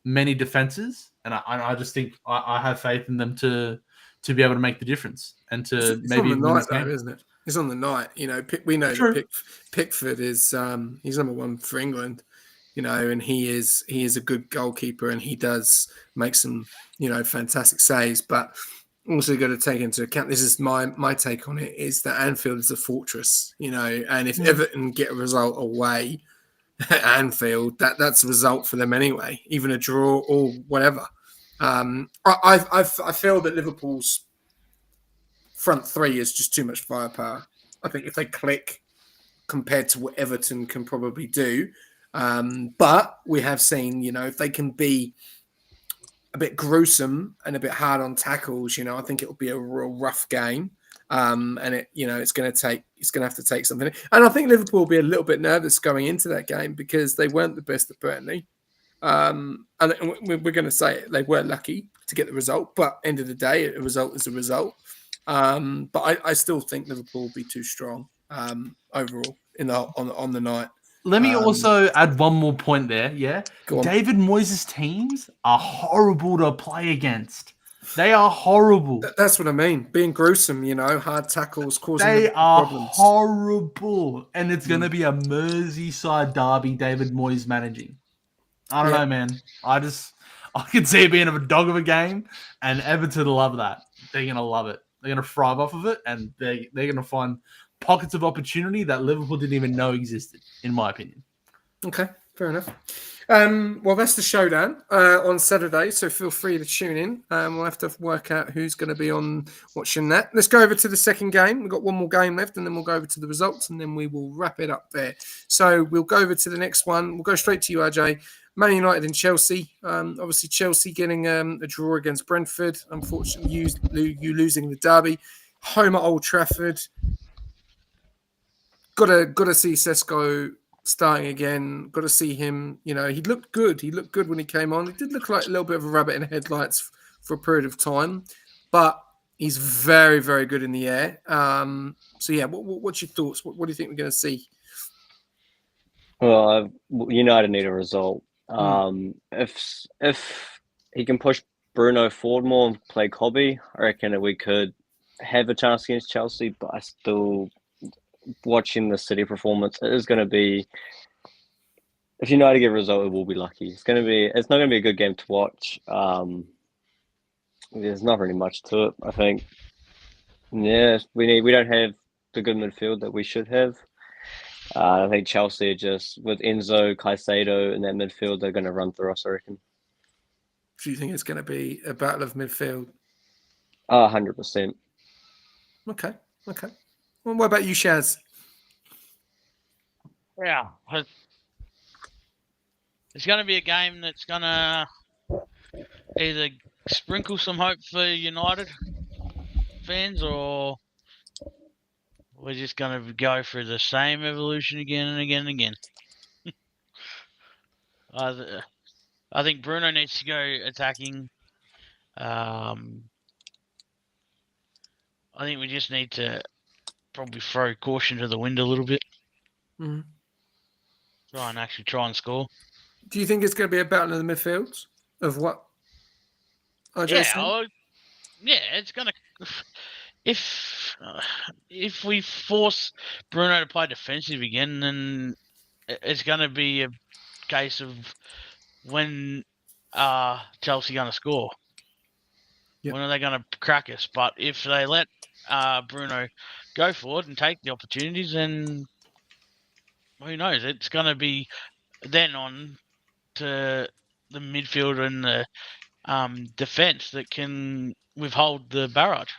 many defenses, and I just think I have faith in them to be able to make the difference and to It's maybe on the win night, this game. though, isn't it? It's on the night. We know True. that Pickford is he's number one for England. And he is a good goalkeeper, and he does make some fantastic saves. But also got to take into account, this is my take on it, is that Anfield is a fortress. And if Everton get a result away at Anfield, that's a result for them anyway, even a draw or whatever. I feel that Liverpool's front three is just too much firepower. I think if they click compared to what Everton can probably do, but we have seen, if they can be a bit gruesome and a bit hard on tackles, I think it will be a real rough game. And it's going to have to take something. And I think Liverpool will be a little bit nervous going into that game because they weren't the best at Burnley. And we're going to say it, they were lucky to get the result, but end of the day, a result is a result. But I still think Liverpool will be too strong overall on the night. Let me also add one more point there. Yeah, David Moyes' teams are horrible to play against. They are horrible. That's what I mean. Being gruesome, hard tackles, causing they are problems. Horrible, and it's going to be a Merseyside derby. David Moyes managing. I don't know, man. I can see it being a dog of a game, and Everton love that. They're going to love it. They're going to thrive off of it, and they're going to find pockets of opportunity that Liverpool didn't even know existed, in my opinion. Okay, fair enough. Well, that's the showdown on Saturday, so feel free to tune in. We'll have to work out who's going to be on watching that. Let's go over to the second game. We've got one more game left, and then we'll go over to the results, and then we will wrap it up there. So we'll go over to the next one. We'll go straight to you, RJ. Man United and Chelsea. Obviously, Chelsea getting a draw against Brentford. Unfortunately, you losing the derby. Home at Old Trafford. Got to see Sesko starting again. Got to see him. He looked good. He looked good when he came on. He did look like a little bit of a rabbit in headlights for a period of time, but he's very, very good in the air. So yeah, what's your thoughts? What do you think we're going to see? Well, United need a result. If he can push Bruno forward more and play Cobby, I reckon that we could have a chance against Chelsea. But I still, watching the City performance, it is going to be, if United get a result, it will be lucky. It's not going to be a good game to watch. There's not really much to it, I think. Yeah, we don't have the good midfield that we should have. I think Chelsea are just, with Enzo, Caicedo in that midfield, they're going to run through us, I reckon. Do you think it's going to be a battle of midfield? 100%. Okay. Well, what about you, Shaz? Yeah. It's going to be a game that's going to either sprinkle some hope for United fans, or we're just going to go through the same evolution again and again and again. I think Bruno needs to go attacking. I think we just need to probably throw caution to the wind a little bit. Mm-hmm. Try and score. Do you think it's going to be a battle in the midfields of what? It's going to. If we force Bruno to play defensive again, then it's going to be a case of when Chelsea going to score. Yep. When are they going to crack us? But if they let Bruno go forward and take the opportunities, then who knows? It's going to be then on to the midfield and the defence that can withhold the barrage.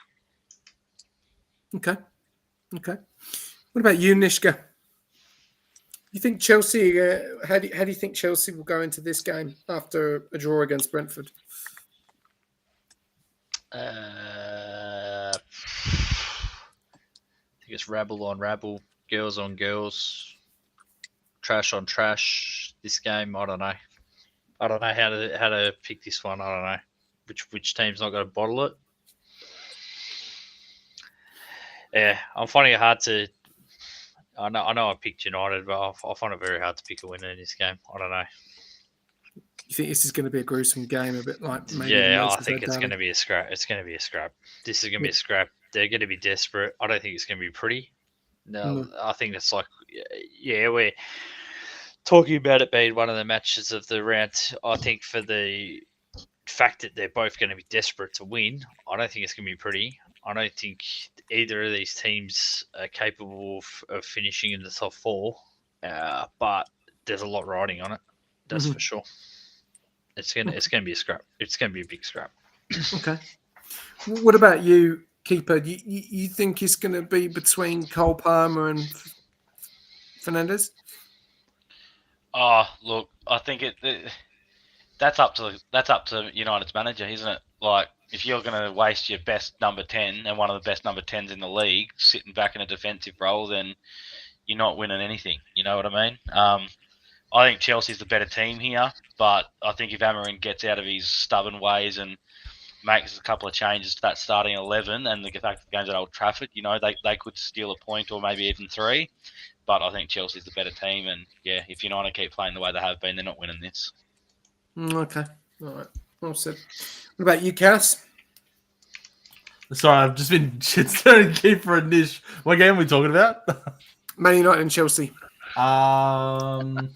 Okay. What about you, Nishka? You think Chelsea? How do you think Chelsea will go into this game after a draw against Brentford? I think it's rabble on rabble, girls on girls. trash on trash this game. I don't know. I don't know how to pick this one. I don't know which team's not going to bottle it. Yeah, I'm finding it hard to. I know I picked United, but I find it very hard to pick a winner in this game. I don't know. You think this is going to be a gruesome game, a bit like maybe the Yeah, I Merseyside think it's derby? going to be a scrap. It's going to be a scrap. This is going to be a scrap. They're going to be desperate. I don't think it's going to be pretty. No, I think it's like, yeah, we're talking about it being one of the matches of the round. I think for the fact that they're both going to be desperate to win, I don't think it's going to be pretty. I don't think either of these teams are capable of finishing in the top four, but there's a lot riding on it. That's for sure. It's gonna be a scrap. It's gonna be a big scrap. Okay. What about you, keeper? You think it's going to be between Cole Palmer and Fernandez? Oh, look, I think that's up to United's manager, isn't it? Like, if you're going to waste your best number 10 and one of the best number 10s in the league sitting back in a defensive role, then you're not winning anything. You know what I mean? I think Chelsea's the better team here, but I think if Amorim gets out of his stubborn ways and makes a couple of changes to that starting 11 and the fact that the game's at Old Trafford, they could steal a point or maybe even 3. But I think Chelsea's the better team, and yeah, if United keep playing the way they have been, they're not winning this. Okay. All right. Well said. What about you, Cass? Sorry, I've just been shit-staring keeper and Nish. What game are we talking about? Man United and Chelsea. Sorry,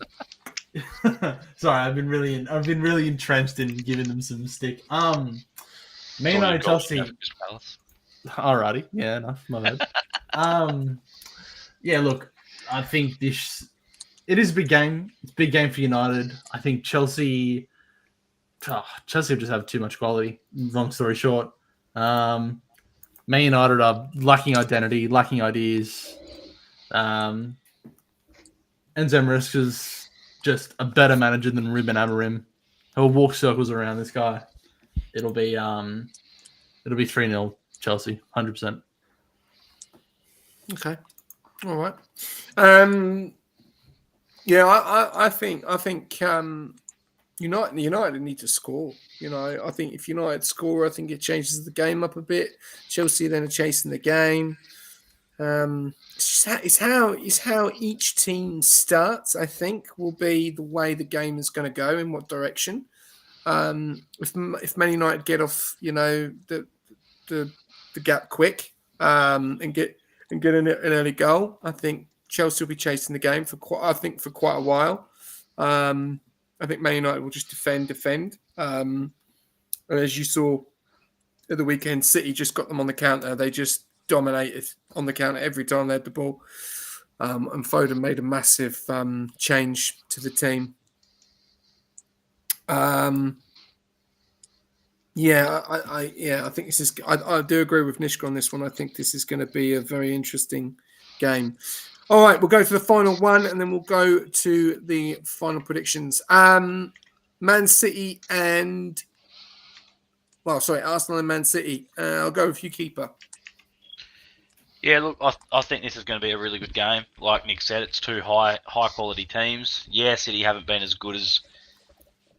I've been really entrenched in giving them some stick. Man United, Chelsea. Alrighty, yeah, enough. My bad. Yeah, look, I think it is a big game. It's a big game for United. I think Chelsea just have too much quality. Long story short, Man United are lacking identity, lacking ideas. Enzo Maresca's just a better manager than Ruben Amorim. He'll walk circles around this guy. It'll be 3-0 Chelsea, 100%. Okay. All right. Yeah, I think United need to score. I think if United score, I think it changes the game up a bit. Chelsea then are chasing the game. It's how each team starts, I think, will be the way the game is going to go, in what direction. If Man United get off, the gap quick, and get an early goal, I think Chelsea will be chasing the game for quite a while. I think Man United will just defend. And as you saw at the weekend, City just got them on the counter. They just dominated on the counter every time they had the ball. And Foden made a massive change to the team. I think this is. I do agree with Nishka on this one. I think this is going to be a very interesting game. All right, we'll go to the final one, and then we'll go to the final predictions. Man City and Arsenal and Man City. I'll go with you, keeper. Yeah, look, I think this is going to be a really good game. Like Nick said, it's two high quality teams. Yeah, City haven't been as good as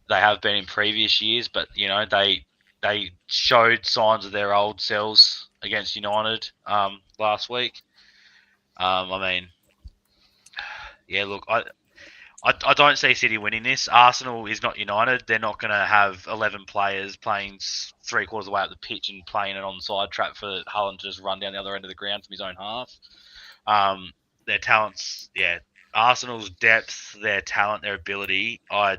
they have been in previous years, but they showed signs of their old selves against United last week. I don't see City winning this. Arsenal is not United. They're not going to have 11 players playing 3/4 of the way up the pitch and playing an onside trap for Haaland to just run down the other end of the ground from his own half. Their talents, Arsenal's depth, their talent, their ability, I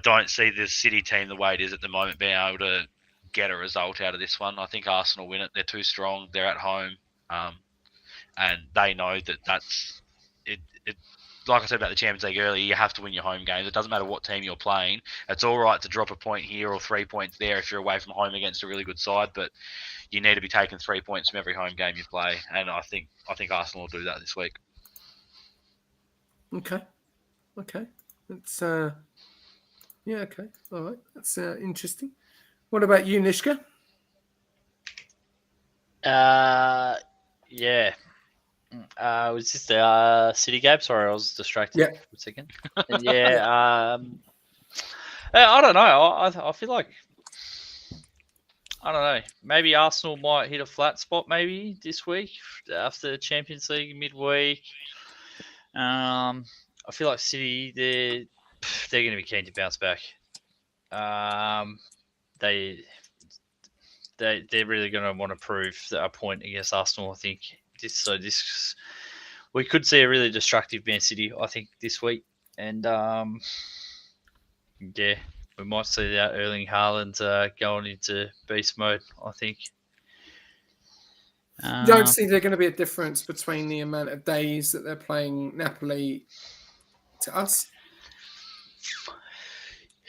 don't see the City team the way it is at the moment being able to get a result out of this one. I think Arsenal win it. They're too strong. They're at home. And they know that's it. Like I said about the Champions League earlier, you have to win your home games. It doesn't matter what team you're playing. It's all right to drop a point here or 3 points there if you're away from home against a really good side, but you need to be taking 3 points from every home game you play. And I think Arsenal will do that this week. Okay. That's okay. All right. That's interesting. What about you, Nishka? Yeah. Was this the City game? Sorry, I was distracted Yeah. for a second. Yeah. I don't know. I feel like I don't know. Maybe Arsenal might hit a flat spot maybe this week after the Champions League midweek. I feel like City they're going to be keen to bounce back. They're really going to want to prove a point against Arsenal. I think this we could see a really destructive Man City. I think this week, and yeah, we might see that Erling Haaland going into beast mode. I think. You don't see there's going to be a difference between the amount of days that they're playing Napoli to us?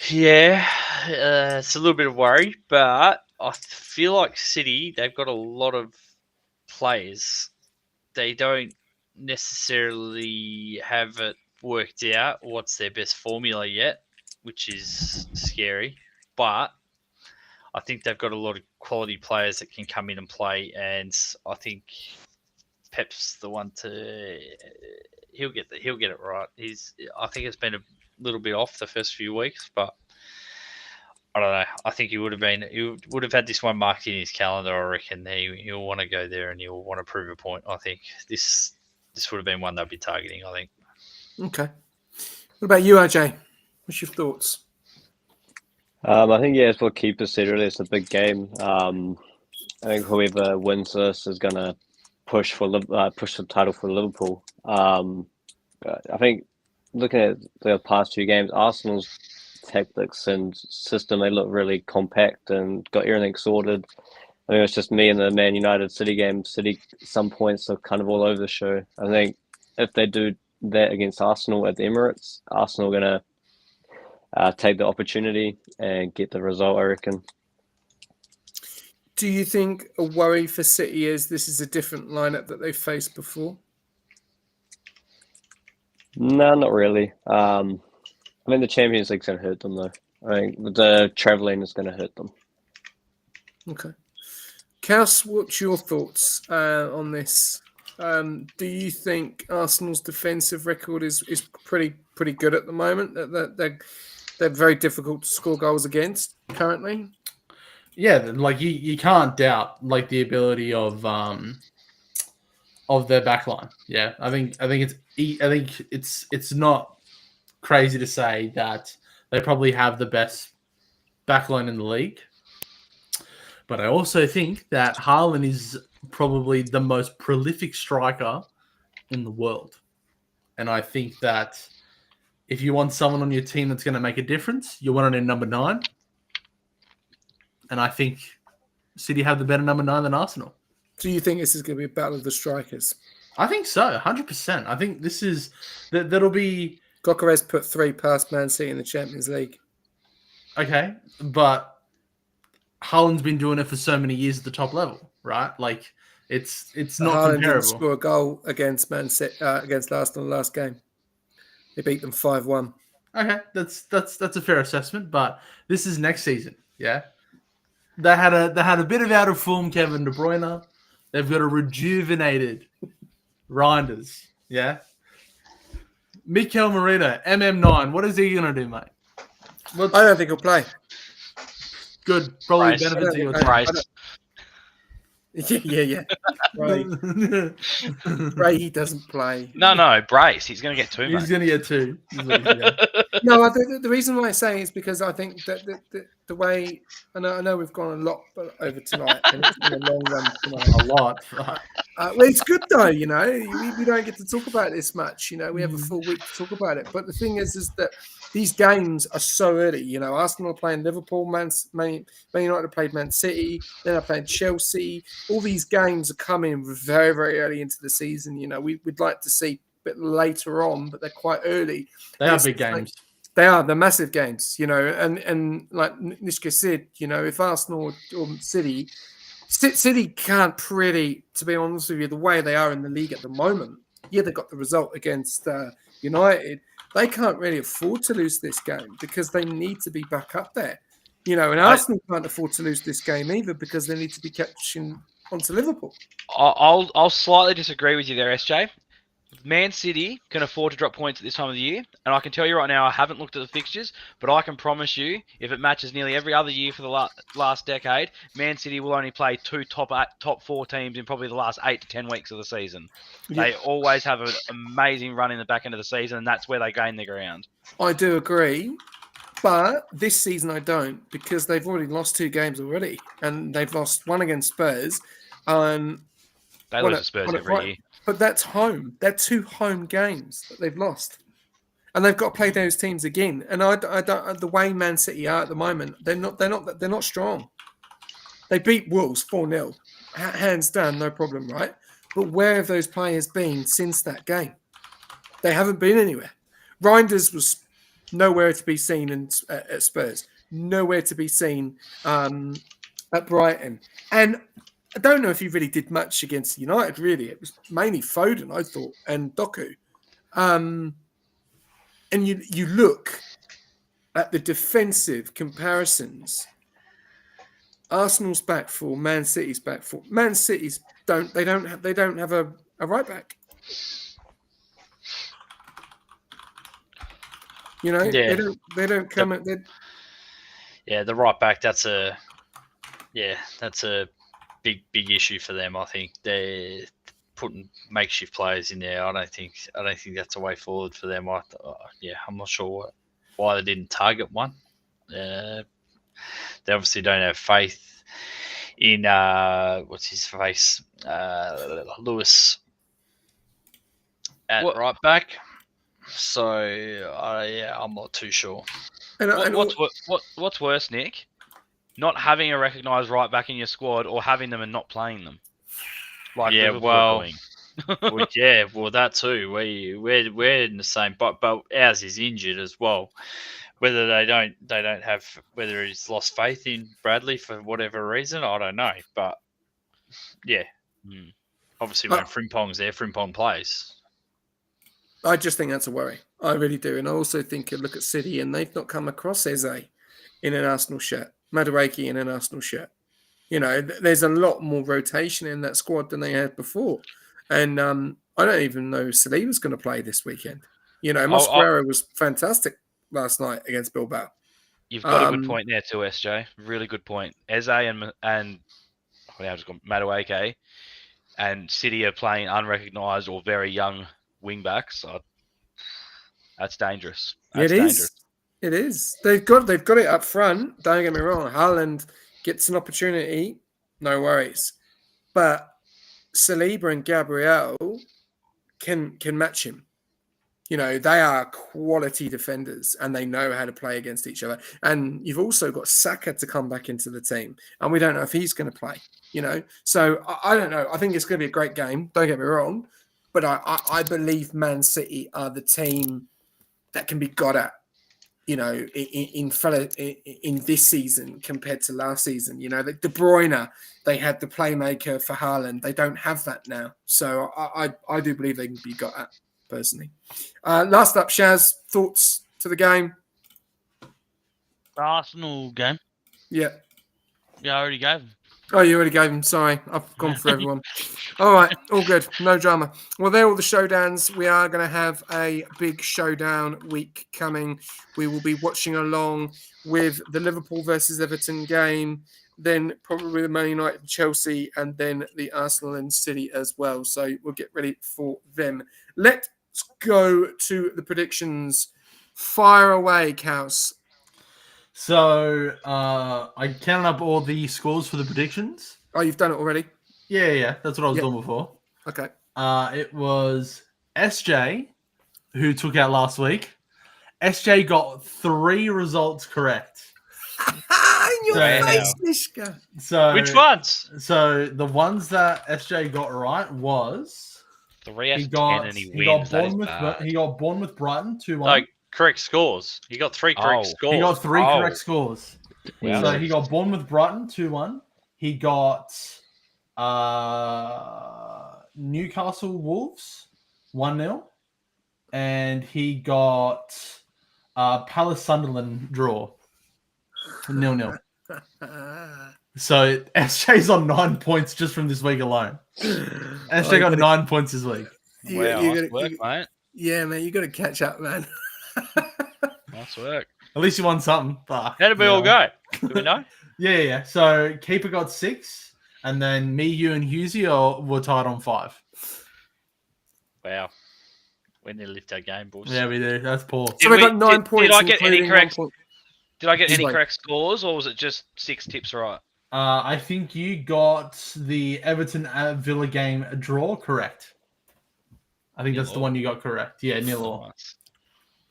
Yeah, it's a little bit of worry, but I feel like City, they've got a lot of players. They don't necessarily have it worked out what's their best formula yet, which is scary. But I think they've got a lot of quality players that can come in and play, and I think Pep's the one to. He'll get it right. I think it's been a little bit off the first few weeks, but I don't know. I think he would have had this one marked in his calendar. I reckon he'll want to go there and he'll want to prove a point. I think this would have been one they'll be targeting. I think. Okay. What about you, RJ? What's your thoughts? I think as what Keeper said earlier, it's a big game. I think whoever wins this is going to push the title for Liverpool. I think looking at the past two games, Arsenal's tactics and system, they look really compact and got everything sorted. I mean, it's just me and the Man United City game. City, some points are kind of all over the show. I think if they do that against Arsenal at the Emirates, Arsenal are going to take the opportunity and get the result, I reckon. Do you think a worry for City is this is a different lineup that they've faced before? No, not really. I mean, the Champions League's going to hurt them, though. I think the travelling is going to hurt them. Okay. Cass, what's your thoughts on this? Do you think Arsenal's defensive record is pretty good at the moment? They're very difficult to score goals against currently. Yeah, like you can't doubt like the ability of their backline. Yeah, I think it's not crazy to say that they probably have the best backline in the league. But I also think that Haaland is probably the most prolific striker in the world. And I think that if you want someone on your team that's going to make a difference, you want it in number 9. And I think City have the better number 9 than Arsenal. Do you think this is going to be a battle of the strikers? I think so, 100%. I think this is that'll be. Gokares put 3 past Man City in the Champions League. Okay, but Haaland's been doing it for so many years at the top level, right? Like it's not Haaland comparable. didn't score a goal against Man City against Arsenal last game. They beat them 5-1. Okay, that's a fair assessment, but this is next season. Yeah, they had a bit of out of form Kevin De Bruyne. They've got a rejuvenated Reinders. Yeah, Mikel Merino, MM9. What is he gonna do, mate? I don't think he'll play. Good, probably Bryce. benefit to your team. Bryce. Yeah. Ray, he doesn't play. No, Brace. He's going to get 2, He's mate. going to get 2. No, the reason why I say is because I think that the way I know we've gone a lot over tonight, and it's been a long run tonight. A lot. Well, it's good though, you know. We don't get to talk about this much, you know. We have a full week to talk about it. But the thing is that these games are so early. You know, Arsenal are playing Liverpool, Man United have played Man City, then they're playing Chelsea. All these games are coming very, very early into the season. You know, we'd like to see a bit later on, but they're quite early. They are big games. They're massive games, you know. And like Nishka said, you know, if Arsenal or City can't pretty, to be honest with you, the way they are in the league at the moment, yeah, they got the result against United. They can't really afford to lose this game because they need to be back up there. You know, and Arsenal can't afford to lose this game either because they need to be catching onto Liverpool. I'll slightly disagree with you there, SJ. Man City can afford to drop points at this time of the year, and I can tell you right now, I haven't looked at the fixtures, but I can promise you, if it matches nearly every other year for the last decade, Man City will only play two top 4 teams in probably the last 8 to 10 weeks of the season. They always have an amazing run in the back end of the season, and that's where they gain their ground. I do agree, but this season I don't, because they've already lost 2 games already, and they've lost one against Spurs. They lose to Spurs every year. But that's home. They're 2 home games that they've lost, and they've got to play those teams again. And I don't. The way Man City are at the moment, they're not strong. They beat Wolves 4-0, hands down, no problem, right? But where have those players been since that game? They haven't been anywhere. Reinders was nowhere to be seen at Spurs. Nowhere to be seen at Brighton. And I don't know if he really did much against United, really. It was mainly Foden, I thought, and Doku. And you look at the defensive comparisons. Arsenal's back 4, Man City's back 4. Man City's don't have a right back. They don't come at the. Yeah, the right back. That's a big issue for them. I think they're putting makeshift players in there. I don't think that's a way forward for them. I'm not sure why they didn't target one. They obviously don't have faith in what's his face, Lewis at right back. So I'm not too sure. What's worse, Nick? Not having a recognised right back in your squad, or having them and not playing them. Like Liverpool are doing. That too. We're in the same, but ours is injured as well. Whether they don't have, whether he's lost faith in Bradley for whatever reason, I don't know. But obviously when Frimpong's there, Frimpong plays. I just think that's a worry. I really do, and I also think look at City, and they've not come across Eze in an Arsenal shirt, Madueke in an Arsenal shirt. There's a lot more rotation in that squad than they had before, and I don't even know if Saliba's going to play this weekend. Mosquera was fantastic last night against Bilbao. You've got a good point there too, SJ. Really good point. Eze and Madueke and City are playing unrecognised or very young wing backs. That's dangerous. Dangerous. It is. They've got it up front. Don't get me wrong. Haaland gets an opportunity, no worries. But Saliba and Gabriel can match him. They are quality defenders, and they know how to play against each other. And you've also got Saka to come back into the team, and we don't know if he's going to play. So I don't know. I think it's going to be a great game. Don't get me wrong, but I believe Man City are the team that can be got at. In this season compared to last season, De Bruyne, they had the playmaker for Haaland. They don't have that now. So I do believe they can be got at, personally. Last up, Shaz, thoughts to the game? The Arsenal game. Yeah. Yeah, I already gave them. Oh, you already gave them. Sorry, I've gone for everyone. All right, all good. No drama. Well, they're all the showdowns. We are going to have a big showdown week coming. We will be watching along with the Liverpool versus Everton game, then probably the Man United and Chelsea, and then the Arsenal and City as well. So we'll get ready for them. Let's go to the predictions. Fire away, Kaus. So I counted up all the scores for the predictions. Oh, you've done it already? Yeah. That's what I was doing before. Okay. It was SJ who took out last week. SJ got 3 results correct. Mishka. So which ones? So the ones that SJ got right was 3 out of 10 and he wins. He got Bournemouth Brighton 2-1. Like correct scores. He got 3 correct scores. He got 3 correct scores. Wow. So he got Bournemouth Brighton 2-1. He got Newcastle Wolves 1-0. And he got Palace Sunderland draw 0-0. So SJ's on 9 points just from this week alone. SJ got 9 points this week. Wow, nice work, mate. Yeah, man, you got to catch up, man. Nice work. At least you won something. But, How did we all go? Do we know? Yeah. So keeper got 6, and then me, you, and Husey were tied on 5. Wow. We need to lift our game, boys. Yeah, we do. That's poor. So we got 9 points. Did I get any including correct? 1 point. Did I get Just any like- correct scores, or was it just 6 tips right? I think you got the Everton Villa game draw correct. I think that's the 0-0. one you got correct. Yeah, 0-0. Nice.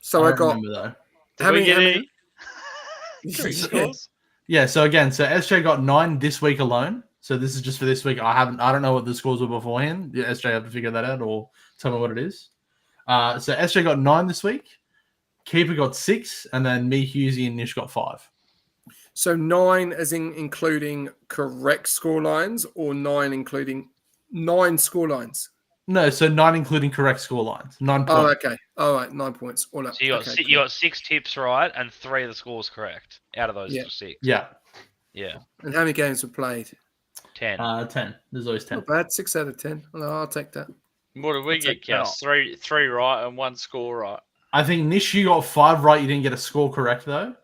So I don't got remember though. Did how we many? get How any many? correct Yeah. scores? Yeah. So again, SJ got 9 this week alone. So this is just for this week. I don't know what the scores were beforehand. Yeah, SJ have to figure that out or tell me what it is. So SJ got 9 this week. Keeper got 6, and then me, Husey, and Nish got 5. So 9 as in including correct score lines, or 9 including 9 score lines? No, so 9 including correct score lines. 9 points. Oh, okay. All right, 9 points. All up. So you got Okay, you got 6 tips right, and 3 of the scores correct out of those Yeah. 6. Yeah. Yeah, And how many games were played? 10. 10. There's always 10. Not bad. 6 out of 10. I'll take that. What did we I'll take get, Cass? Three right and 1 score right. I think Nish, you got 5 right. You didn't get a score correct though.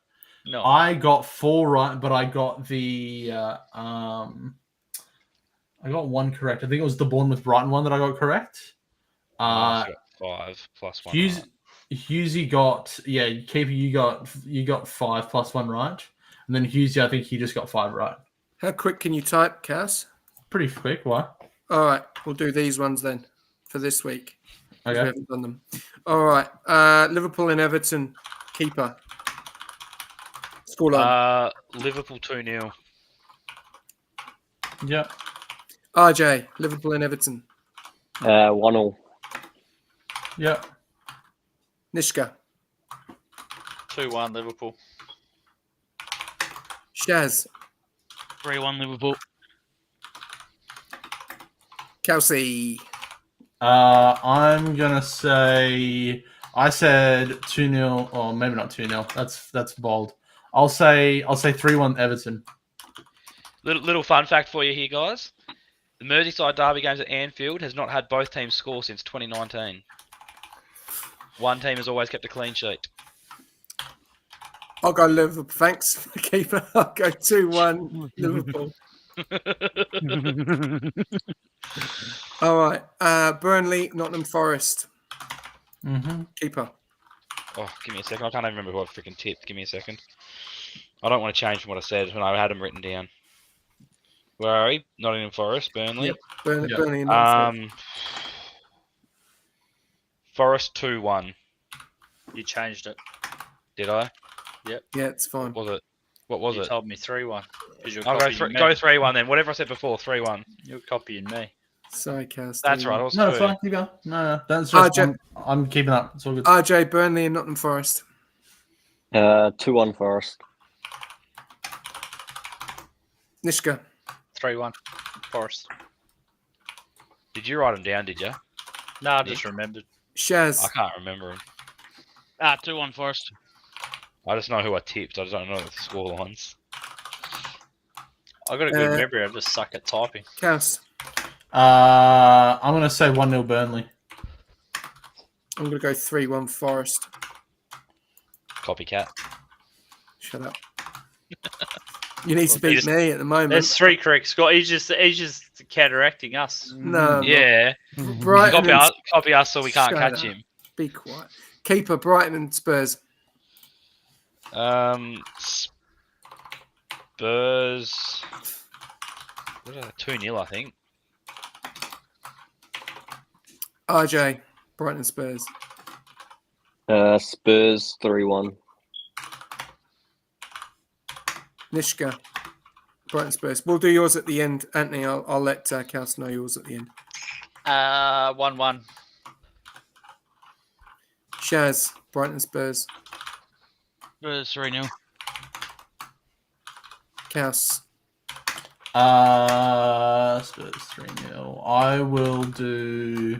No. I got 4 right, but I got the I got 1 correct. I think it was the Bournemouth Brighton one that I got correct. I got 5 plus 1. Hughes, right. Hughesy got keeper. You got 5 plus 1 right, and then Hughesy, I think he just got 5 right. How quick can you type, Cass? Pretty quick. Why? All right, we'll do these ones then for this week. 'Cause we Okay. haven't done them. All right, Liverpool and Everton keeper. Scoreline. Liverpool 2-0. Yeah. RJ, Liverpool and Everton. 1-1. Yeah. Nishka, 2-1 Liverpool. Shaz, 3-1 Liverpool. Kelsey, I'm gonna say I said 2-0, or maybe not 2-0. That's bold. I'll say 3-1 Everton. Little fun fact for you here, guys. The Merseyside derby games at Anfield has not had both teams score since 2019. One team has always kept a clean sheet. I'll go Liverpool. Thanks, keeper. I'll go 2-1 Liverpool. All right, Burnley, Nottingham Forest Mm-hmm. keeper. Oh, give me a second. I can't even remember who I freaking tipped. Give me a second. I don't want to change from what I said when I had them written down. Where are we? Nottingham Forest, Burnley. Yep. Burnley, Yeah. Burnley and Nottingham Forest Forest. 2-1. You changed it. Did I? Yeah, it's fine. What was it? What was You it? told me 3-1. Because you're I'll copying go me. 3-1 then. Whatever I said before, 3-1. You're copying me. Sorry, Cass. That's right. I was No, it's two. fine. Keep going. No. That's just RJ. I'm keeping up. It's all good. RJ, Burnley and Nottingham Forest. 2-1 Forest. Nishka, 3-1 Forest. Did you write them down? Did you? No, I just remembered. Shaz, I can't remember them. 2-1 Forest. I just know who I tipped. I just don't know the score lines. I got a good Uh, memory. I just suck at typing. Cass. I'm gonna say 1-0 Burnley. I'm going to go 3-1 Forest. Copycat. Shut up. You need to beat Just- me at the moment. There's 3 correct scores. He's just counteracting us. No. Yeah. Brighton and Copy us so we can't Shut catch up. him. Be quiet. Keeper, Brighton and Spurs. Spurs. What are 2-0, I think. RJ, Brighton and Spurs. Spurs 3-1. Nishka, Brighton Spurs. We'll do yours at the end, Anthony. I'll let Cass know yours at the end. 1-1. Shaz, Brighton Spurs. Spurs 3-0. Cass. Spurs 3-0. I will do.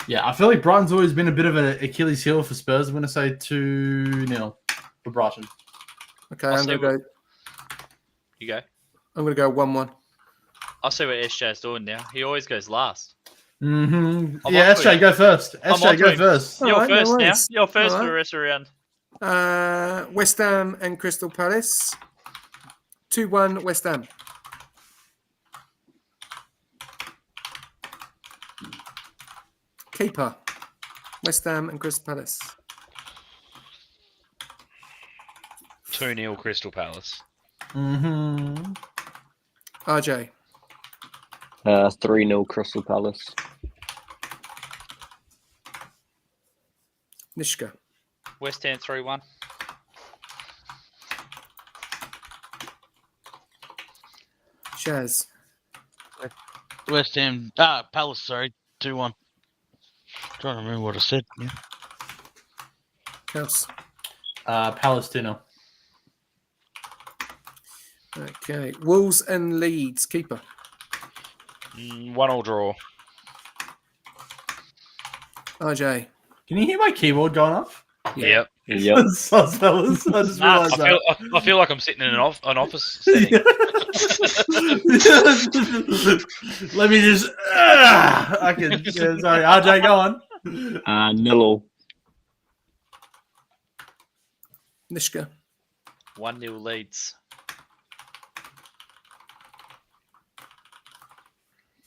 Yeah, I feel like Brighton's always been a bit of an Achilles heel for Spurs. I'm going to say 2-0 for Brighton. Okay, I'll I'm say going to go You go. I'm going to go 1-1. I'll see what SJ's doing now. He always goes last. Mm-hmm. I'm Yeah, onto SJ, him. go first. I'm SJ, onto go him. first. All You're right, no first now. worries. You're first All for the right. rest of the round. West Ham and Crystal Palace. 2-1 West Ham. Keeper. West Ham and Crystal Palace. 2-0 Crystal Palace. Mm-hmm. RJ. 3-0 Crystal Palace. Nishka. West Ham 3-1. Shaz. West Ham. Palace. Sorry, 2-1. Trying to remember what I said. Yeah. House. Palace 2-0. Okay. Wolves and Leeds. Keeper. 1-1 draw. RJ. Can you hear my keyboard going off? Yep. Yep. Sus, fellas. I just Nah, realised I feel like I'm sitting in an office setting. Let me just. I can. Yeah, sorry, RJ, go on. 0. Nishka. 1-0 Leeds.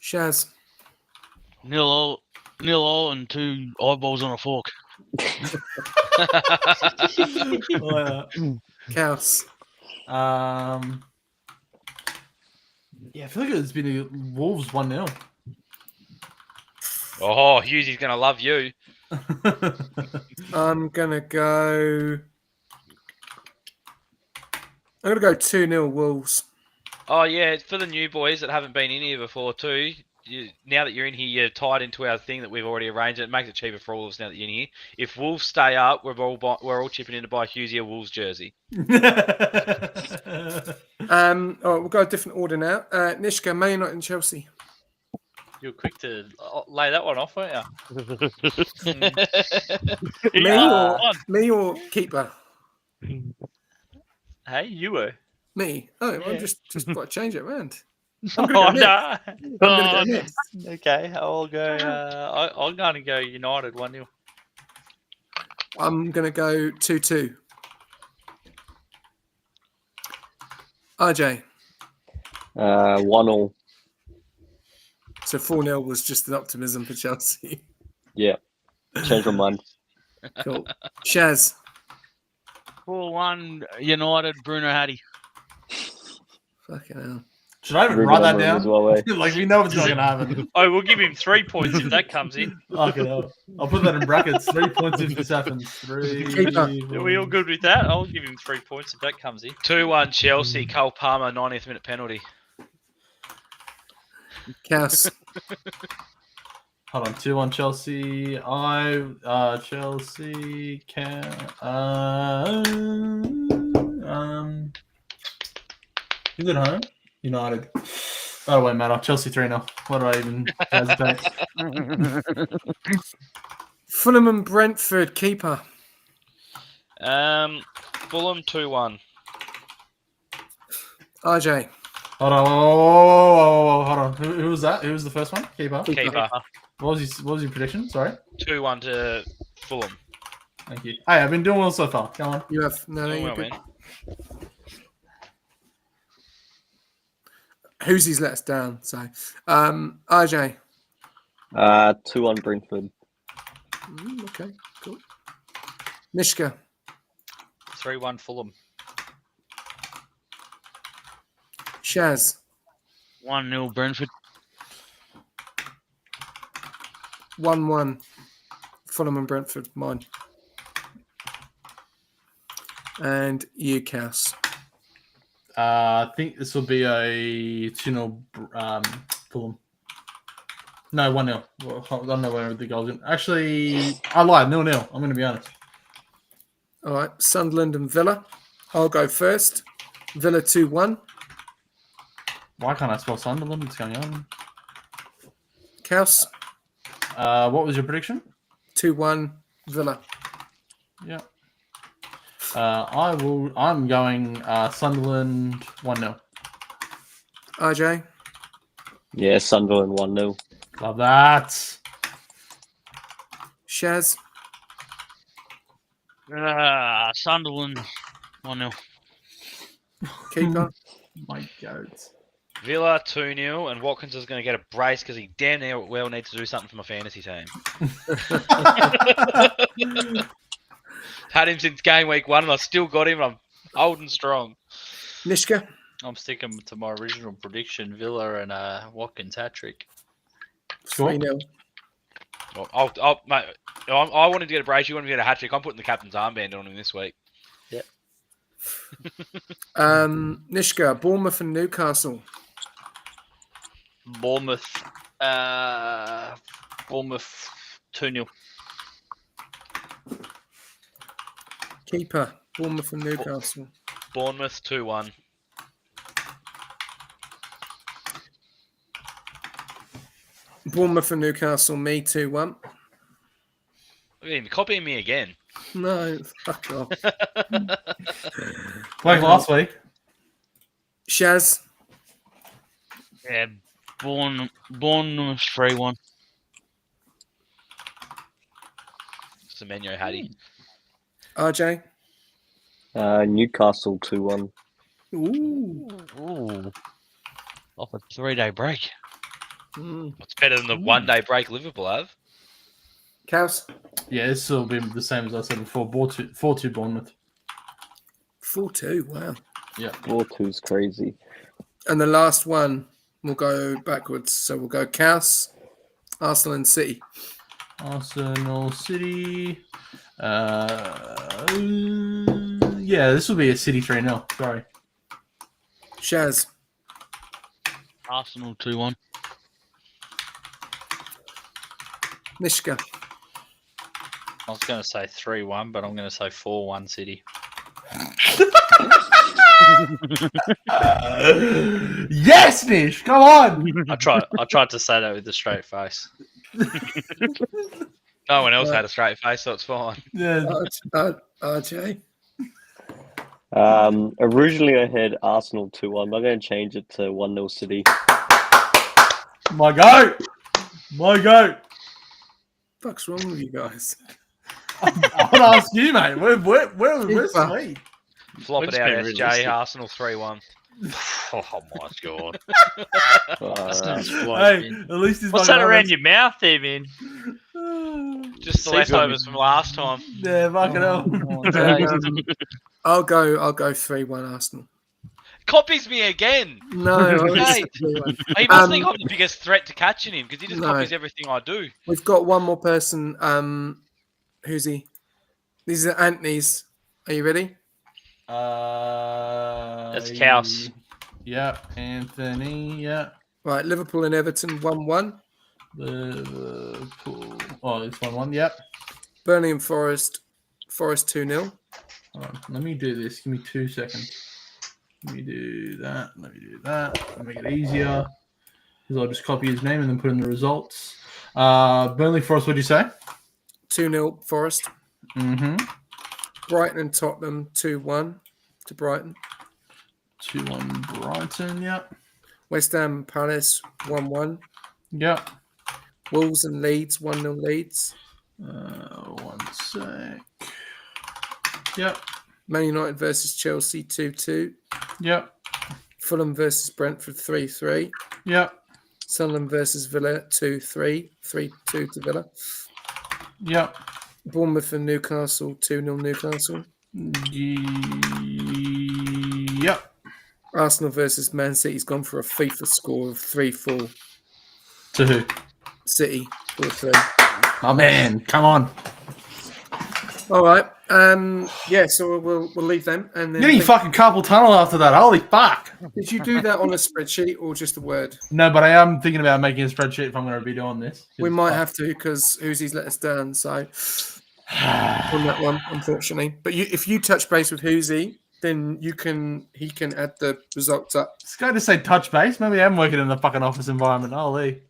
Shaz. 0-0 and 2 eyeballs on a fork. Kaus. Yeah, I feel like it's been a Wolves 1-0. Oh, Hughesy's going to love you. I'm gonna go 2-0 Wolves. Oh, yeah, for the new boys that haven't been in here before too, now that you're in here, you're tied into our thing that we've already arranged. It makes it cheaper for all of us now that you're in here. If Wolves stay up, we're all chipping in to buy Hughesy a Wolves jersey. All right, we'll go a different order now. Nishka, Man United and Chelsea. You were quick to lay that one off, weren't you? Me or keeper? Hey, you were. Me. Oh, Yeah. I'm just got to change it around. I'm Oh, gonna go next. no. I'm gonna go next. Okay, I'll go. I'm going to go United 1-0. I'm gonna go 2-2. RJ. 1-0. So 4-0 was just an optimism for Chelsea. Yeah. Change my mind. Cool. Shaz. 4-1 United. Bruno Hattie. Fucking hell. Should I even Ruben write that Amorim down? as well, eh? Like, we know it's not going to happen. Oh, we'll give him 3 points if that comes in. Okay, I'll put that in brackets. 3 points if this happens. 3. Keeper. Are we all good with that? I'll give him 3 points if that comes in. 2-1 Chelsea, Cole Palmer, 90th minute penalty. Kaus. Hold on, 2-1 Chelsea. Chelsea can. Is it home? United. That won't matter. Chelsea 3-0. What do I even hesitate? Fulham and Brentford. Keeper. Fulham 2-1. RJ. Hold on. Whoa, hold on. Who was that? Who was the first one? Keeper. Keeper. What was your prediction? Sorry. 2-1 to Fulham. Thank you. Hey, I've been doing well so far. Come on. You have no, Doing you're well, good. man. Who's let us down? So, RJ. 2-1 Brentford. Okay, cool. Nishka. 3-1 Fulham. Shaz. 1-0 Brentford. 1-1. Fulham and Brentford. Mine. And you, Kaus. I think this will be a 2-0 Fulham. No, 1-0. Well, I don't know where the goal's in. Actually, I lied. 0-0. I'm going to be honest. All right. Sunderland and Villa. I'll go first. Villa 2-1. Why can't I spell Sunderland? What's going on? Kaus. What was your prediction? 2-1 Villa. Yeah. I'm going Sunderland 1-0. RJ, Yeah, Sunderland 1-0. Love that. Shaz, Sunderland 1-0. keeper, My God. Villa 2-0, and Watkins is going to get a brace because he damn near well needs to do something for my fantasy team. Had him since game week 1, and I still got him, and I'm holding strong. Nishka, I'm sticking to my original prediction: Villa and Watkins hat trick. 3-0. Well, mate, I wanted to get a brace. You wanted to get a hat trick. I'm putting the captain's armband on him this week. Nishka, Bournemouth and Newcastle. Bournemouth 2-0. Keeper, Bournemouth and Newcastle. Bournemouth 2-1. Bournemouth and Newcastle, me 2-1. Look at him copying me again. No, fuck off. Like last week. Shaz, Yeah, Bournemouth 3-1. Semenyo Hattie. RJ. Newcastle 2-1. Ooh. Ooh. Off a 3-day break. Mm. It's better than the 1-day break Liverpool have. Cows, Yeah, this will be the same as I said before. 4-2 Bournemouth. 4-2, wow. 4-2's crazy. And the last one, we'll go backwards. So we'll go Cows, Arsenal and City. Arsenal City. Yeah, this will be a City 3-0. Sorry. Shaz, Arsenal 2-1. Nishka, I was going to say 3-1, but I'm going to say 4-1 City. Yes, Nish, come on. I tried to say that with a straight face. No one else had a straight face, so it's fine. Yeah. RJ. Originally I had Arsenal 2-1. I'm going to change it to 1-0 City. My goat. My goat. What's wrong with you guys? I want to ask you, mate. Where's Sweet? Flop Let's it out, be SJ. realistic. Arsenal 3-1. Oh my god! Alright. Hey, at least he's What's fucking that around honest. your mouth there, man? Just the See, leftovers from last time. Yeah, fucking hell. I'll go 3-1 Arsenal. Copies me again. No, Mate. He must think I'm the biggest threat to catching him because he just No. copies everything I do. we've got one more person. Who's he? These are Anthony's. Are you ready? That's Cows. Yeah, Anthony. Yeah. Right, Liverpool and Everton 1-1. Liverpool. Oh, it's 1-1. Yep. Burnley and Forest 2-0. Hold on, let me do this. Give me 2 seconds. Let me do that. I'll make it easier. Because I'll just copy his name and then put in the results. Burnley Forest, what'd you say? 2-0 Forest. Mm-hmm. Brighton and Tottenham 2-1 to Brighton. 2-1 Brighton, yep. West Ham and Palace 1-1. Yep. Wolves and Leeds 1-0 Leeds. 1 sec. Yep. Man United versus Chelsea 2-2. Yep. Fulham versus Brentford 3-3. Yep. Sunderland versus Villa 2-3. 3-2 to Villa. Yep. Bournemouth and Newcastle 2-0 Newcastle. Yep. Arsenal versus Man City's gone for a FIFA score of 3-4. To who? City 4-3. Oh man, come on. All right. Yeah, so we'll leave them. And then You need fucking carpal tunnel after that. Holy fuck. did you do that on a spreadsheet or just a word? No, but I am thinking about making a spreadsheet if I'm going to be doing this. We might have to because Uzi's let us down. So on that one, unfortunately. But if you touch base with Uzi, then he can add the results up. It's going to say touch base. Maybe I am working in the fucking office environment. Holy.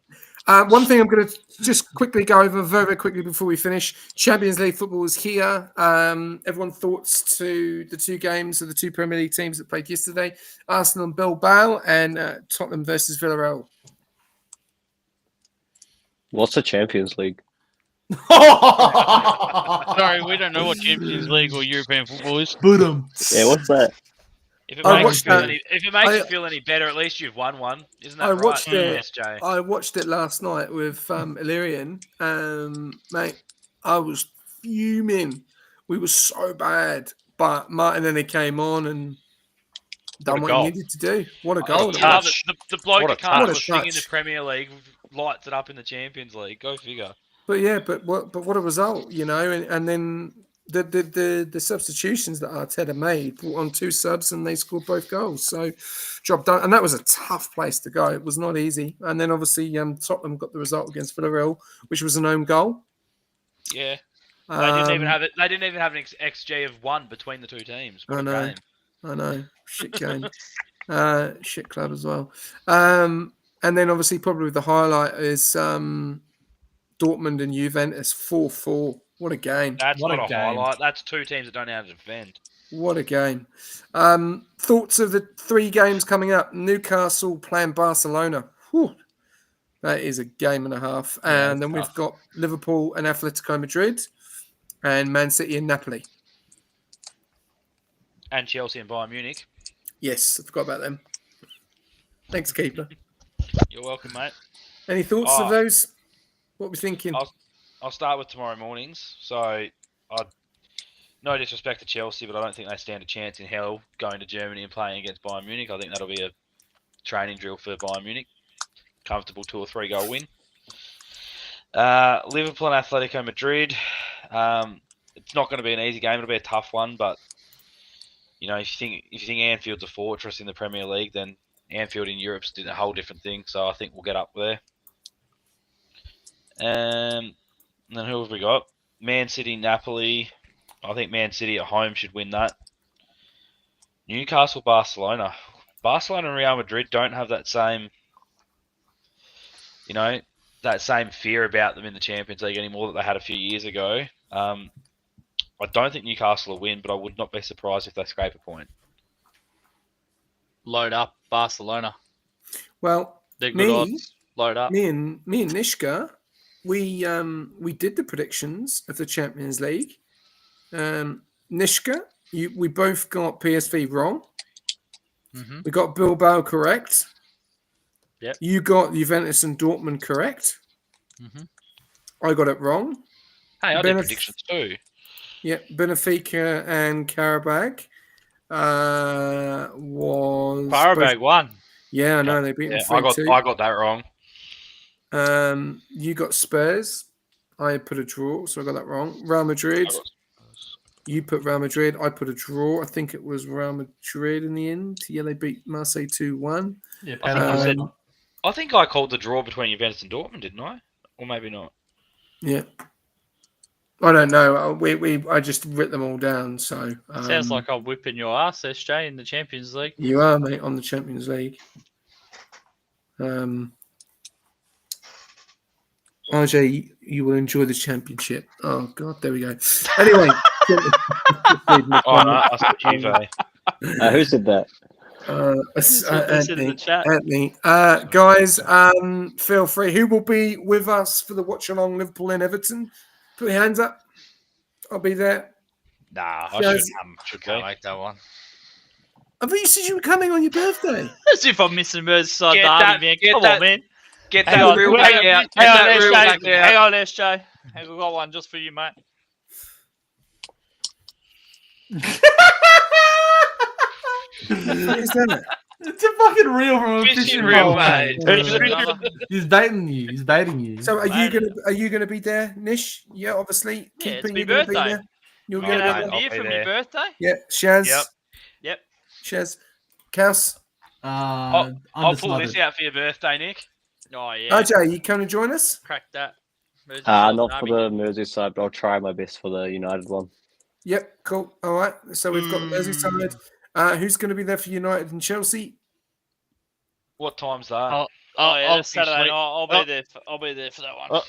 One thing I'm going to just quickly go over very, very quickly before we finish. Champions League football is here. Everyone thoughts to the two games of the two Premier League teams that played yesterday. Arsenal and Bilbao and Tottenham versus Villarreal. What's the Champions League? Sorry, we don't know what Champions League or European football is. Boom. Yeah, what's that? If it I makes, watched you feel, that. if it makes you feel any better, at least you've won one. Isn't that I right, watched it. SJ? I watched it last night with Illyrian. Mate, I was fuming. We were so bad. But Martinelli came on and done what he goal. needed to do. What a I goal. love it. The bloke What a that can't do a touch. thing in the Premier League lights it up in the Champions League. Go figure. But yeah, but what a result, and then the substitutions that Arteta made, brought on two subs and they scored both goals. So job done. And that was a tough place to go. It was not easy. And then obviously Tottenham got the result against Villarreal, which was an own goal. Yeah. They didn't even have it. They didn't even have an XG of 1 between the two teams. What a game. I know. Shit game. Shit club as well. And then obviously probably the highlight is Dortmund and Juventus 4-4. What a game. That's What not a a game. highlight. That's two teams that don't know how to defend. What a game. Thoughts of the 3 games coming up? Newcastle playing Barcelona. Whew. That is a game and a half. Yeah, And then tough. we've got Liverpool and Atletico Madrid and Man City and Napoli. And Chelsea and Bayern Munich. Yes, I forgot about them. Thanks, Keeper. You're welcome, mate. Any thoughts of those? What are we thinking? I'll start with tomorrow mornings. So, no disrespect to Chelsea, but I don't think they stand a chance in hell going to Germany and playing against Bayern Munich. I think that'll be a training drill for Bayern Munich. Comfortable 2 or 3 goal win. Liverpool and Atletico Madrid. It's not going to be an easy game. It'll be a tough one, but if you think Anfield's a fortress in the Premier League, then Anfield in Europe's a whole different thing. So I think we'll get up there. And then who have we got? Man City, Napoli. I think Man City at home should win that. Newcastle, Barcelona. Barcelona and Real Madrid don't have that same, fear about them in the Champions League anymore that they had a few years ago. I don't think Newcastle will win, but I would not be surprised if they scrape a point. Load up, Barcelona. Well, They're good odds. Load up. me and Nishka, we did the predictions of the Champions League. Nishka, we both got PSV wrong. Mm-hmm. We got Bilbao correct. Yep. You got Juventus and Dortmund correct. Mm-hmm. I got it wrong. Hey, I did predictions too. Yeah, Benfica and Karabakh was Karabakh won. Yeah, I know they beat them I 3-2. got that wrong. You got Spurs. I put a draw, so I got that wrong. Real Madrid. You put Real Madrid. I put a draw. I think it was Real Madrid in the end. Yeah, they beat Marseille 2-1. Yeah, I think I called the draw between Juventus and Dortmund, didn't I? Or maybe not. Yeah. I don't know. I just writ them all down. So Sounds like I'm whipping your ass, SJ, in the Champions League. you are, mate, on the Champions League. RJ, you will enjoy the championship. Oh God, there we go. Anyway, Oh no, I said Juve. Who said that? Anthony. Guys, feel free. Who will be with us for the watch along Liverpool and Everton? Put your hands up. I'll be there. Nah, Yes. should make that one. I thought you said you were coming on your birthday. As if I'm missing Merseyside Get derby, that- man. get Come that- on, man. Get Hang that on, real back out. Get Hang on, that real back SJ. out. Hang on, SJ. Hey, we've got one just for you, mate. What is that? It's a fucking reel from a Fishing fishing reel, reel, mate. He's baiting you. He's baiting you. So are you gonna be there, Nish? Yeah, obviously. Yeah, it's Keeping my you gonna be birthday. there. You're Oh, gonna Can be I there. have a beer I'll for be my there. birthday? Yeah, Shaz. Yep. Shaz. Kaus. I'll pull this out for your birthday, Nick. Oh, yeah. RJ, you come and join us? Crack that. Merseyside Not for derby. the Merseyside, but I'll try my best for the United one. Yep, cool. All right. So we've got Merseyside. Who's going to be there for United and Chelsea? What time's that? Oh yeah, I'll that's Saturday sleep. night. I'll be there. I'll be there for that one.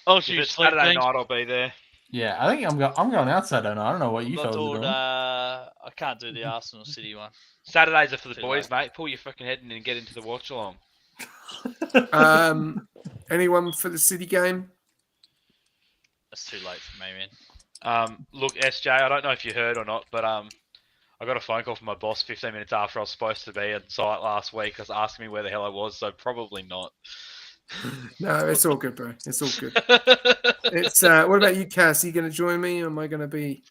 I'll If shoot it's sleep. Saturday Thanks. night, I'll be there. Yeah, I think I'm going outside. I don't know what you I'm not fellas are doing. doing. I can't do the Arsenal City one. Saturdays are for the Too boys, late. mate. Pull your fucking head in and get into the watch along. Anyone for the City game? That's too late for me, man. Look, SJ, I don't know if you heard or not, but I got a phone call from my boss 15 minutes after I was supposed to be at site last week. I was asking me where the hell I was, so probably not. No, it's all good, bro. It's all good. It's what about you, Cass? Are you going to join me, or am I going to be?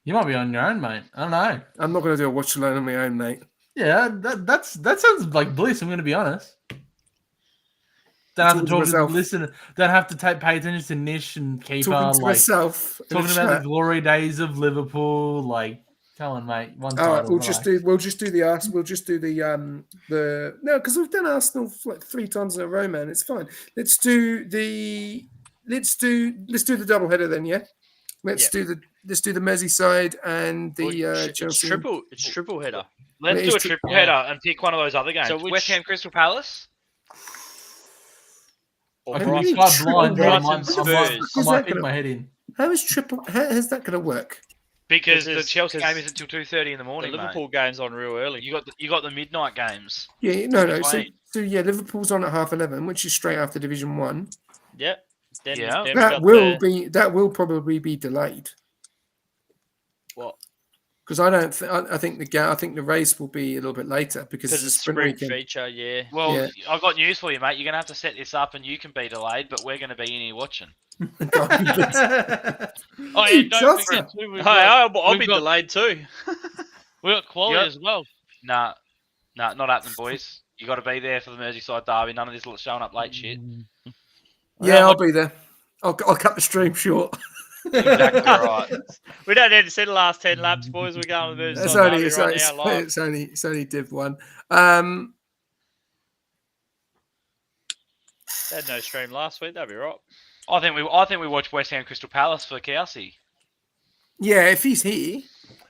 You might be on your own, mate. I don't know. I'm not going to do a watch alone on my own, mate. Yeah, that sounds like bliss. I'm going to be honest. Don't have to Talking to talk, myself. listen. Don't have to pay attention to Nish and Keeper. Talking to Like myself. in talking a about the chat. glory days of Liverpool. Like, come on, mate. One All right, title. we'll just do the no, because we've done Arsenal like 3 times in a row, man. It's fine. Let's do the double header then, yeah. Let's do the Merseyside and the Chelsea. It's triple header. Let's It do is a triple header and pick one of those other games. So which- West Ham Crystal Palace. Or I can be Brighton- quite blind, but I Brighton might Spurs. pick my head in. How is how's that going to work? Because the Because- Chelsea game because isn't until 2:30 in the The morning, Liverpool mate. game's on real early. You got the midnight games. Yeah, no. So Between. yeah, Liverpool's on at 11:30, which is straight after Division 1. Yep. Then, Yeah. then we That got will probably be delayed. What? Because I think the race will be a little bit later because it's a sprint weekend. feature, yeah. Well, Yeah. I've got news for you, mate. You're gonna have to set this up, and you can be delayed, but we're gonna be in here watching. Oh yeah, don't Just forget too. Hey, I'll we've be got- delayed too. We got quality Yep. as well. Nah, not happening, boys. You got to be there for the Merseyside derby. None of this showing up late shit. Yeah, I'll be there. I'll cut the stream short. Exactly right. We don't need to see the last 10 laps, boys. We're going to It's the only derby it's, right it's, now live. it's only Div 1. They had no stream last week. That'd be right. I think we watched West Ham Crystal Palace for Kelsey. Yeah, if he's here.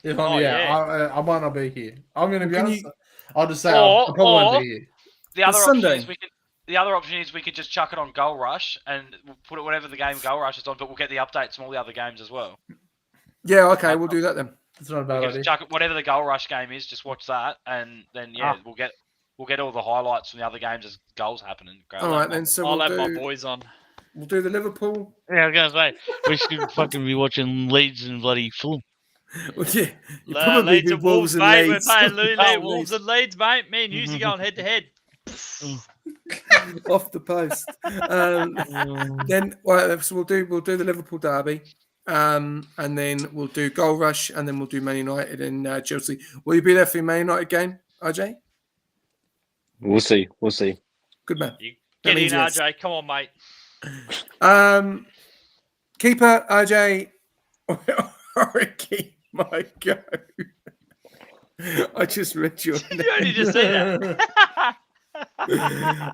If Oh, I'm, yeah. I might not be here. I'm going to be Can honest. you- I'll just say Or- I probably won't or- be here. The other It's option Sunday. is the other option is we could just chuck it on Goal Rush and we'll put it whatever the game Goal Rush is on, but we'll get the updates from all the other games as well. Yeah, okay, we'll do that then. It's not a We bad can idea. just chuck it, whatever the Goal Rush game is, just watch that, and then we'll get all the highlights from the other games as goals happening. Great. All right then. So I'll we'll have my do, boys on. we'll do the Liverpool. Yeah, I was gonna say we should fucking be watching Leeds and bloody Fulham. Well, yeah, you probably Leeds do and Wolves, and mate. Leeds. We're playing Oh, Wolves and Leeds, mate. Me and you are going head to head. off the post. Then so we'll do the Liverpool derby, and then we'll do Goal Rush, and then we'll do Man United and Chelsea. Will you be there for your Man United game, RJ? We'll see. We'll see. Good man. You That get in, means yes. RJ. Come on, mate. Keeper RJ Oriki, my go. I just read your name. You only just said that.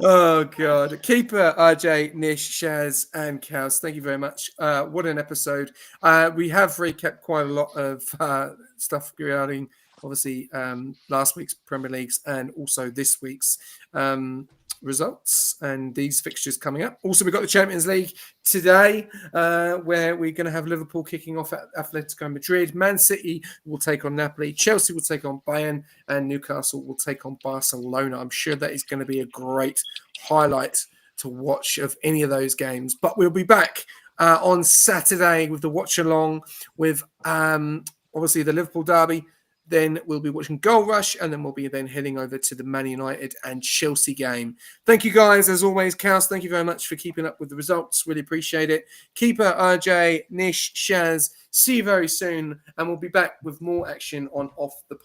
Oh god, keeper RJ, Nish, Shaz, and Cows. Thank you very much. What an episode! We have recapped quite a lot of stuff regarding obviously last week's Premier Leagues and also this week's results and these fixtures coming up. Also, we've got the Champions League today, where we're going to have Liverpool kicking off at Atletico Madrid. Man City will take on Napoli. Chelsea will take on Bayern, and Newcastle will take on Barcelona. I'm sure that is going to be a great highlight to watch of any of those games. But we'll be back on Saturday with the watch along with obviously the Liverpool derby. Then we'll be watching Goal Rush, and then we'll be then heading over to the Man United and Chelsea game. Thank you guys, as always. Kaos, thank you very much for keeping up with the results. Really appreciate it. Keeper, RJ, Nish, Shaz, see you very soon, and we'll be back with more action on Off the